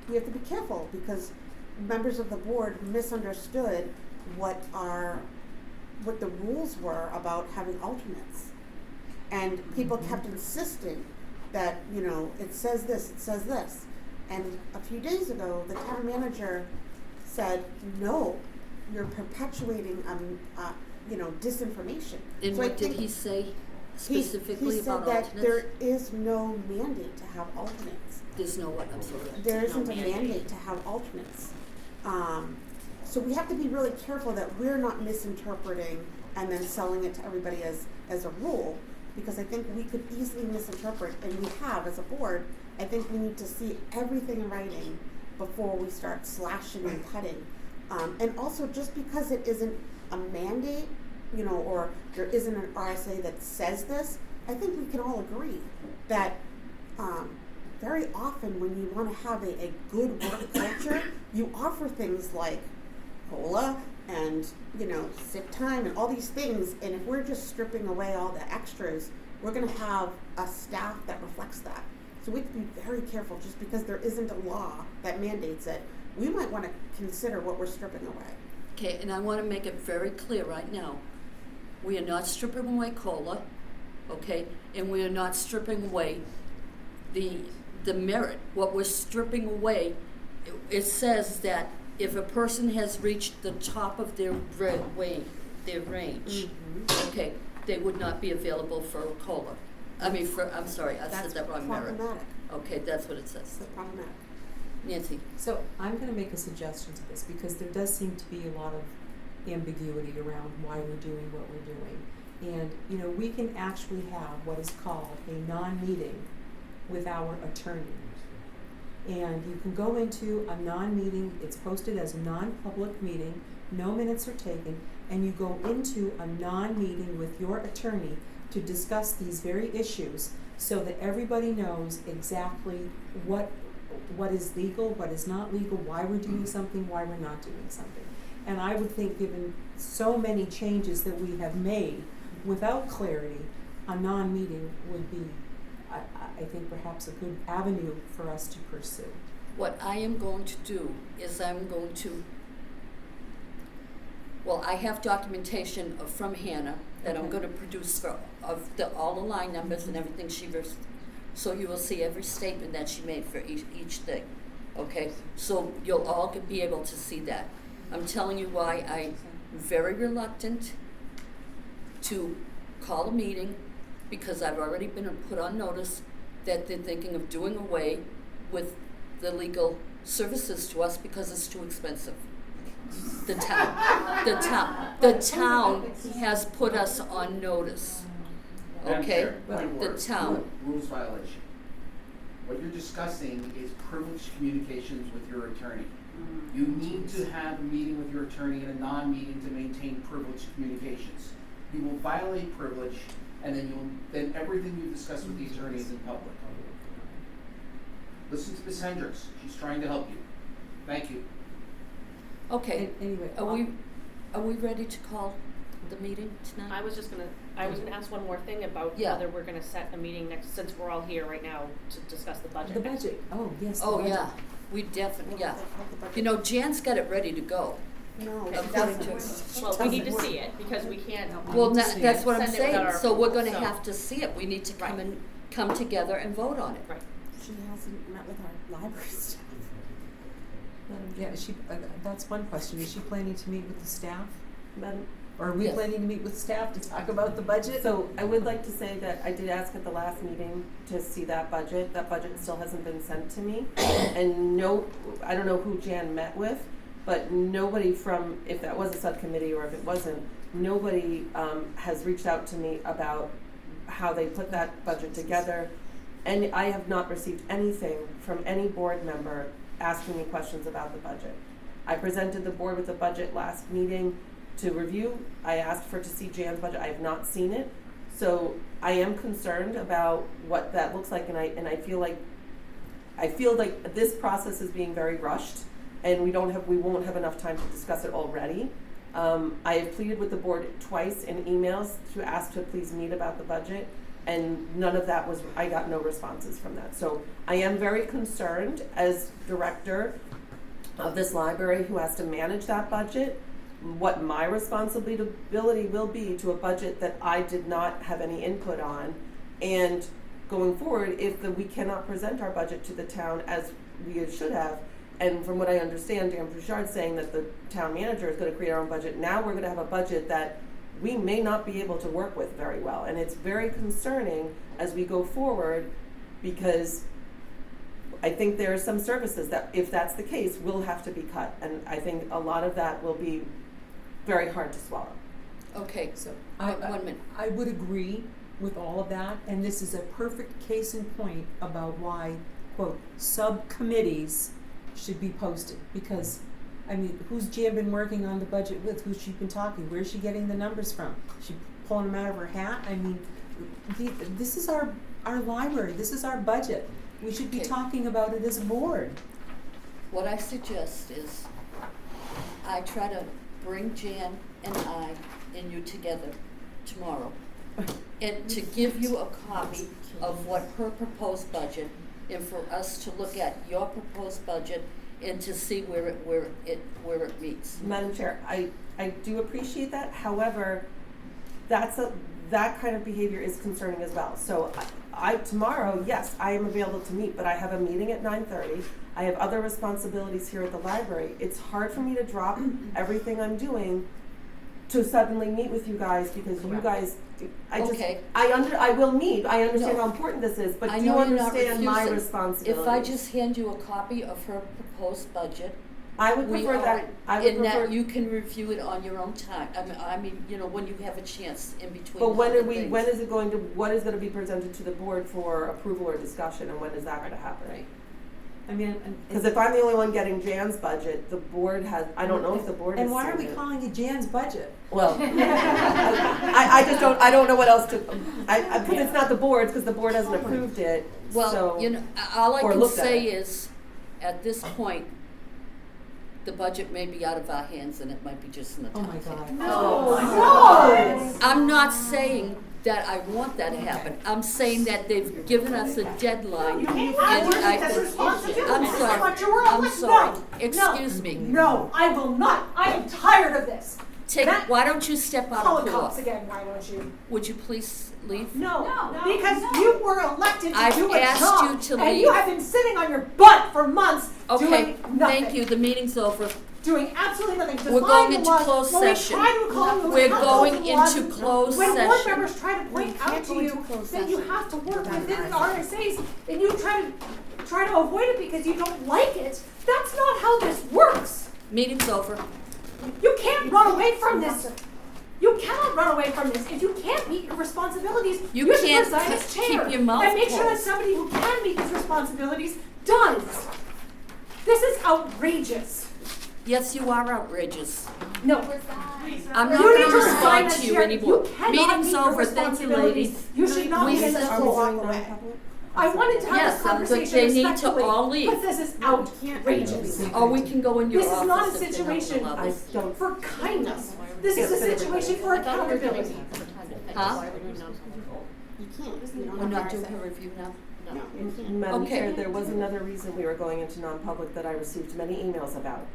we have to be careful, because members of the board misunderstood what the rules were about having alternates. And people kept insisting that, you know, it says this, it says this. And a few days ago, the town manager said, no, you're perpetuating, you know, disinformation. And So I what did think he say specifically about alternates? He said that there is no mandate to have alternates. There's no what, I'm sorry. There isn't a mandate to have alternates. So we have to be really careful that we're not misinterpreting and then selling it to everybody as a rule, because I think we could easily misinterpret, and we have as a board. I think we need to see everything in writing before we start slashing and cutting. And also, just because it isn't a mandate, you know, or there isn't an RSA that says this, I think we can all agree that very often when you want to have a good work culture, you offer things like COLA and, you know, sick time and all these things. And if we're just stripping away all the extras, we're going to have a staff that reflects that. So we have to be very careful. Just because there isn't a law that mandates it, we might want to consider what we're stripping away. Okay, and I want to make it very clear right now. We are not stripping away COLA, okay? And we are not stripping away the merit. What we're stripping away, it says that if a person has reached the top of their range, okay, they would not be available for COLA. I'm sorry, I said that wrong, merit. Problematic. Okay, that's what it says. That's problematic. Nancy. So I'm gonna make a suggestion to this, because there does seem to be a lot of ambiguity around why we're doing what we're doing. And, you know, we can actually have what is called a non-meeting with our attorney. And you can go into a non-meeting, it's posted as a non-public meeting, no minutes are taken, and you go into a non-meeting with your attorney to discuss these very issues, so that everybody knows exactly what is legal, what is not legal, why we're doing something, why we're not doing something. And I would think, given so many changes that we have made without clarity, a non-meeting would be, I think, perhaps a good avenue for us to pursue. What I am going to do is I have documentation from Hannah that I'm going to produce of all the line numbers and everything she was. So you will see every statement that she made for each thing, okay? So you'll all be able to see that. I'm telling you why I'm very reluctant to call a meeting, because I've already been put on notice that they're thinking of doing away with the legal services to us because it's too expensive. The town has put us on notice. Okay, the town. Rules violation. What you're discussing is privileged communications with your attorney. You need to have a meeting with your attorney and a non-meeting to maintain privileged communications. You will violate privilege, and then everything you discuss with the attorney is in public. Listen to Ms. Hendricks. She's trying to help you. Thank you. Okay. Anyway, are we ready to call the meeting tonight? I was gonna ask one more thing about whether we're gonna set a meeting next, since we're all here right now to discuss the budget. The budget, oh, yes, the Oh, budget. yeah, we definitely, yeah. You know, Jan's got it ready to go. No, According to, Well, we need to see it, because we can't. well, that's what I'm send it without saying, our so we're approval, gonna so- have to see it, we need to come together and vote on it. Right. She hasn't met with our library staff. Yeah, is she, that's one question, is she planning to meet with the staff? Madam, Or are we Yes. planning to meet with staff to talk about the budget? so I would like to say that I did ask at the last meeting to see that budget. That budget still hasn't been sent to me. And I don't know who Jan met with, but nobody from, if that was a subcommittee or if it wasn't, nobody has reached out to me about how they put that budget together. And I have not received anything from any board member asking me questions about the budget. I presented the board with the budget last meeting to review. I asked to see Jan's budget. I have not seen it. So I am concerned about what that looks like, and I feel like this process is being very rushed, and we won't have enough time to discuss it already. I have pleaded with the board twice in emails to ask to please meet about the budget, and none of that I got no responses from that. So I am very concerned as director of this library who has to manage that budget, what my responsibility will be to a budget that I did not have any input on, and going forward, if we cannot present our budget to the town as we should have, and from what I understand, Dan Bouchard's saying that the town manager is going to create our own budget. Now we're going to have a budget that we may not be able to work with very well, and it's very concerning as we go forward, because I think there are some services that, if that's the case, will have to be cut, and I think a lot of that will be very hard to swallow. Okay, So 1 minute. I would agree with all of that, and this is a perfect case in point about why, quote, subcommittees should be posted, because, I mean, who's Jan been working on the budget with? Who's she been talking? Where's she getting the numbers from? She pulling them out of her hat? I mean, this is our library, this is our budget. We should be Okay. talking about it as a board. What I suggest is I try to bring Jan and I and you together tomorrow and to give you a copy of what her proposed budget, and for us to look at your proposed budget and to see where it meets. Madam Chair, I do appreciate that. However, that kind of behavior is concerning as well. So tomorrow, yes, I am available to meet, but I have a meeting at 9:30. I have other responsibilities here at the library. It's hard for me to drop everything I'm doing to suddenly meet with you guys, because you guys, I will meet. I understand how important this is, but I do you know you're not understand my refusing. responsibilities? If I just hand you a copy of her proposed budget, I would prefer that. I would and prefer. that you can review it on your own time. I mean, you know, when you have a chance in between. But when other are we? things. When is it going to? What is going to be presented to the board for approval or discussion, and when is that going to happen? Right. I mean, Because if I'm the only one getting Jan's budget, the board has. I don't know if the board. and has why are we seen it. calling it Jan's budget? Well, I just don't. I don't know what else to. Because it's not the board's, because the board hasn't approved it. Well, so, you know, all I or can looked at say it. is, at this point, the budget may be out of our hands and it might be just in the Oh town. my God. No. I'm not saying that I want that to happen. I'm saying that they've given us a deadline. You can't and use I- it as responsibility. I'm This is sorry. what you were I'm elected. sorry. No. Excuse me. No, I will not. I am tired of this. Why don't you step out Call of the order? cops again, why don't you? Would you please leave? No, because you were elected to I've do a asked job, you to and you leave. have been sitting on your butt for months Okay, doing nothing. thank you. The meeting's over. Doing absolutely nothing. We're Defying going the into laws. closed When session. We try to call you, We're have going those laws. into closed when board session. members try to point out can't to go you into closed that you session. have to work within the RSAs, and you try to avoid it because you don't like it, that's not how this works. Meeting's over. You can't run away from this. You cannot run away from this. If you can't meet your responsibilities, You should can't resign as keep chair your mouth and make sure that closed. somebody who can meet these responsibilities does. This is outrageous. Yes, you are outrageous. No. I'm not You going need to to resign respond as to you chair. anymore. You cannot Meeting's meet your over. Thank you, responsibilities. ladies. You should not We be in still this have to role. walk away. I wanted to have Yes, this but conversation they need to respectfully, all leave. but this is outrageous. Or we can go in your This office is not a if they're not situation allowed us. for kindness. This is a situation for accountability. Huh? You can't. You don't We're have not RSA. doing a review now? No, you can't. Madam Okay. Chair, there was another reason we were going into non-public that I received many emails about.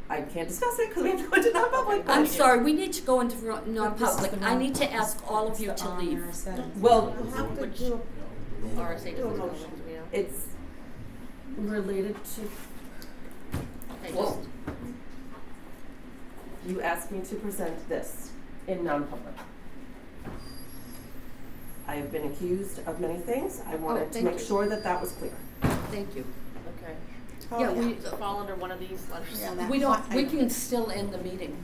I can't discuss it because we have to go into non-public. but- I'm sorry, we need to go into non-public. I need to ask all of you It's to the leave. RSA. Well, You have to do RSA do a doesn't motion. it's related to, Well, you asked me to present this in non-public. I have been accused of many things. I wanted to thank make you. sure that that was clear. thank you. Okay. Oh, Yeah, yeah. we, Fall under one of these letters. Yeah, that we don't, hot we item. can still end the meeting.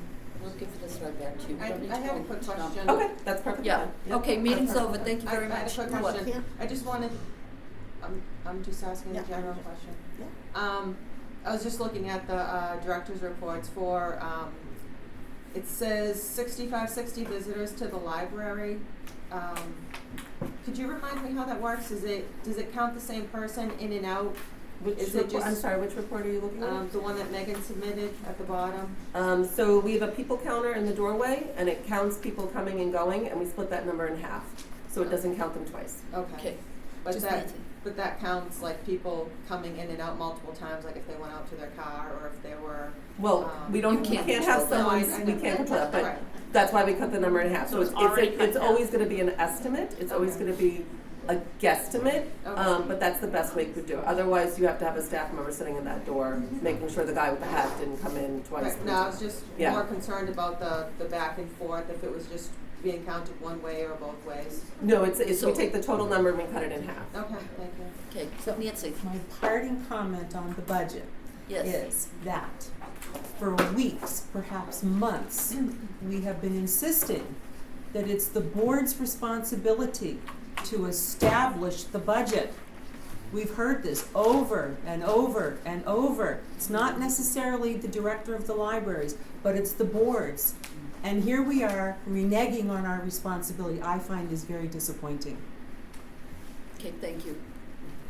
We'll give this right back to you. We I don't need to have go a into quick non- question. Okay, that's perfectly Yeah, fine. Yep. okay, meeting's over. Thank you I very had a much. quick What? question. Yeah. I just wanted, I'm just asking Yeah. a general question. Yeah. I was just looking at the director's reports for, it says 65, 60 visitors to the library Could you remind me how that works? Does it count the same person in and out? Is it just, I'm sorry, which report are you looking at? the one that Megan submitted at the bottom? So we have a people counter in the doorway, and it counts people coming and going, and we split that number in half, so it doesn't count them twice. Okay. But Just that, need to- but that counts like people coming in and out multiple times, like if they went out to their car or if they were. Well, we don't, You we can't can't have control that. someone, we know. can't control that, but Right. that's why we cut the number in half. So So it's already cut it's down. always gonna be an estimate, it's always Okay. gonna be a guesstimate, Okay. but that's the best way we could do it. Otherwise, you have to have a staff member sitting in that door, making sure the guy with the hat didn't come in twice. Right, no, I was just Yeah. more concerned about the back and forth, if it was just being counted one way or both ways. No, it's, we So- take the total number and we cut it in half. Okay, thank you. Okay, so Nancy, My parting comment on the budget yes. is that for weeks, perhaps months, we have been insisting that it's the board's responsibility to establish the budget. We've heard this over and over and over. It's not necessarily the director of the libraries, but it's the boards. And here we are reneging on our responsibility. I find this very disappointing. Okay, thank you.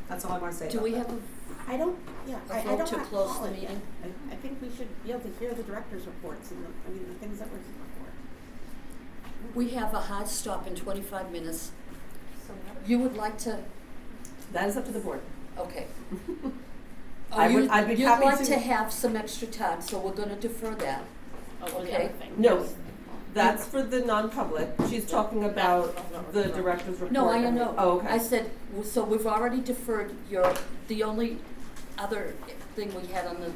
That's all I want to say Do about we that. have I don't, yeah, A I vote don't to want close call the it yet. meeting? I think we should be able to hear the director's reports and the things that we're here for. We have a hard stop in 25 minutes. You would like to, That is up to the board. okay. I'd be You'd happy like to- to have some extra time, so we're gonna defer that. Oh, for the Okay. other thing. No, that's for the non-public. She's talking about the director's report. No, I know. Oh, okay. I said, so we've already deferred the only other thing we had on the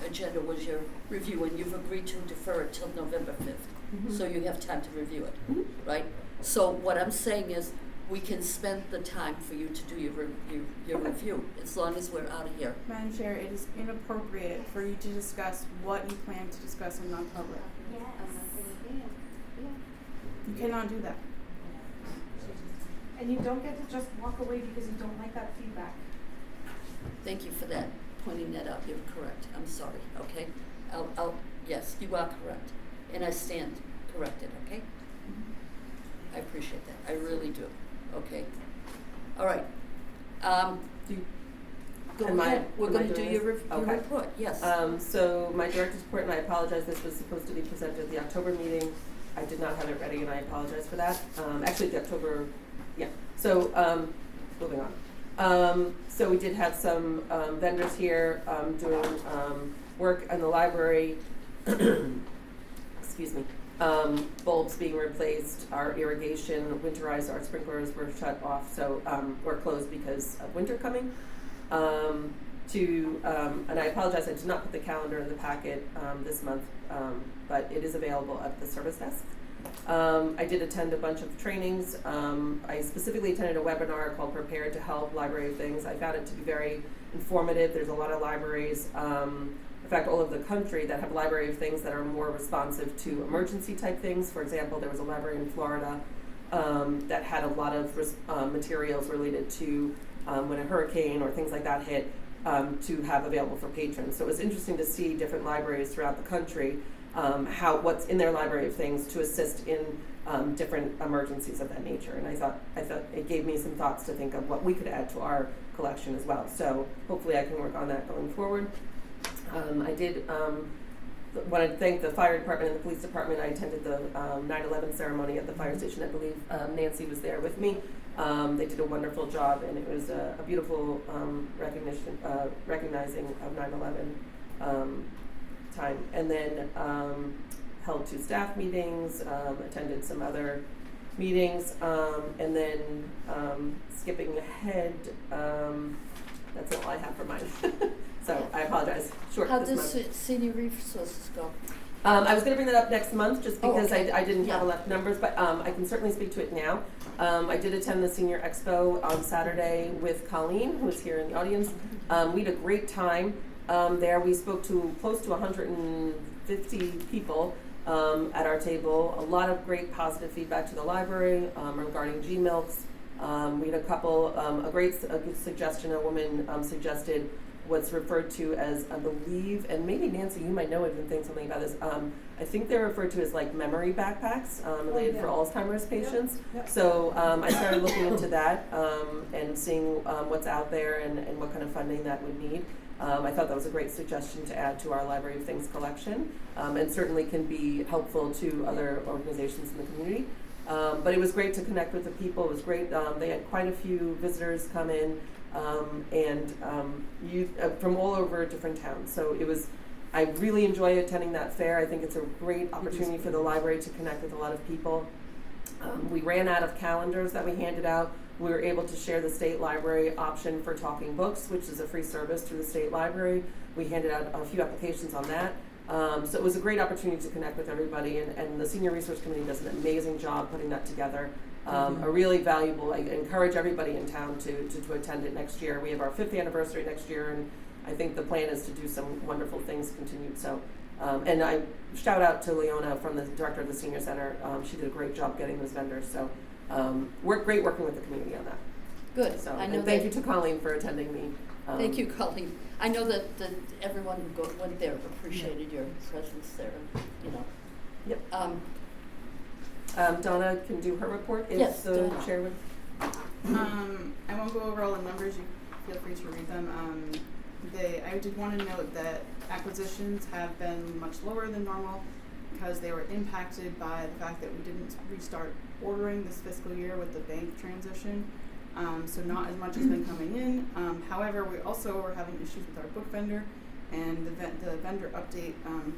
agenda was your review, and you've agreed to defer it till November 5th. So you have time to review it, right? So what I'm saying is, we can spend the time for you to do your review, as long as we're out of here. Madam Chair, it is inappropriate for you to discuss what you plan to discuss in non-public. You cannot do that. And you don't get to just walk away because you don't like that feedback. Thank you for that, pointing that out. You're correct. I'm sorry, okay? Yes, you are correct. And I stand corrected, okay? I appreciate that. I really do. Okay. All right. Go Am I- ahead. We're am I going to do doing your this? your Okay. report, yes. So my director's report, and I apologize, this was supposed to be presented at the October meeting. I did not have it ready, and I apologize for that. Actually, the October, yeah. So, moving on. So we did have some vendors here doing work in the library. Excuse me. Bulbs being replaced, our irrigation, winterized, our sprinklers were shut off, so we're closed because of winter coming. And I apologize, I did not put the calendar in the packet this month, but it is available at the service desk. I did attend a bunch of trainings. I specifically attended a webinar called Prepared to Help Library of Things. I found it to be very informative. There's a lot of libraries, in fact, all over the country that have library of things that are more responsive to emergency type things. For example, there was a library in Florida that had a lot of materials related to when a hurricane or things like that hit to have available for patrons. So it was interesting to see different libraries throughout the country, what's in their library of things to assist in different emergencies of that nature. And I thought it gave me some thoughts to think of what we could add to our collection as well. So hopefully I can work on that going forward. I did want to thank the fire department and the police department. I attended the 9/11 ceremony at the fire station. I believe Nancy was there with me. They did a wonderful job, and it was a beautiful recognizing of 9/11 time. And then held 2 staff meetings, attended some other meetings, and then skipping ahead, that's all I have for mine. So I apologize. Short How this does month. senior resources go? I was going to bring that up next month just Oh, because okay. I didn't have Yeah. enough numbers, but I can certainly speak to it now. I did attend the Senior Expo on Saturday with Colleen, who is here in the audience. We had a great time there. We spoke to close to 150 people at our table. A lot of great positive feedback to the library regarding G-Milks. We had a couple, a good suggestion, a woman suggested what's referred to as, I believe, and maybe Nancy, you might know even think something about this. I think they're referred to as like memory backpacks, related for Alzheimer's patients. Yep. So I started looking into that and seeing what's out there and what kind of funding that would need. I thought that was a great suggestion to add to our Library of Things collection, and certainly can be helpful to other organizations in the community. But it was great to connect with the people. It was great. They had quite a few visitors come in, and youth from all over different towns. So it was. I really enjoy attending that fair. I think it's a great opportunity for the library to connect with a lot of people. We ran out of calendars that we handed out. We were able to share the state library option for Talking Books, which is a free service through the state library. We handed out a few applications on that. So it was a great opportunity to connect with everybody, and the Senior Resource Committee does an amazing job putting that together. A really valuable, I encourage everybody in town to attend it next year. We have our 5th anniversary next year, and I think the plan is to do some wonderful things continued. So, and I shout out to Leona from the director of the Senior Center. She did a great job getting those vendors. So, great working with the community on that. Good. So, I know and thank you to Colleen for attending me. Thank you, Colleen. I know that everyone who went there appreciated your presence there. You know. Yep. Donna can do her report. Yes, the Donna. chair would. I won't go over all the numbers. You feel free to read them. I did want to note that acquisitions have been much lower than normal because they were impacted by the fact that we didn't restart ordering this fiscal year with the bank transition. So not as much has been coming in. However, we also are having issues with our book vendor, and the vendor update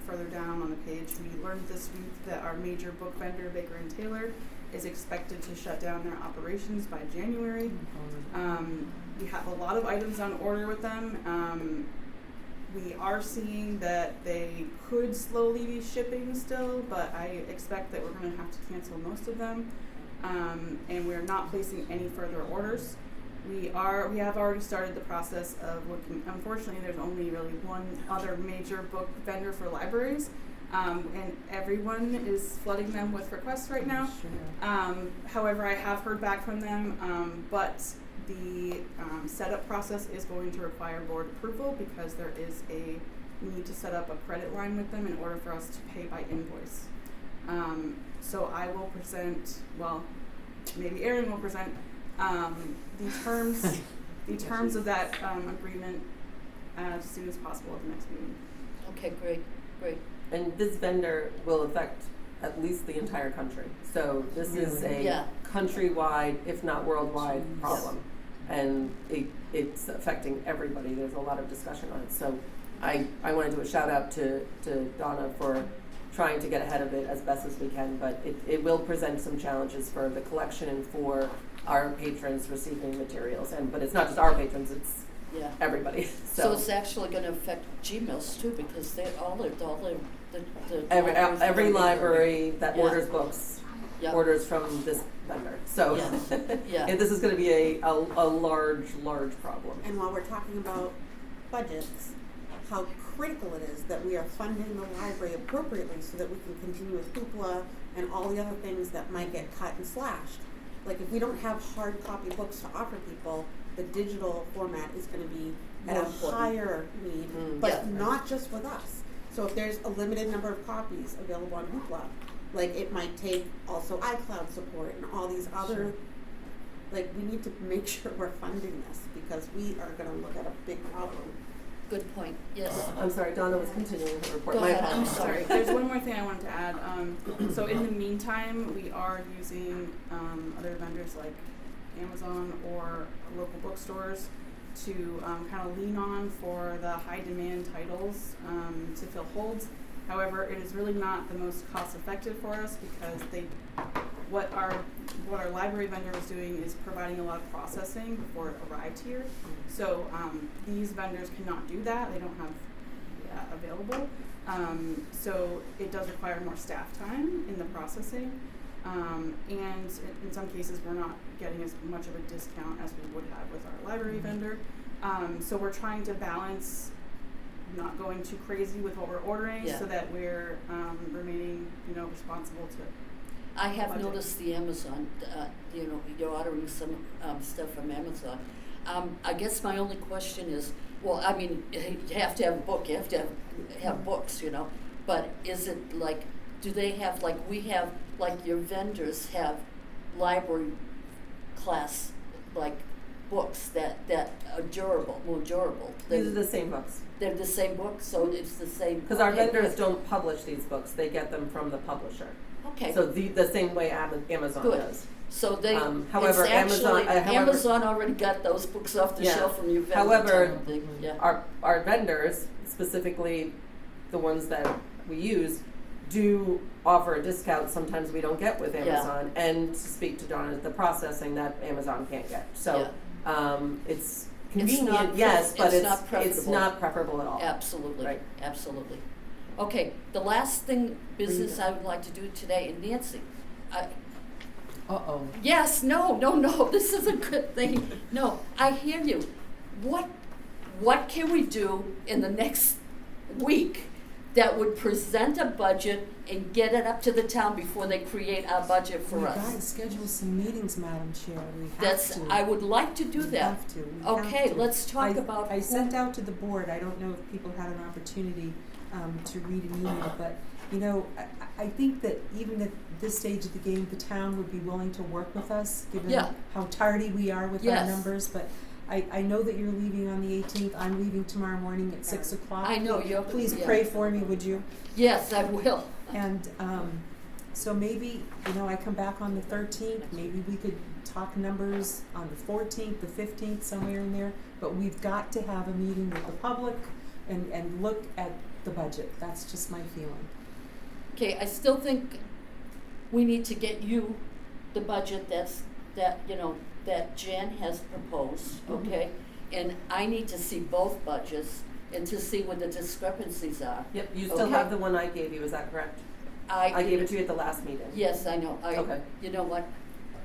further down on the page. We learned this week that our major book vendor, Baker & Taylor, is expected to shut down their operations by January. We have a lot of items on order with them. We are seeing that they could slowly be shipping still, but I expect that we're going to have to cancel most of them. And we're not placing any further orders. We have already started the process of looking. Unfortunately, there's only really one other major book vendor for libraries, and everyone is flooding them with requests right now. However, I have heard back from them, but the setup process is going to require board approval because there is a need to set up a credit line with them in order for us to pay by invoice. So I will present, well, maybe Erin will present the terms of that agreement as soon as possible at the next meeting. Okay, great. And this vendor will affect at least the entire country. So this is a countrywide, if not worldwide, problem. And it's affecting everybody. There's a lot of discussion on it. So I want to do a shout out to Donna for trying to get ahead of it as best as we can, but it will present some challenges for the collection and for our patrons receiving materials. But it's not just our patrons, it's everybody. So it's actually going to affect Gmails too, because they all the every library that orders books orders from this vendor. So yeah. This is going to be a large problem. And while we're talking about budgets, how critical it is that we are funding the library appropriately so that we can continue with hoopla and all the other things that might get cut and slashed. Like if we don't have hard copy books to offer people, the digital format is going to be at a higher need, but not just with us. So if there's a limited number of copies available on Hoopla, like it might take also iCloud support and all these other, like we need to make sure we're funding this because we are going to look at a big problem. Good point. Yes. I'm sorry, Donna was continuing her report. Go ahead. I'm Sorry. There's one more thing I wanted to add. So in the meantime, we are using other vendors like Amazon or local bookstores to kind of lean on for the high demand titles to fill holds. However, it is really not the most cost effective for us because what our library vendor was doing is providing a lot of processing before it arrived here. So these vendors cannot do that. They don't have available. So it does require more staff time in the processing. And in some cases, we're not getting as much of a discount as we would have with our library vendor. So we're trying to balance not going too crazy with what we're ordering so that we're remaining, responsible to. I have noticed the Amazon, you're ordering some stuff from Amazon. I guess my only question is Well, I mean, you have to have a book, you have to have books, you know, but is it like, do they have, like, we have, like, your vendors have library class, like, books that are durable, more durable? These are the same books. They're the same books, so it's the same. Because our okay, vendors good. don't publish these books, they get them from the publisher. Okay. So the same way Amazon Good. does. So they, however, it's actually, however- Amazon already got those books off the Yeah. shelf from your vendor. However, type of thing. Yeah. our vendors, specifically the ones that we use, do offer a discount sometimes we don't get with Yeah. Amazon. And to speak to Donna, the processing that Amazon can't get. So it's convenient, not yes, but it's it's not preferable at all. Absolutely, Right. absolutely. Okay, the last business I would like to do today, and Nancy, Uh-oh. yes, no, this is a good thing. No, I hear you. What can we do in the next week that would present a budget and get it up to the town before they create our budget for We us? gotta schedule some meetings, Madam Chair, we have That's, to. I would like to do We that. have to, we Okay, have to. let's talk I about I who- sent out to the board, I don't know if people had an opportunity to read an email, but, you know, I think that even at this stage of the game, the town would be willing to work with us, given Yeah. how tardy we are with our Yes. numbers, but I know that you're leaving on the 18th, I'm leaving tomorrow morning at 6 o'clock. I know, you're. Please yeah. pray for me, would you? Yes, I will. And so maybe, you know, I come back on the 13th, maybe we could talk numbers on the 14th, the 15th, somewhere in there. But we've got to have a meeting with the public and look at the budget. That's just my feeling. Okay, I still think we need to get you the budget that Jan has proposed, okay? And I need to see both budgets and to see what the discrepancies are. Yep, you still Okay. have the one I gave you, is that correct? I gave it to you at the last meeting. Yes, I know. Okay. You know what?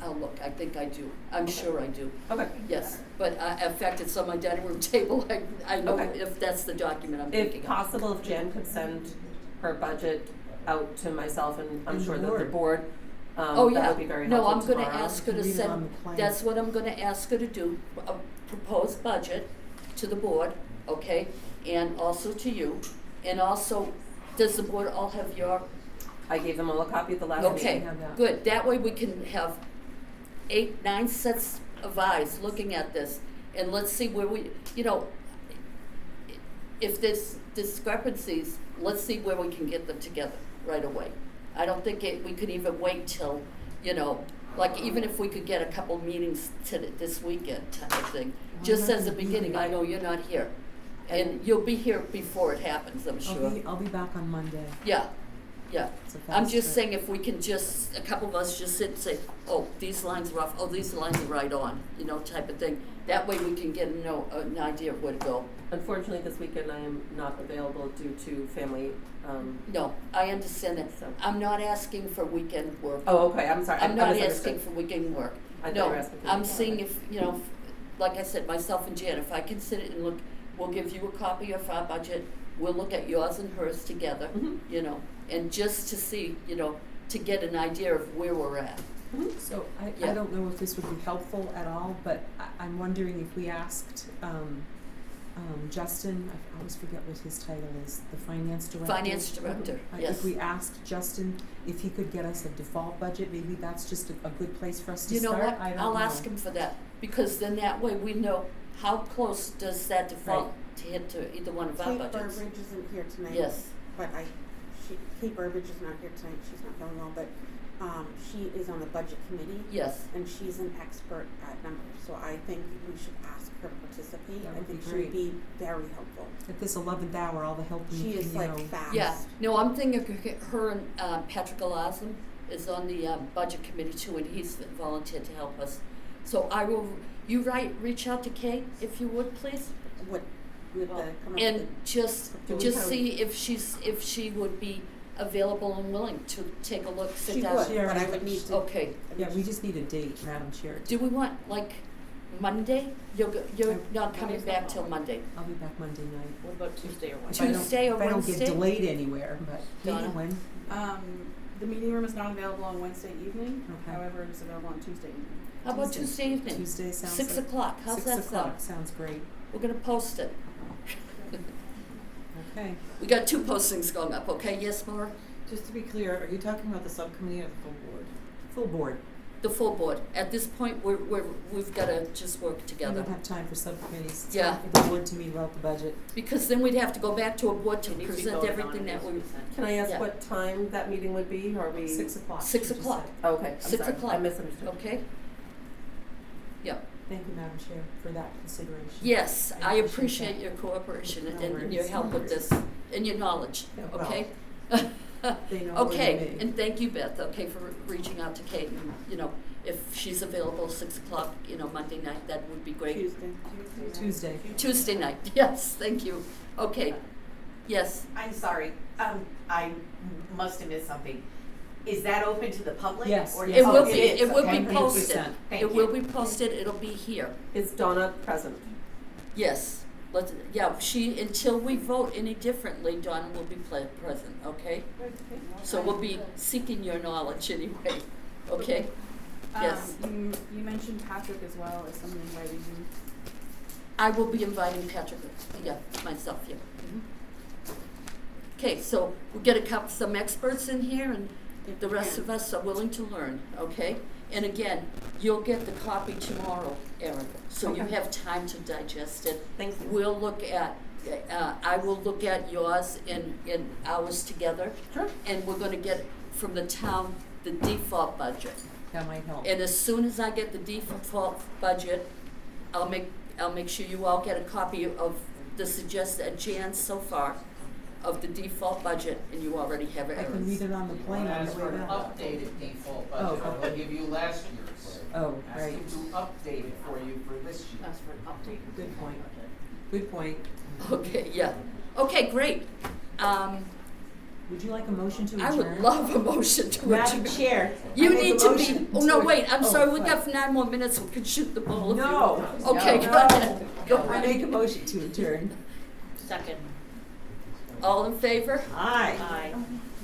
I'll look. I think I do. I'm sure I do. Okay. Yes, but in fact, it's on my dining room table. I know Okay. if that's the document I'm thinking If of. possible, if Jan could send her budget out to myself and I'm And sure the that the board. board, Oh, that yeah. would be very No, helpful I'm gonna tomorrow. ask her to Read it send, on the plan. that's what I'm gonna ask her to do, a proposed budget to the board, okay? And also to you. And also, does the board all have your, I gave them all a copy at the last okay, meeting. have that. good. That way we can have 8, 9 sets of eyes looking at this. And let's see where we, if there's discrepancies, let's see where we can get them together right away. I don't think we could even wait till, like even if we could get a couple meetings this weekend type of thing. I'm Just not as a gonna be beginning, here. I know you're not here. And you'll be here before it happens, I'm sure. I'll be back on Monday. Yeah. It's a I'm fast just trip. saying if we can just, a couple of us just sit and say, oh, these lines are off, oh, these lines are right on, type of thing. That way we can get an idea of where to go. Unfortunately, this weekend I am not available due to family, No, I understand that. So- I'm not asking for weekend work. oh, okay, I'm sorry. I'm I not misunderstood. asking for weekend work. I thought No, you were asking for I'm weekend seeing work. if, like I said, myself and Jan, if I can sit and look, we'll give you a copy of our budget, we'll look at yours and hers together, Mhm. and just to see, to get an idea of where we're at. So I Yeah. don't know if this would be helpful at all, but I'm wondering if we asked Justin, I always forget what his title is, the finance director. Finance director, yes. If we asked Justin if he could get us a default budget, maybe that's just a good place for us to You know start. what, I don't I'll know. ask him for that, because then that way we know how close does that default to hit to either one of our Kate budgets. Burbridge isn't here tonight. Yes, But Kate Burbridge is not here tonight, she's not feeling well, but, she is on the budget committee. yes. And she's an expert at numbers, so I think we should ask her to participate. That I would think be she would great. be very helpful. At this 11th hour, all the help we She can, is like fast. Yeah, no, I'm thinking her and Patrick Alazim is on the budget committee too, and he's volunteered to help us. So reach out to Kate, if you would, please? What, with the, come up And with just Do see if she would be available and willing to take a look, the, sit she down. would, Yeah, but I right. would need to. Okay, Yeah, we just need a date, Madam Chair. do we want, like, Monday? You're I- not coming Monday's back not till long. Monday. I'll be back Monday night. What about Tuesday or If Wednesday? I don't- Tuesday or If I don't Wednesday? get delayed anywhere, but maybe Donna? when? The meeting room is not available on Wednesday evening, Okay. however, it is available on Tuesday evening. How about Tuesday evening? Tuesday sounds 6 like- o'clock, how's that 6 o'clock sound? sounds great. We're gonna post it. Okay. We got 2 postings going up, okay? Yes, Maura? Just to be clear, are you talking about the subcommittee or the full board? Full board. The full board. At this point, we've got to just work We together. don't have time for subcommittees. It's Yeah. time for the board to meet about the budget. Because then we'd have to go back to a board to It needs to be present voted on everything and that we, needs to be sent. Can I ask Yeah. what time that meeting would be? Are we? 6 o'clock. 6 she just o'clock. said. Okay, I'm 6 sorry. o'clock. I misunderstood. Okay? Yeah. Thank you, Madam Chair, for that consideration. Yes, I appreciate appreciate that. your cooperation No and your worries. help with this, and your knowledge, Yeah, well, okay? They know more than Okay, me. and thank you, Beth, okay, for reaching out to Kate, and, you know, if she's available 6 o'clock, you know, Monday night, that would be great. Tuesday. Tuesday night, yes, thank you. Okay, yes, I'm sorry, I must have missed something. Is that open to the public? Yes, Or yes. it will is, be, it will okay. be posted. 100%. Thank It you. will be posted, it'll be here, Is Donna present? yes. Yeah, until we vote any differently, Donna will be present, okay? So we'll be seeking your knowledge anyway, okay? Yes. You mentioned Patrick as well as someone invited you. I will be inviting Patrick, yeah, myself, yeah. Okay, so we'll get some experts in here, and the rest of us are willing to learn, okay? And again, you'll get the copy tomorrow, Erin, so you Okay. have time to digest it. Thank you. We'll look at, I will look at yours and ours together. Sure. And we're gonna get from the town the default budget. That might help. And as soon as I get the default budget, I'll make sure you all get a copy of the suggested, Jan so far, of the default budget, and you already have it. I can read it on the plane on the way back. Updated default Oh, budget, okay. I'll give you last year's. Oh, Ask right. him to update it for you for this year. That's for an update. Good point. Good point. Okay, yeah. Okay, great. Would you like a motion to I adjourn? would love a motion to Madam adjourn. Chair. You I make need a to be, motion oh no, to- wait, I'm Oh, sorry, we what? got 9 more minutes, we can shoot the ball if you No. want. Okay, No. go ahead. Go I ahead. make a motion to adjourn. Second. All in favor? Aye. Aye.